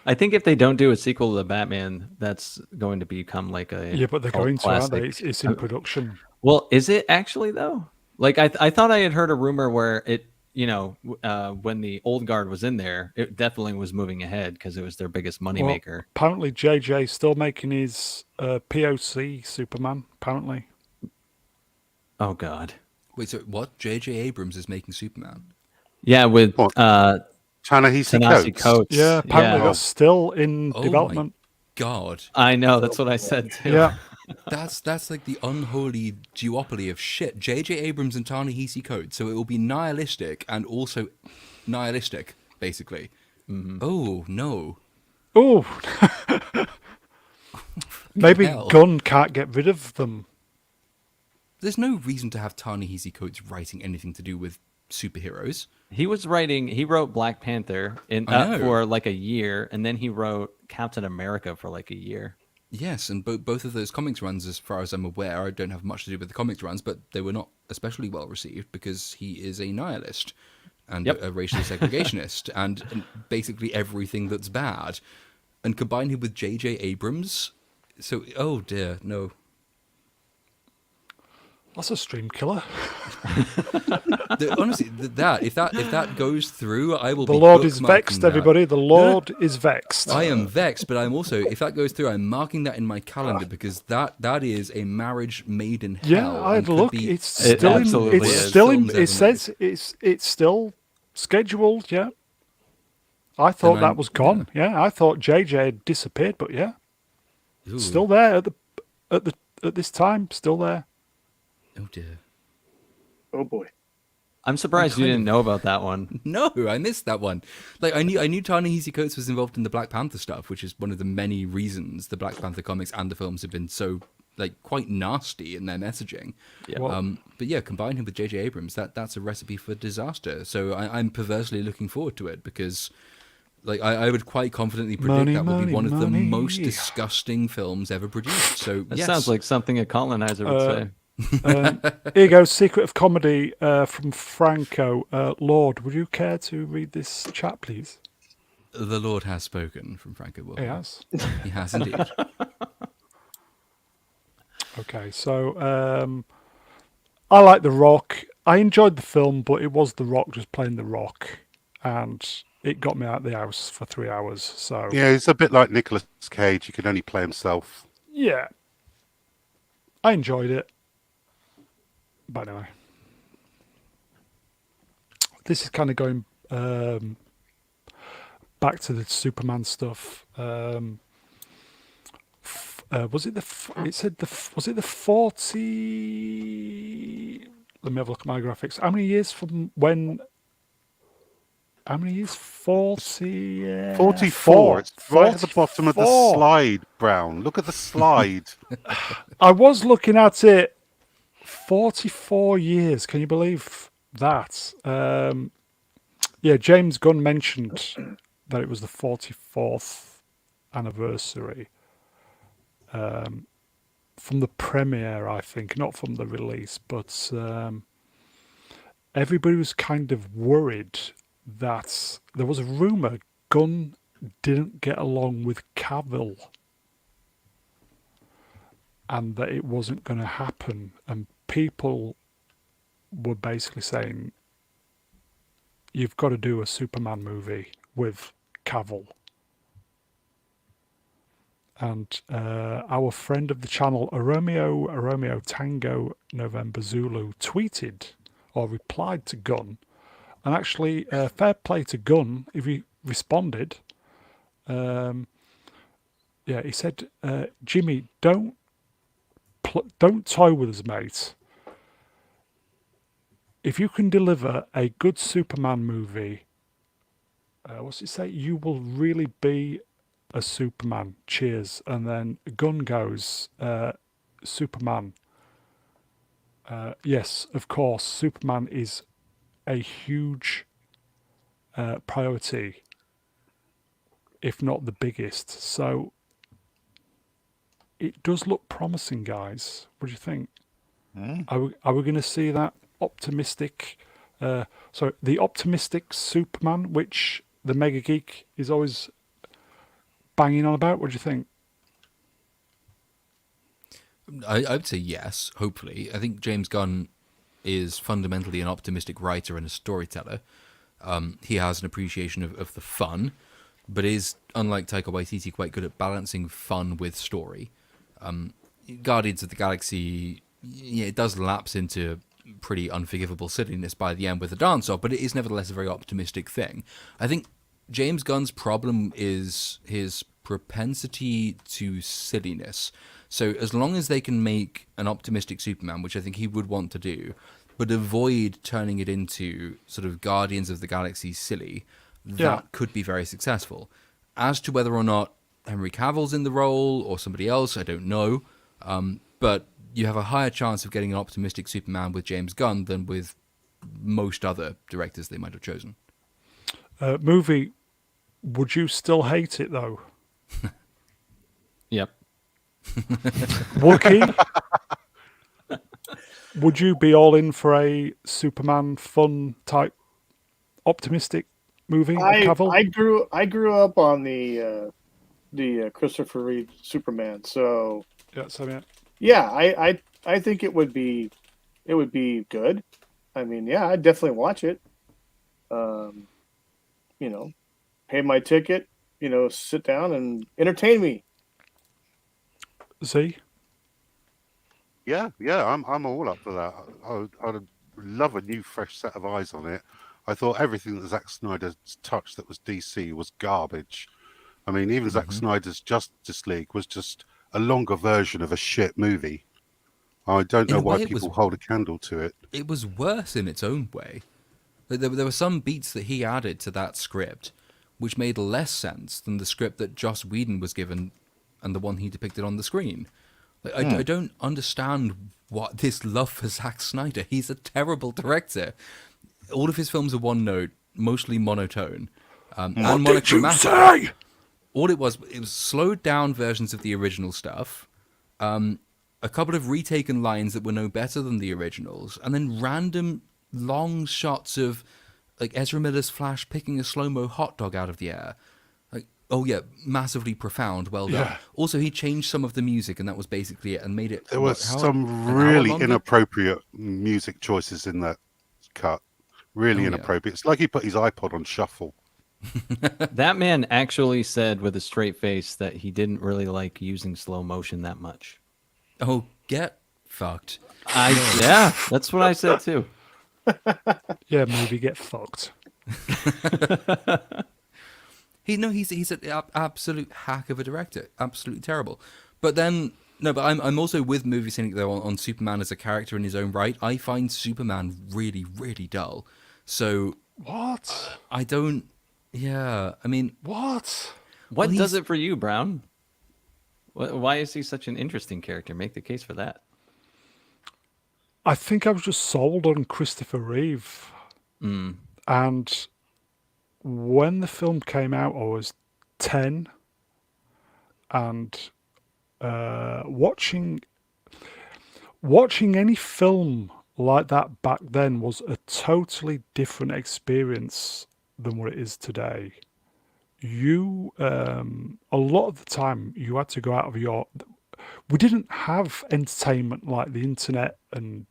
I think if they don't do a sequel to the Batman, that's going to become like a Yeah, but they're cult going to, aren't they? classic. It's in production. Well, is it actually though? Like I thought I had heard a rumor where it, when the old guard was in there, it definitely was moving ahead because it was their biggest moneymaker. Apparently, JJ's still making his POC Superman. Apparently. Oh God. Wait, so what? J.J. Abrams is making Superman? Yeah, with Ta-Nehisi Coates. Yeah, apparently that's still in Oh development. My God. I know, that's what I said too. Yeah. That's like the unholy duopoly of shit. J.J. Abrams and Ta-Nehisi Coates, so it will be nihilistic and also nihilistic, basically. Mm-hmm. Oh, no. Oh. Maybe hell. Gunn can't get rid of them. There's no reason to have Ta-Nehisi Coates writing anything to do with superheroes. He wrote Black Panther for like a year, and then he wrote Captain America for like a year. Yes, and both of those comics runs, as far as I'm aware, I don't have much to do with the comics runs, but they were not especially well received because he is a nihilist and a racial segregationist and basically everything that's bad. And combine him with J.J. Abrams, so, oh dear, no. That's a stream killer. Honestly, if that goes through, I will The be Lord is bookmarking vexed, that. everybody. The Lord is vexed. I am vexed, but I'm also, if that goes through, I'm marking that in my calendar because that is a marriage made in hell. Yeah, I had and a could look. be It's It still in. absolutely It's is. still in. Films ever It says it's still scheduled. Yeah. I thought And that I'm- was gone. Yeah, I thought JJ had disappeared, but yeah, Ooh. still there at this time. Still there. Oh dear. Oh boy. I'm surprised you didn't know about that one. No, I missed that one. Like I knew Ta-Nehisi Coates was involved in the Black Panther stuff, which is one of the many reasons the Black Panther comics and the films have been so quite nasty in their messaging. Yeah. Well, But yeah, combine him with J.J. Abrams, that's a recipe for disaster. So I'm perversely looking forward to it because, I would quite confidently predict Money, that will be money, one of the money. most disgusting films ever produced. So That yes. sounds like something a colonizer would say. here you go. Secret of Comedy from Franco. Lord, would you care to read this chat, please? The Lord has spoken from Franco Wilson. He has. He has indeed. Okay, so I like The Rock. I enjoyed the film, but it was The Rock just playing The Rock, and it got me out of the house for 3 hours. So Yeah, it's a bit like Nicolas Cage. He can only play himself. yeah, I enjoyed it. But anyway, this is kind of going back to the Superman stuff. Was it it said was it the 40? Let me have a look at my graphics. How many years from when? How many years? 40. 44. It's right at the bottom of the 44. slide, Brown. Look at the slide. I was looking at it. 44 years. Can you believe that? Yeah, James Gunn mentioned that it was the 44th anniversary from the premiere, I think, not from the release, but everybody was kind of worried that there was a rumor Gunn didn't get along with Cavill and that it wasn't going to happen, and people were basically saying you've got to do a Superman movie with Cavill. And our friend of the channel, Romeo Tango November Zulu, tweeted or replied to Gunn, and actually fair play to Gunn if he responded. Yeah, he said, Jimmy, don't toy with us, mate. If you can deliver a good Superman movie, what's it say? You will really be a Superman. Cheers. And then Gunn goes, Superman. Yes, of course, Superman is a huge priority, if not the biggest. So it does look promising, guys. What do you think? Are we going to see that optimistic, the optimistic Superman, which the Mega Geek is always banging on about? What do you think? I would say yes, hopefully. I think James Gunn is fundamentally an optimistic writer and a storyteller. He has an appreciation of the fun, but is, unlike Taika Waititi, quite good at balancing fun with story. Guardians of the Galaxy, it does lapse into pretty unforgivable silliness by the end with the dance-off, but it is nevertheless a very optimistic thing. I think James Gunn's problem is his propensity to silliness. So as long as they can make an optimistic Superman, which I think he would want to do, but avoid turning it into sort of Guardians of the Galaxy silly, that could be very successful. As to whether or not Henry Cavill's in the role or somebody else, I don't know. But you have a higher chance of getting an optimistic Superman with James Gunn than with most other directors they might have chosen. Movie, would you still hate it though? Yep. Wookie, would you be all in for a Superman fun type optimistic movie with Cavill? I grew up on the Christopher Reeve Superman, so yeah, so yeah. Yeah, I think it would be good. I mean, yeah, I'd definitely watch it. You know, pay my ticket, sit down and entertain me. Z? Yeah, I'm all up for that. I'd love a new, fresh set of eyes on it. I thought everything that Zack Snyder touched that was DC was garbage. I mean, even Zack Snyder's Justice League was just a longer version of a shit movie. I don't know why people hold a candle to it. It was worse in its own way. Like, there were some beats that he added to that script which made less sense than the script that Joss Whedon was given and the one he depicted on the screen. Like, I don't understand what this love for Zack Snyder. He's a terrible director. All of his films are one note, mostly monotone, and monochromatic. All it was slowed down versions of the original stuff, a couple of retaken lines that were no better than the originals, and then random long shots of like Ezra Miller's Flash picking a slow-mo hot dog out of the air. Like, oh yeah, massively profound, well done. Yeah. Also, he changed some of the music, and that was basically it, and made it... There was some really inappropriate music choices in that cut. Really inappropriate. It's like he put his iPod on shuffle. That man actually said with a straight face that he didn't really like using slow motion that much. Oh, get fucked. Yeah, that's what I said too. Yeah, movie get fucked. He's an absolute hack of a director. Absolutely terrible. But then, but I'm also with Movie Cynic though on Superman as a character in his own right. I find Superman really, really dull. So what? I don't. Yeah, I mean, what? What does it for you, Brown? Why is he such an interesting character? Make the case for that. I think I was just sold on Christopher Reeve. And when the film came out, I was 10. And watching any film like that back then was a totally different experience than what it is today. You, a lot of the time, you had to go out of your... We didn't have entertainment like the internet and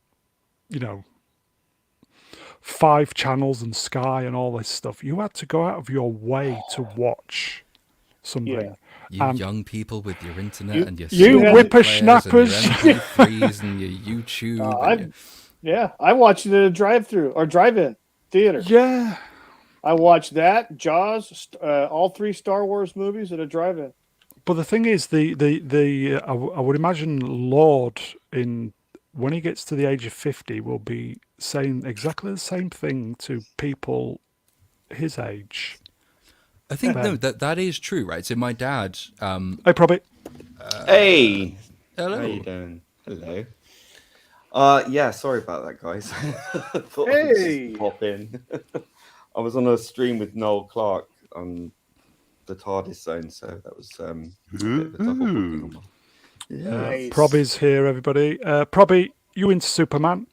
5 channels and Sky and all this stuff. You had to go out of your way to watch something. You young people with your internet and your you whippersnappers and your MP3s and your YouTube. I watched it at a drive-through or drive-in theater. Yeah, I watched that, Jaws, all 3 Star Wars movies at a drive-in. but the thing is, I would imagine Lord when he gets to the age of 50 will be saying exactly the same thing to people his age. I think that is true, right? So my dad. Hey, Probby. Hey. Hello. How you doing? Hello. Yeah, sorry about that, guys. Thought I'd just pop in. I was on a stream with Noel Clark on the TARDIS zone, so that was a bit of a double booking on my... Nice. Probby's here, everybody. Probby, you into Superman?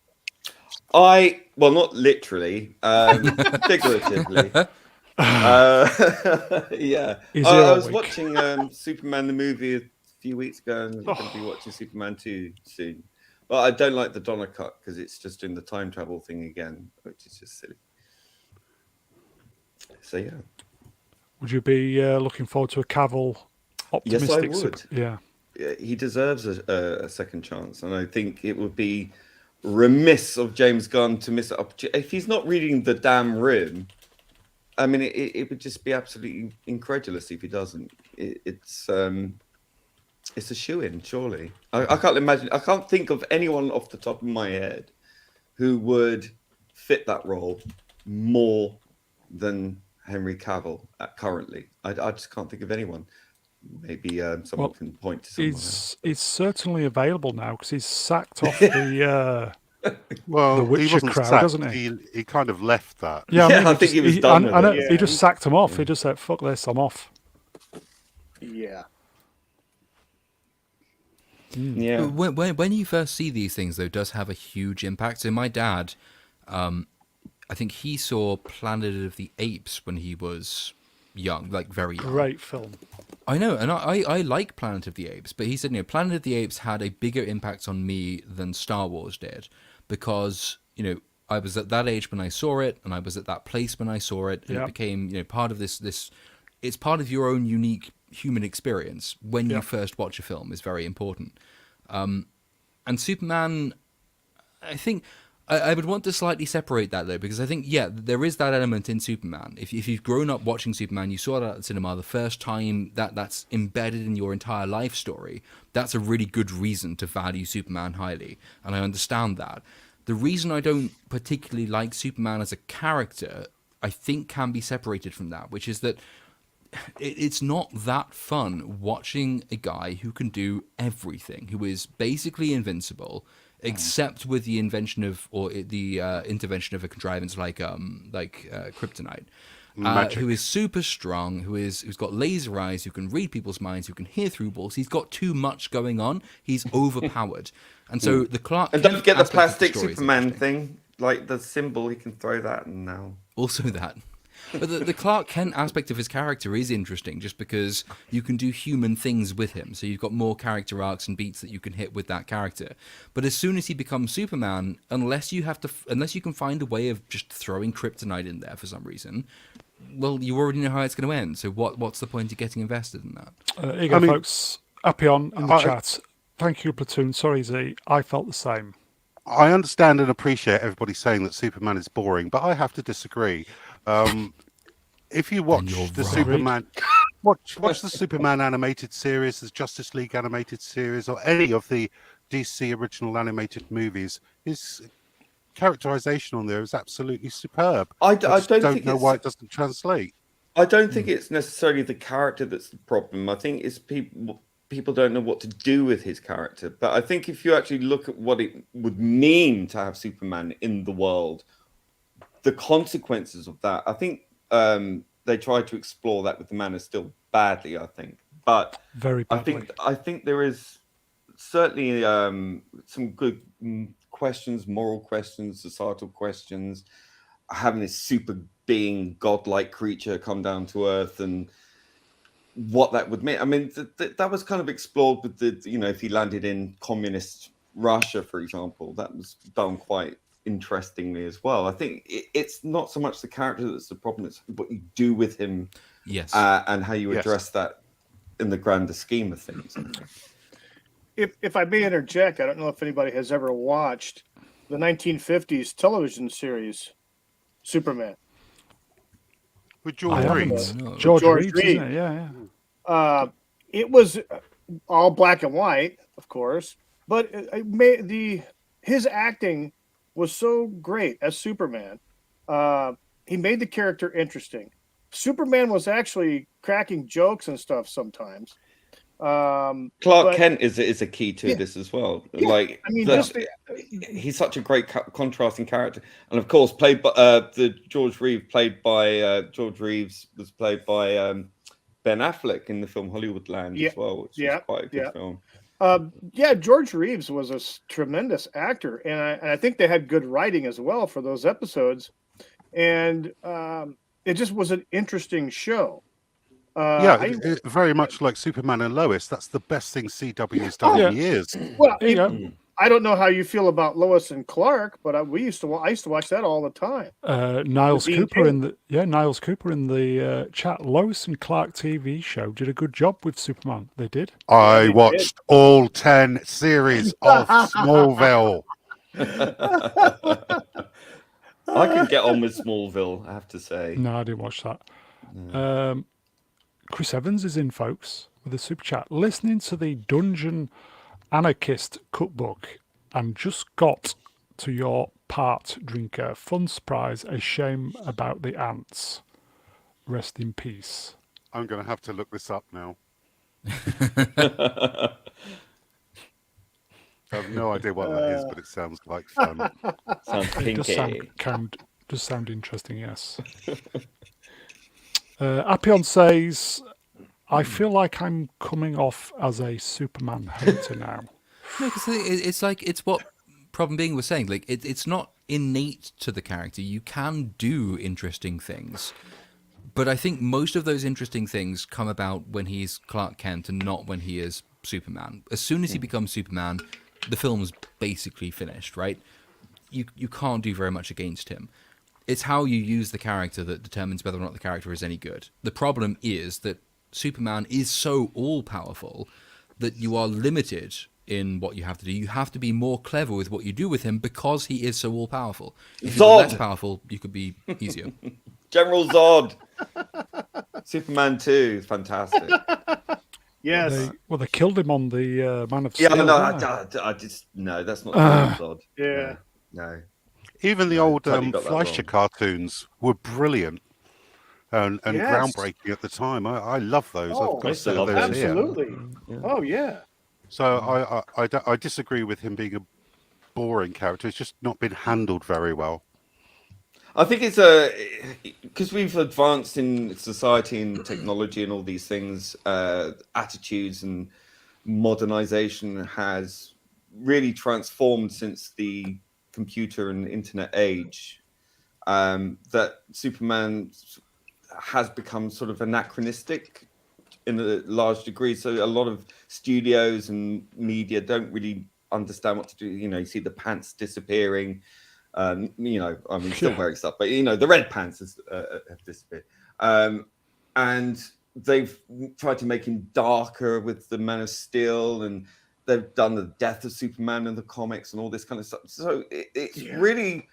Well, not literally, figuratively. Yeah. I was watching Superman the movie a few weeks ago, and I'm going to be watching Superman 2 soon. But I don't like the Donner cut because it's just doing the time travel thing again, which is just silly. So yeah. Would you be looking forward to a Cavill optimistic? Yes, I would. Yeah. He deserves a second chance, and I think it would be remiss of James Gunn to miss it up. If he's not reading the damn room, I mean, it would just be absolutely incredulous if he doesn't. It's a shoo-in, surely. I can't imagine. I can't think of anyone off the top of my head who would fit that role more than Henry Cavill currently. I just can't think of anyone. Maybe someone can point to someone. He's certainly available now because he's sacked off the the Witcher crowd, sacked, doesn't he? He kind of left that. Yeah, I think he was done with it. He just sacked him off. He just said, "Fuck this, I'm off." Yeah. Yeah. When you first see these things, though, it does have a huge impact. So my dad, I think he saw Planet of the Apes when he was young, like very young. Great film. I know, and I like Planet of the Apes, but he said, Planet of the Apes had a bigger impact on me than Star Wars did, because, I was at that age when I saw it, and I was at that place when I saw it, and Yeah. it became, part of this. It's part of your own unique human experience when you first watch a film is very important. And Superman, I think I would want to slightly separate that though, because I think, there is that element in Superman. If you've grown up watching Superman, you saw that at the cinema the first time, that's embedded in your entire life story, that's a really good reason to value Superman highly. And I understand that. The reason I don't particularly like Superman as a character, I think can be separated from that, which is that it's not that fun watching a guy who can do everything, who is basically invincible, except with the invention of, or the intervention of a contrivance like kryptonite, who is super strong, who's got laser eyes, who can read people's minds, who can hear through walls. He's got too much going on. He's overpowered, and so the Clark. And don't forget the aspect of plastic story is Superman interesting. thing, like the symbol. He can throw that in now. Also that. But the Clark Kent aspect of his character is interesting just because you can do human things with him. So you've got more character arcs and beats that you can hit with that character. But as soon as he becomes Superman, unless you can find a way of just throwing kryptonite in there for some reason, well, you already know how it's going to end. So what's the point of getting invested in that? Here you go, folks. Appion in the chat. Thank you, Platoon. Sorry, Z. I felt the same. I understand and appreciate everybody saying that Superman is boring, but I have to disagree. If you watch the Superman, watch the Superman animated series, the Justice League animated series, or any of the DC original animated movies, his characterization on there is absolutely superb. I just don't don't think know it's- why it doesn't translate. I don't think it's necessarily the character that's the problem. I think it's people don't know what to do with his character. But I think if you actually look at what it would mean to have Superman in the world, the consequences of that, I think they tried to explore that with the Man of Steel badly, I think. But very badly. I think there is certainly some good questions, moral questions, societal questions, having this super being, godlike creature come down to Earth and what that would mean. I mean, that was kind of explored with if he landed in communist Russia, for example, that was done quite interestingly as well. I think it's not so much the character that's the problem, it's what you do with him, and how you address that in the grander scheme of things. If I may interject, I don't know if anybody has ever watched the 1950s television series Superman with George Reeve. George Reeve, isn't it? Yeah. It was all black and white, of course, but his acting was so great as Superman. He made the character interesting. Superman was actually cracking jokes and stuff sometimes. Clark Kent is a key to this as well. Yeah, like, I mean, he's such a great contrasting character, and of course, played by George Reeves was played by Ben Affleck in the film Hollywoodland as well, which is quite a good film. George Reeves was a tremendous actor, and I think they had good writing as well for those episodes, and it just was an interesting show. Very much like Superman and Lois. That's the best thing CW has done in years. Well, I don't know how you feel about Lois and Clark, but I used to watch that all the time. Niles Cooper in the chat. Lois and Clark TV show did a good job with Superman. They did. I watched all 10 series of Smallville. I could get on with Smallville, I have to say. No, I didn't watch that. No. Chris Evans is in, folks, with a super chat. Listening to the Dungeon Anarchist cookbook and just got to your part, drinker. Fun surprise, a shame about the ants. Rest in peace. I'm going to have to look this up now. I have no idea what that is, but it sounds like fun. Sounds kinky. Does sound interesting, yes. Appion says, I feel like I'm coming off as a Superman hater now. No, because it's what Problem Being was saying. Like, it's not innate to the character. You can do interesting things. But I think most of those interesting things come about when he's Clark Kent and not when he is Superman. As soon as he becomes Superman, the film's basically finished, right? you can't do very much against him. It's how you use the character that determines whether or not the character is any good. The problem is that Superman is so all-powerful that you are limited in what you have to do. You have to be more clever with what you do with him because he is so all-powerful. If you were less powerful, you could be easier. General Zod. Superman 2 is fantastic. Yes. Well, they killed him on the Man of Yeah, Steel. no, didn't they? I just no, that's not General Zod. Yeah. No. Even the old totally got that Fleischer wrong. cartoons were brilliant and Yes. groundbreaking at the time. I love those. Oh, I've got a set love of those here. absolutely. Oh, yeah. So I disagree with him being a boring character. It's just not been handled very well. I think it's because we've advanced in society and technology and all these things, attitudes and modernization has really transformed since the computer and internet age. That Superman has become sort of anachronistic in a large degree. So a lot of studios and media don't really understand what to do. You know, you see the pants disappearing. You know, I mean, still wearing stuff, but you know, the red pants have disappeared. And they've tried to make him darker with the Man of Steel, and they've done the death of Superman in the comics and all this kind of stuff. So it's really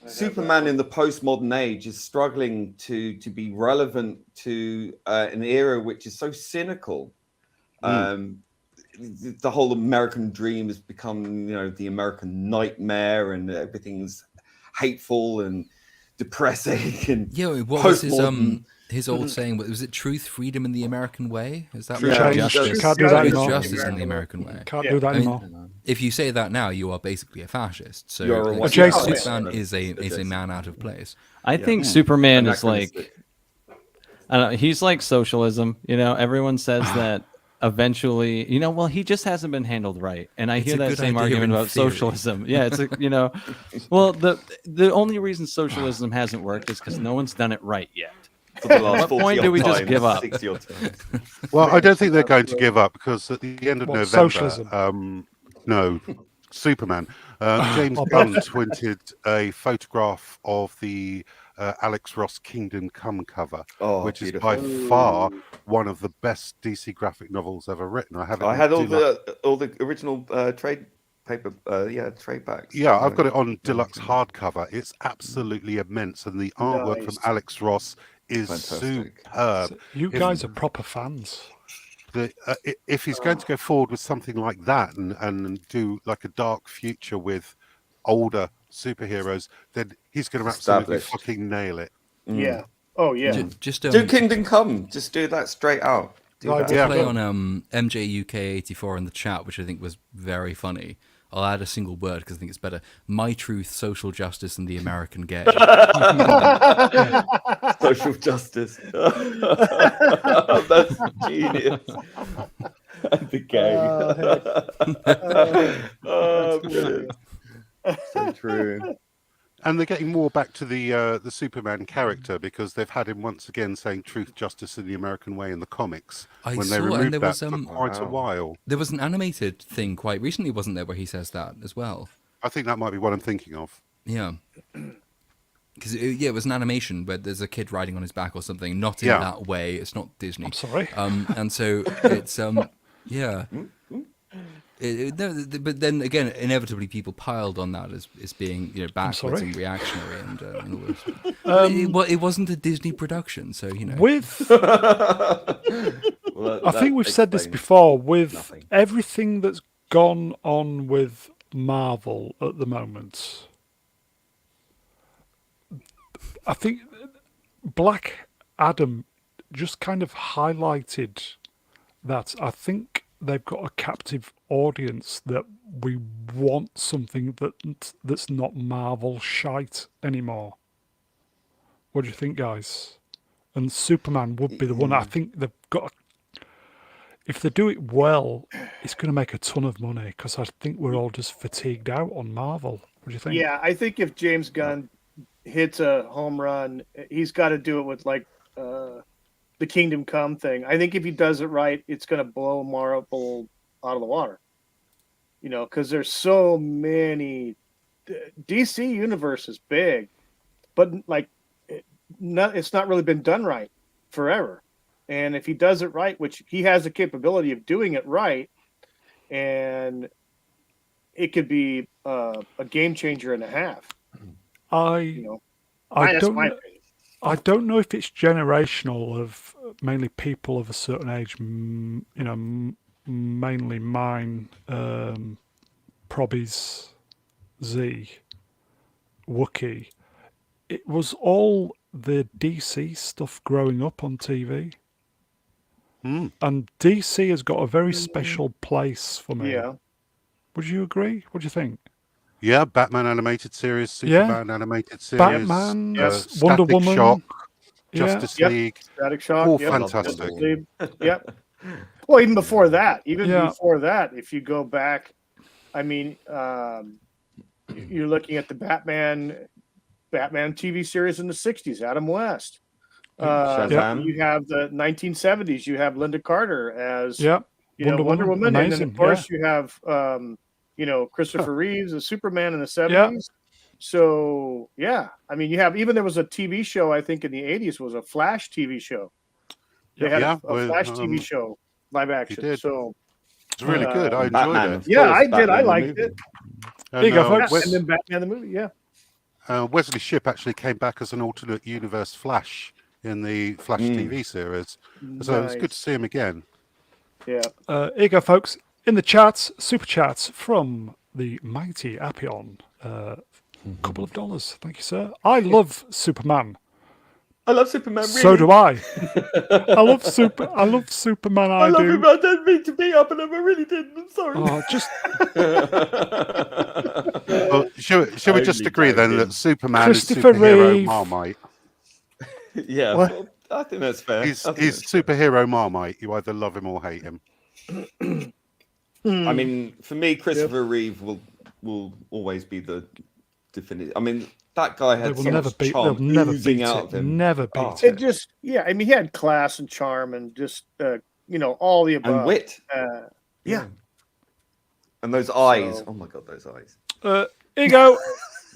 Superman in the postmodern age is struggling to be relevant to an era which is so cynical. The whole American dream has become, you know, the American nightmare, and everything's hateful and depressing. And Yeah, what was his old saying? Was it truth, freedom, and the American way? Is that Change. right? Justice. Can't do that Truth, anymore. justice, and the American way. Can't do that I mean, anymore. if you say that now, you are basically a fascist. So You're a like, white Superman supremacist. is a man out of place. I think Superman is Anachronistic. like, I don't know, he's like socialism. You know, everyone says that eventually, you know, well, he just hasn't been handled right. And I It's hear a that good same idea argument in about theory. socialism. Yeah, it's, you know, well, the only reason socialism hasn't worked is because no one's done it right yet. For the last At what 40 point do we odd just times, give up? 60 odd times. Well, I don't think they're going to give up because at the end of What, November, socialism? no, Superman. James Gunn tweeted a photograph of the Alex Ross Kingdom Come cover, which beautiful. is by far one of the best DC graphic novels ever written. I have it. I in had all deluxe- the original trade paper, trade backs. Yeah, I've got it on deluxe hardcover. It's absolutely immense, and the artwork from Alex Ross is Fantastic. superb. You guys are proper fans. If he's going to go forward with something like that and do like a dark future with older superheroes, then he's going to absolutely Established. fucking nail it. Yeah. Oh, yeah. Just Do Kingdom Come. Just do that straight out. Do Right, that. Yeah. play on MJUK84 in the chat, which I think was very funny. I'll add a single word because I think it's better. My truth, social justice, and the American gay. Social justice. That's genius. The gay. Brilliant. So true. And they're getting more back to the Superman character because they've had him once again saying truth, justice, and the American way in the comics I when saw, they and removed there that was, for quite a while. There was an animated thing quite recently, wasn't there, where he says that as well? I think that might be what I'm thinking of. Yeah. Because it was an animation where there's a kid riding on his back or something, not in that way. It's not Disney. I'm sorry. And so it's yeah. But then again, inevitably people piled on that as being backwards and reactionary and all this. It wasn't a Disney production, so With I think we've said this before. With everything that's gone on with Marvel at the moment, I think Black Adam just kind of highlighted that. I think they've got a captive audience that we want something that's not Marvel shite anymore. What do you think, guys? And Superman would be the one. I think they've got. If they do it well, it's going to make a ton of money because I think we're all just fatigued out on Marvel. What do you think? Yeah, I think if James Gunn hits a home run, he's got to do it with like the Kingdom Come thing. I think if he does it right, it's going to blow Marvel out of the water. Because there's so many DC universe is big, but like it's not really been done right forever. And if he does it right, which he has the capability of doing it right, and it could be a game changer and a half. I That's don't my know, opinion. I don't know if it's generational of mainly people of a certain age, mainly mine, Probbies, Z, Wookie. It was all the DC stuff growing up on TV. And DC has got a very special place for me. Yeah. Would you agree? What do you think? Yeah, Batman animated series, Superman animated series, Batman, Wonder Static Woman, Shock, Justice Yep. League, Static Shock. all Yep. fantastic. Yep. Well, even before that, before that, if you go back, I mean, you're looking at the Batman TV series in the '60s, Adam West. Shazam. You have the 1970s. You have Linda Carter as Wonder Woman, and then amazing, of course you have Christopher Reeves as Superman in the '70s. Yeah. So yeah, I mean, you have even there was a TV show I think in the '80s was a Flash TV show. They had a Flash TV show, live action. So it's really good. I enjoyed it. Yeah, I did. I liked it. There you go, folks. And then Batman the movie. Yeah. Wesley Shipp actually came back as an alternate universe Flash in the Flash TV series, so it was good to see him again. Yeah. Here you go, folks. In the chats, super chats from the mighty Appion. Couple of dollars. Thank you, sir. I love Superman. I love Superman. Really. So do I. I love Superman. I love do. him. I didn't mean to beat up on him. I really didn't. I'm sorry. Oh, just. Well, shall we just agree then that Superman is Christopher superhero Reeve. Marmite? Yeah, well, I think that's fair. He's superhero Marmite. You either love him or hate him. I mean, for me, Christopher Reeve will always be the definitive. I mean, that guy had so much charm oozing out of him. Never beat it. Just I mean, he had class and charm and just all the above. And wit. Yeah. And those eyes. Oh my god, those eyes. Here you go.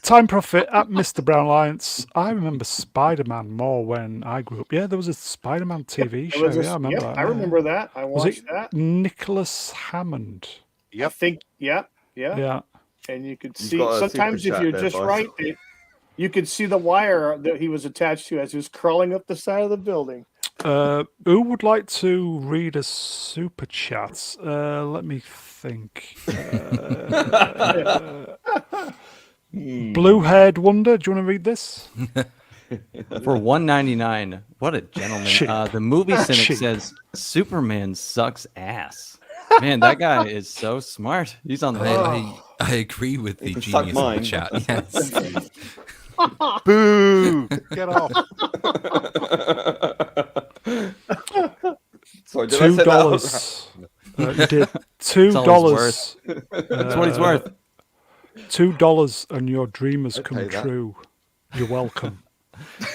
Time Profit at Mr. Brown Alliance. I remember Spider-Man more when I grew up. Yeah, there was a Spider-Man TV show. Yeah, I remember that. I remember that. I watched that. Nicholas Hammond. I think. Yeah. And you could see sometimes if you're just right, you could see the wire that he was attached to as he was crawling up the side of the building. Who would like to read a super chat? Let me think. Blue-haired wonder. Do you want to read this? For $1.99. What a gentleman. The movie cynic says Superman sucks ass. Man, that guy is so smart. He's on the I agree with the genius of the chat. Yes. Boo! Get off. Sorry, did I say $2. You did $2. That's what he's worth. $2 and your dream has come true. You're welcome.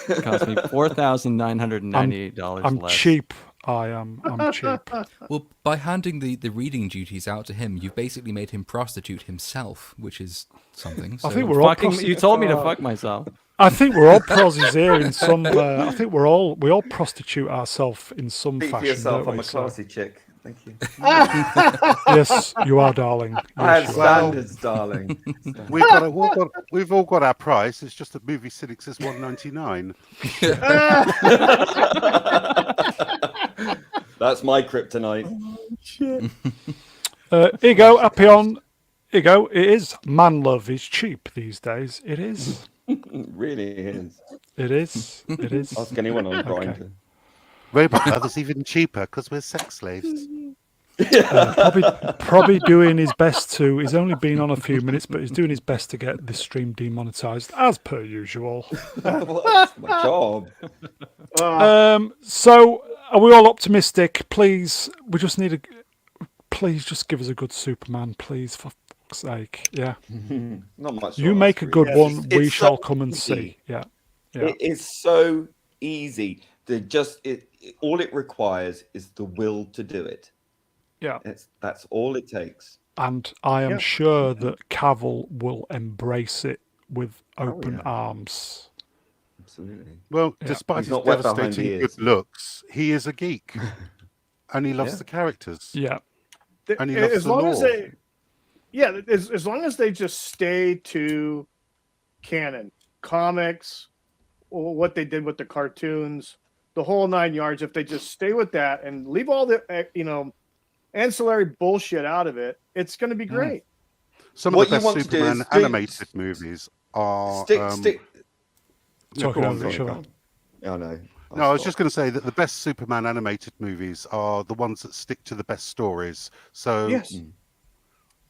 It cost me $4,998 I'm less. cheap. I'm cheap. Well, by handing the reading duties out to him, you've basically made him prostitute himself, which is something. So. I think we're all You told me to fuck myself. I think we're all prosies here in some. I think we all prostitute ourselves in some Speak for fashion. yourself. Don't I'm we? a classy chick. Thank you. Yes, you are, darling. Yes, I have you are. standards, darling. We've all got our price. It's just that Movie Cynics is $1.99. That's my kryptonite. Shit. Here you go, Appion. Here you go. It is. Man love is cheap these days. It is. It really is. It is. It is. Ask anyone on Grindr. Robot Love is even cheaper because we're sex slaves. Probably doing his best to. He's only been on a few minutes, but he's doing his best to get this stream demonetized as per usual. Well, that's my job. So are we all optimistic? Please, we just need please just give us a good Superman, please, for fuck's sake. Yeah. Not much. You make a good one. We shall come and see. Yeah. It is so easy. All it requires is the will to do it. Yeah. That's all it takes. and I am Yeah. sure that Cavill will embrace it with open yeah. arms. Absolutely. Well, Yeah. despite He's his not wet behind the devastating good ears. looks, he is a geek, and he loves Yeah. the characters, Yeah, and he loves As the long as lore. they, yeah, as long as they just stay to canon, comics, or what they did with the cartoons, the whole 9 yards. If they just stay with that and leave all the ancillary bullshit out of it, it's going to be great. Some What of the you best want to do Superman is do- animated movies are. Stick. No, talking go on, over each sorry. other. Oh no. No, I was just going to say that the best Superman animated movies are the ones that stick to the best stories. So Yes.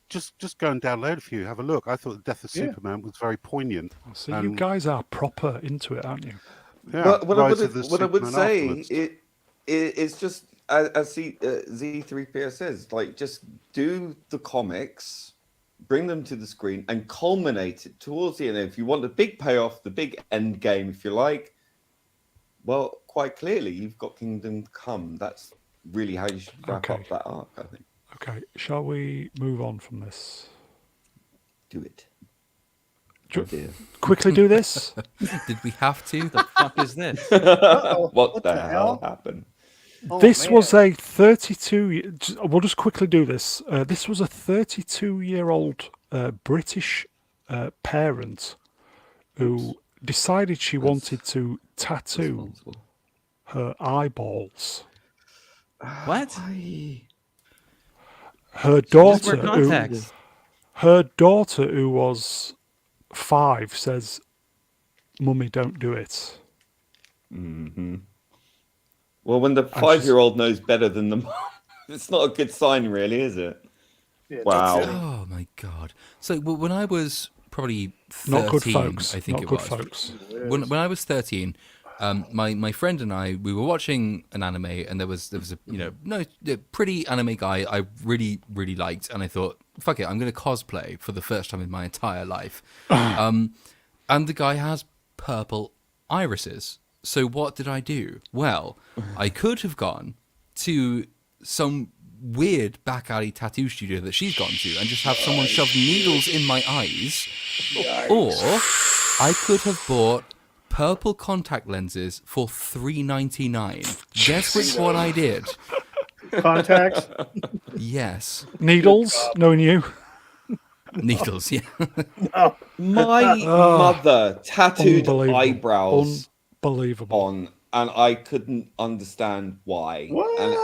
just go and download a few, have a look. I thought the Death of Yeah. Superman was very poignant. So you guys are proper into it, aren't you? Yeah, What I Rise of the would Superman say afterwards. it's just as Z3PO says, like just do the comics, bring them to the screen, and culminate it towards the end. If you want the big payoff, the big end game, if you like, well, quite clearly you've got Kingdom Come. That's really how you should wrap Okay. up that arc, I think. Okay, shall we move on from this? Do it. Do- Oh dear. Quickly do this. Did we have to? The fuck is this? What the hell happened? Oh, This man. was a 32. We'll just quickly do this. This was a 32-year-old British parent who decided she wanted to tattoo Responsible. her eyeballs. What? Her Just daughter, wear contacts. who was 5, says, "Mummy, don't do it." Hmm. Well, when the 5-year-old knows better than the mom, it's not a good sign, really, is it? Yeah, Wow. that's it. Oh my god! So when I was probably 13, Not good, folks. I think Not it good, was. folks. When I was 13, my friend and I, we were watching an anime, and there was a pretty anime guy I really liked, and I thought, fuck it, I'm going to cosplay for the first time in my entire life. And the guy has purple irises. So what did I do? Well, I could have gone to some weird back alley tattoo studio that she's gone to and just have someone shove needles in my eyes, or I could have bought purple contact lenses for $3.99. Guess which one I did? Contacts. Yes, Needles, knowing you. needles. Yeah. My mother tattooed Unbelievable. eyebrows Unbelievable. on, and I couldn't understand why. What? And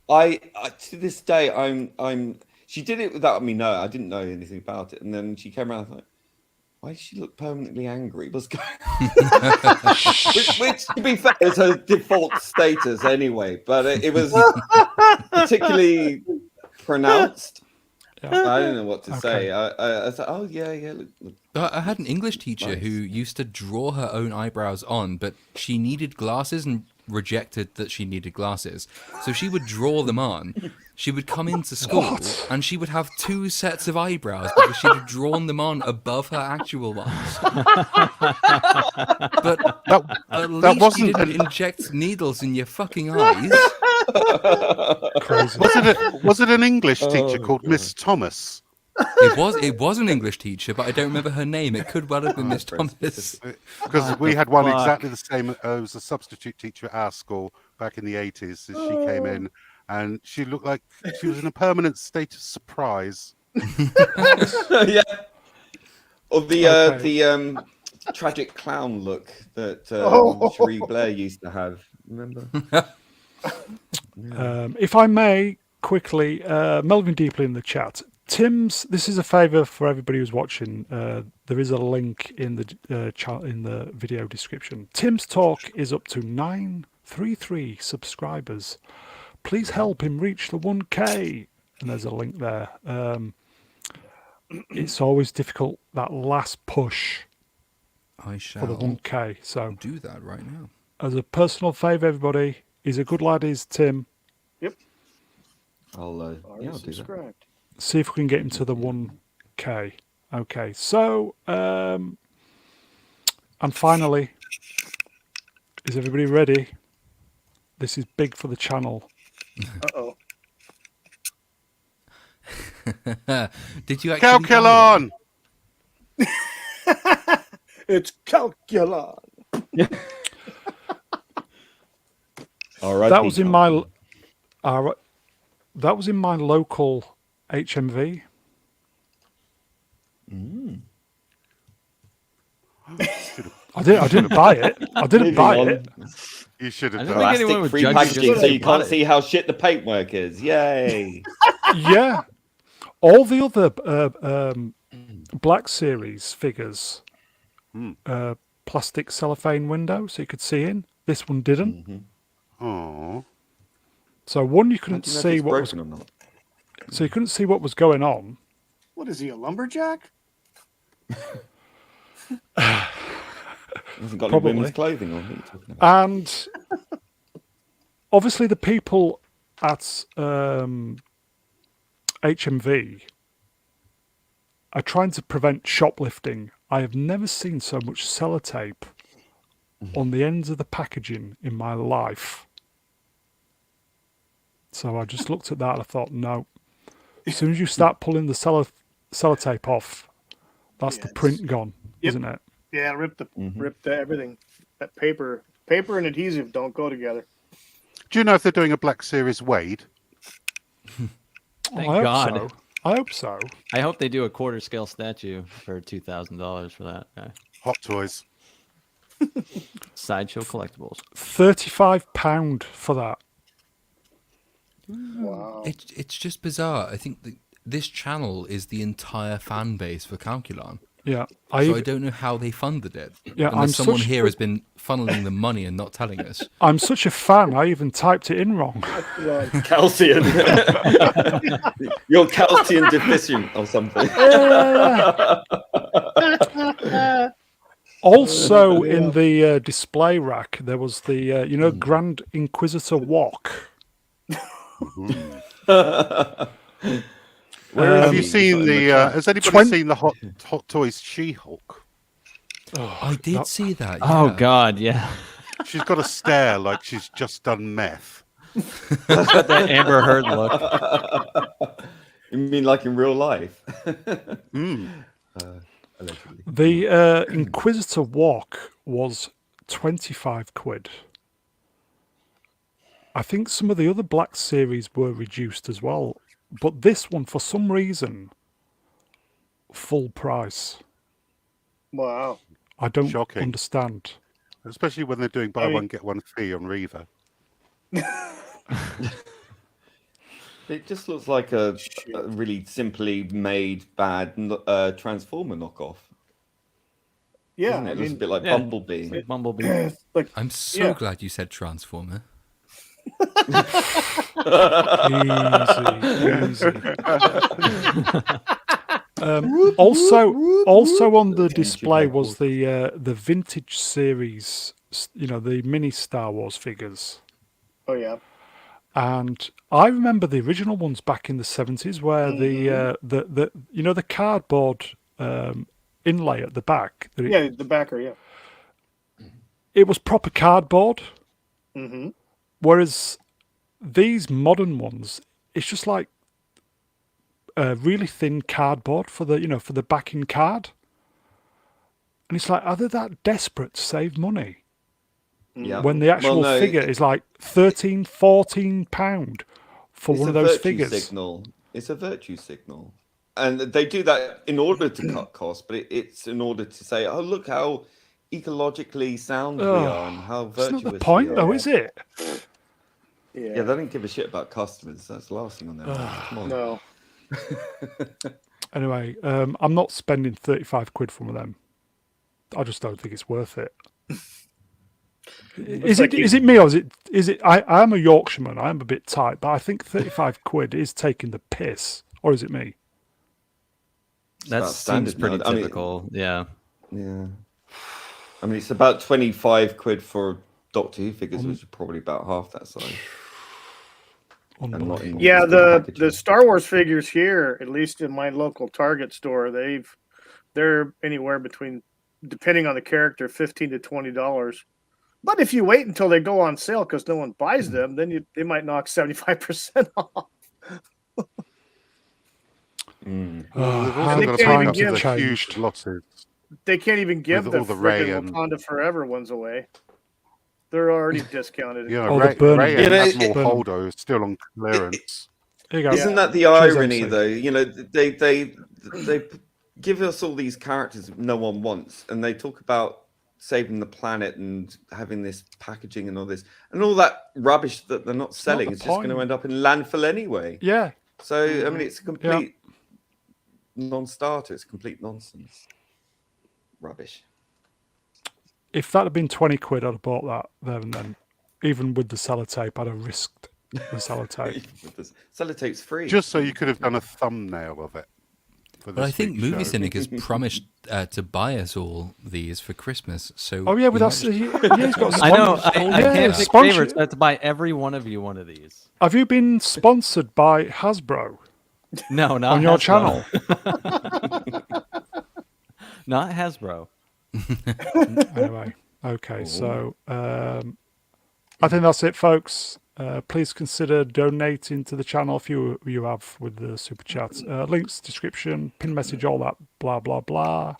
I to this day, I'm. She did it without me knowing. I didn't know anything about it, and then she came around like, why does she look permanently angry? What's going on? which, to be fair, is her default status anyway, but it was particularly pronounced. Yeah. I don't know what to Okay. say. I thought, oh yeah. Look. I had an English teacher Nice. who used to draw her own eyebrows on, but she needed glasses and rejected that she needed glasses. So she would draw them on. She would come into school and she would have 2 sets of eyebrows because she'd have drawn them on above her actual ones. But at least you wasn't didn't inject needles in your fucking eyes. Crazy. Was it an English teacher Oh, called God. Miss Thomas? It was an English teacher, but I don't remember her name. It could well have been Miss Thomas. Because we had one fuck? exactly the same. It was a substitute teacher at our school back in the 80s. As she came in, and she looked like she was in a permanent state of surprise. Yeah. Or the Okay. tragic clown look that Oh. Cherie Blair used to have. Remember? If I may quickly, Melvin Deeply in the chat. Tim's. This is a favour for everybody who's watching. There is a link in the in the video description. Tim's talk is up to 933 subscribers. Please help him reach the 1K. And there's a link there. It's always difficult, that last push I for the shall 1K. So, do that right now. as a personal favour, everybody, he's a good lad, is Tim. I'll do that. Subscribed. See if we can get him to the 1K. Okay, so, and finally, is everybody ready? This is big for the channel. Uh-oh. Did you actually buy it? Calculon! It's Calculon. R.I.P. That was in my Calculon. that was in my local HMV. I didn't buy it. I didn't Moving buy on. it. You should have I done don't think that. anyone would Plastic-free judge you just packaging, so because you you bought can't it. see how shit the paintwork is. Yay! Yeah. All the other Black Series figures, plastic cellophane window, so you could see in. This one didn't. Oh, So one, you How couldn't do you know if see it's what was. broken or not? So you couldn't see what was going on. What is he, a lumberjack? Hasn't got Probably. any women's clothing on. What are you talking about? And obviously, the people at HMV are trying to prevent shoplifting. I have never seen so much sellotape on the ends of the packaging in my life. So I just looked at that and I thought, no. As soon as you start pulling the sellotape off, that's the print gone, isn't it? Yeah, rip the everything. That paper and adhesive don't go together. do you know if they're doing a Black Series Wade? Thank I hope God. so. I hope so. I hope they do a quarter scale statue for $2,000 for that guy. Hot Toys. Sideshow Collectibles. £35 for that. Wow. It's just bizarre. I think that this channel is the entire fan base for Calculon. Yeah. So I don't know how they funded it. Yeah, Unless I'm someone such- here has been funneling the money and not telling us. I'm such a fan, I even typed it in wrong. Calcium. You're calcium deficient or something. Also, in the display rack, there was the Grand Inquisitor walk. Have you seen the? Has anybody seen the Hot Toys She-Hulk? I did see that. Oh, yeah. God, yeah. She's got a stare like she's just done meth. Got that Amber Heard look. You mean like in real life? Allegedly. The Inquisitor walk was 25 quid. I think some of the other Black Series were reduced as well. But this one, for some reason, full price. Wow. I don't Shocking. understand. Especially when they're doing buy one, get one free on Reeve. It just looks like a really simply made bad Transformer knockoff. Yeah, Doesn't it? It looks a bit like yeah. Bumblebee. Like Bumblebee. Like, I'm so glad you said Transformer. Easy. Also on the display was the vintage series, the mini Star Wars figures. oh yeah. And I remember the original ones back in the 70s where the cardboard inlay at the back. Yeah, the backer, yeah. It was proper cardboard. Mm-hmm. Whereas these modern ones, it's just like really thin cardboard for the backing card. And it's like, are they that desperate to save money? Yeah. When the actual Well, no, figure is like £13-14 for one of those figures. Signal. It's a virtue signal. And they do that in order to cut costs, but it's in order to say, oh, look how ecologically sound we are and how It's virtuous not the point, we are. though, is it? Yeah, they don't give a shit about customers. That's the last thing on their mind. Come on. No. Anyway, I'm not spending 35 quid for one of them. I just don't think it's worth it. Is it me or is it? I am a Yorkshireman. I am a bit tight, but I think 35 quid is taking the piss. Or is it me? That about seems standard pretty now. I mean- typical. Yeah. Yeah. I mean, it's about 25 quid for Doctor Who figures, which are probably about half that size. And not in Yeah, just the packaging. Star Wars figures here, at least in my local Target store, they're anywhere between, depending on the character, $15 to $20. But if you wait until they go on sale because no one buys them, then they might knock 75% off. They've how also they got can't to even make up give- for the changed. huge losses. They can't even give With the all the Ray friggin' and- Wakanda Forever ones away. They're already discounted. Yeah, Oh, the Ray, Burnham. Ray and Yeah, Admiral Burnham. Holdo is still on clearance. Here you go. Isn't that the Cheers, irony, MC. though? You know, they give us all these characters no one wants, and they talk about saving the planet and having this packaging and all this, and all that rubbish that they're not selling the is just going to point. end up in landfill anyway. Yeah. So I mean, it's a complete non-starter. It's complete nonsense. Rubbish. If that had been 20 quid, I'd have bought that there and then. Even with the sellotape, I'd have risked the sellotape. Sellotape's free. Just so you could have done a thumbnail of it. For But I this think week's Movie show. Cynic has promised to buy us all these for Christmas. So Oh, yeah, with we us. might- He's got I know. sponsors. I Yeah, can't pick sponsor- favorites. I have to buy every one of you one of these. Have you been sponsored by Hasbro No, not on your Hasbro. channel? Not Hasbro. Anyway, okay, so I think that's it, folks. Please consider donating to the channel if you have with the super chats. Links, description, pin message, all that blah blah blah.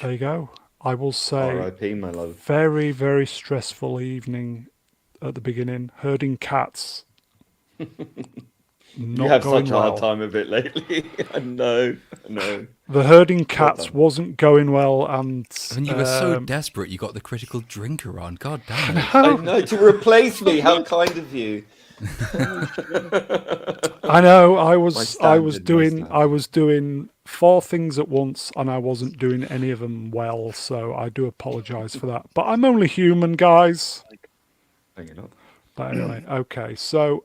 There you go. I will say, R.I.P. my love. very very stressful evening at the beginning. Herding cats. You Not have going such a hard well. time of it lately. I know. The herding cats done. wasn't going well, and And you were so desperate, you got the critical drinker on. God damn it. I know, to replace me. How kind of you. I know. I My was standard. doing 4 things at once, and I wasn't doing any of them well. So I do apologise for that. But I'm only human, guys. No, you're not. But anyway, okay. So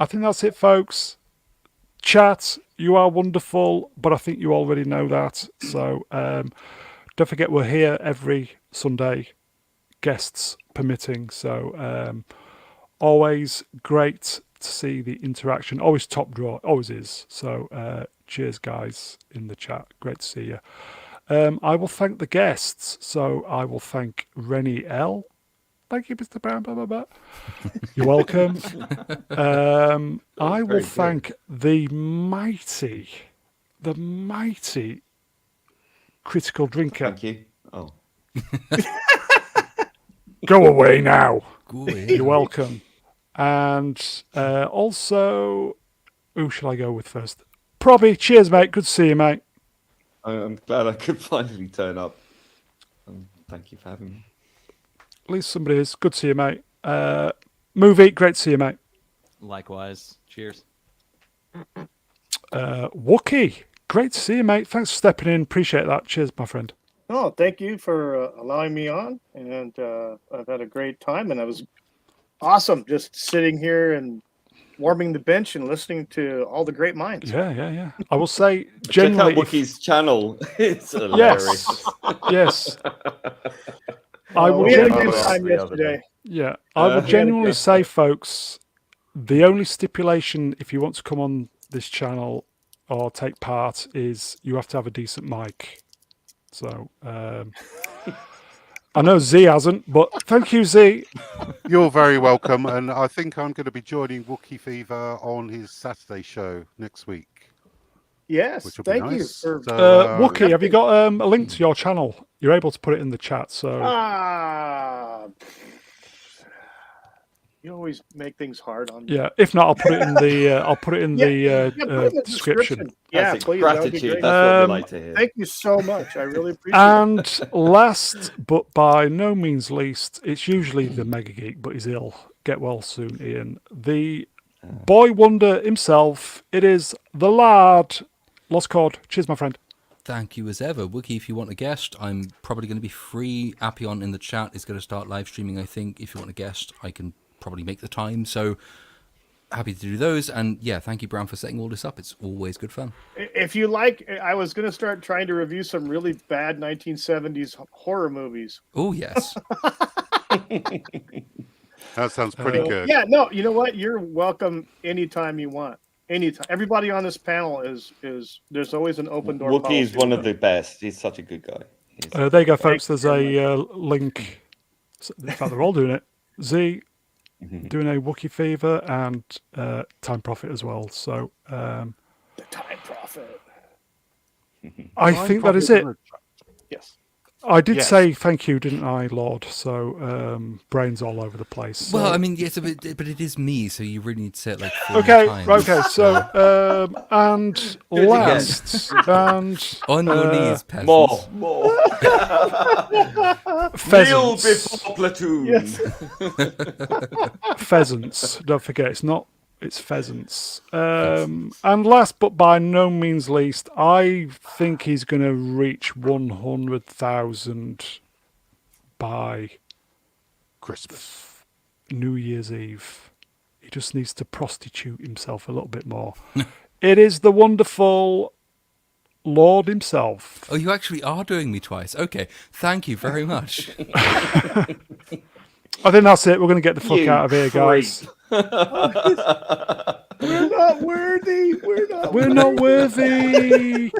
I think that's it, folks. Chat, you are wonderful, but I think you already know that. So don't forget, we're here every Sunday, guests permitting. So always great to see the interaction. Always top draw, always is. So cheers, guys, in the chat. Great to see you. I will thank the guests. So I will thank Rennie L. Thank you, Mr. Brown. Blah, blah, blah. You're welcome. I will thank the mighty critical drinker. Thank you. Oh. Go away now. Go away. You're welcome. And also, who shall I go with first? Probby, cheers, mate. Good to see you, mate. I'm glad I could finally turn up. Thank you for having me. At least somebody is. Good to see you, mate. Movie, great to see you, mate. Likewise. Cheers. Wookie, great to see you, mate. Thanks for stepping in. Appreciate that. Cheers, my friend. Oh, thank you for allowing me on, and I've had a great time, and I was awesome just sitting here and warming the bench and listening to all the great minds. Yeah. I will say, Check generally, out Wookie's channel. It's hilarious. yes. I will we had a genuinely, good time the other day. yesterday. yeah, I will genuinely say, folks, the only stipulation if you want to come on this channel or take part is you have to have a decent mic. So I know Z hasn't, but thank you, Z. You're very welcome, and I think I'm going to be joining Wookie Fever on his Saturday show next week. Yes, Which will be thank you nice. for. So, Wookie, have you got a link to your channel? You're able to put it in the chat. So You always make things hard on me. yeah, if not, I'll put it in the put it in the description. Yeah, That's please. That would be gratitude. great. That's what we like to hear. Thank you so much. I really appreciate it. And last but by no means least, it's usually the Mega Geek, but he's ill. Get well soon, Ian. The boy wonder himself. It is the lad. Lost Chord. Cheers, my friend. Thank you as ever. Wookie, if you want a guest, I'm probably going to be free. Appion in the chat is going to start live streaming, I think. If you want a guest, I can probably make the time. So happy to do those. And yeah, thank you, Brown, for setting all this up. It's always good fun. If you like, I was going to start trying to review some really bad 1970s horror movies. Oh, yes. that sounds pretty good. Yeah, no, you know what? You're welcome anytime you want. Anytime. Everybody on this panel is there's always an open door. Wookie is policy. one of the best. He's such a good guy. There you go, folks. There's a link. In fact, they're all doing it. Z, doing a Wookiee Fever and Time Prophet as well. So The Time Prophet. I think that is it. Yes. I did Yes. say thank you, didn't I, Lord? So brains all over the place. So. Well, I mean, yes, but it is me, so you really need to say it like 4 Okay, times. right, okay. So and last and On your knees, peasants. More. Kneel pheasants. before platoon. Yes. Pheasants. Don't forget, it's pheasants. And last but by no means least, I think he's going to reach 100,000 by Christmas. New Year's Eve. He just needs to prostitute himself a little bit more. It is the wonderful Lord himself. Oh, you actually are doing me twice. Okay, thank you very much. I think that's it. We're going to get the fuck You out of here, guys. We're not worthy. We're not worthy.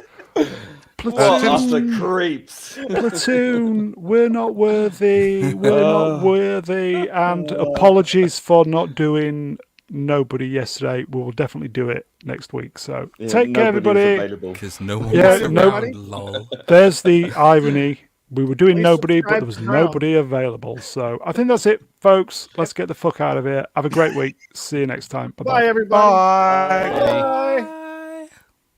What us the Platoon, creeps? platoon, we're not worthy. We're not worthy. And apologies for not doing Nobody yesterday. We will definitely do it next week. So take care, everybody. Because no one Yeah, was no- around, lol. There's the irony. We were doing Please Nobody, but subscribe there was to Drown. nobody available. So I think that's it, folks. Let's get the fuck out of here. Have a great week. See you next time. Bye-bye. Bye, everybody. Bye. Bye.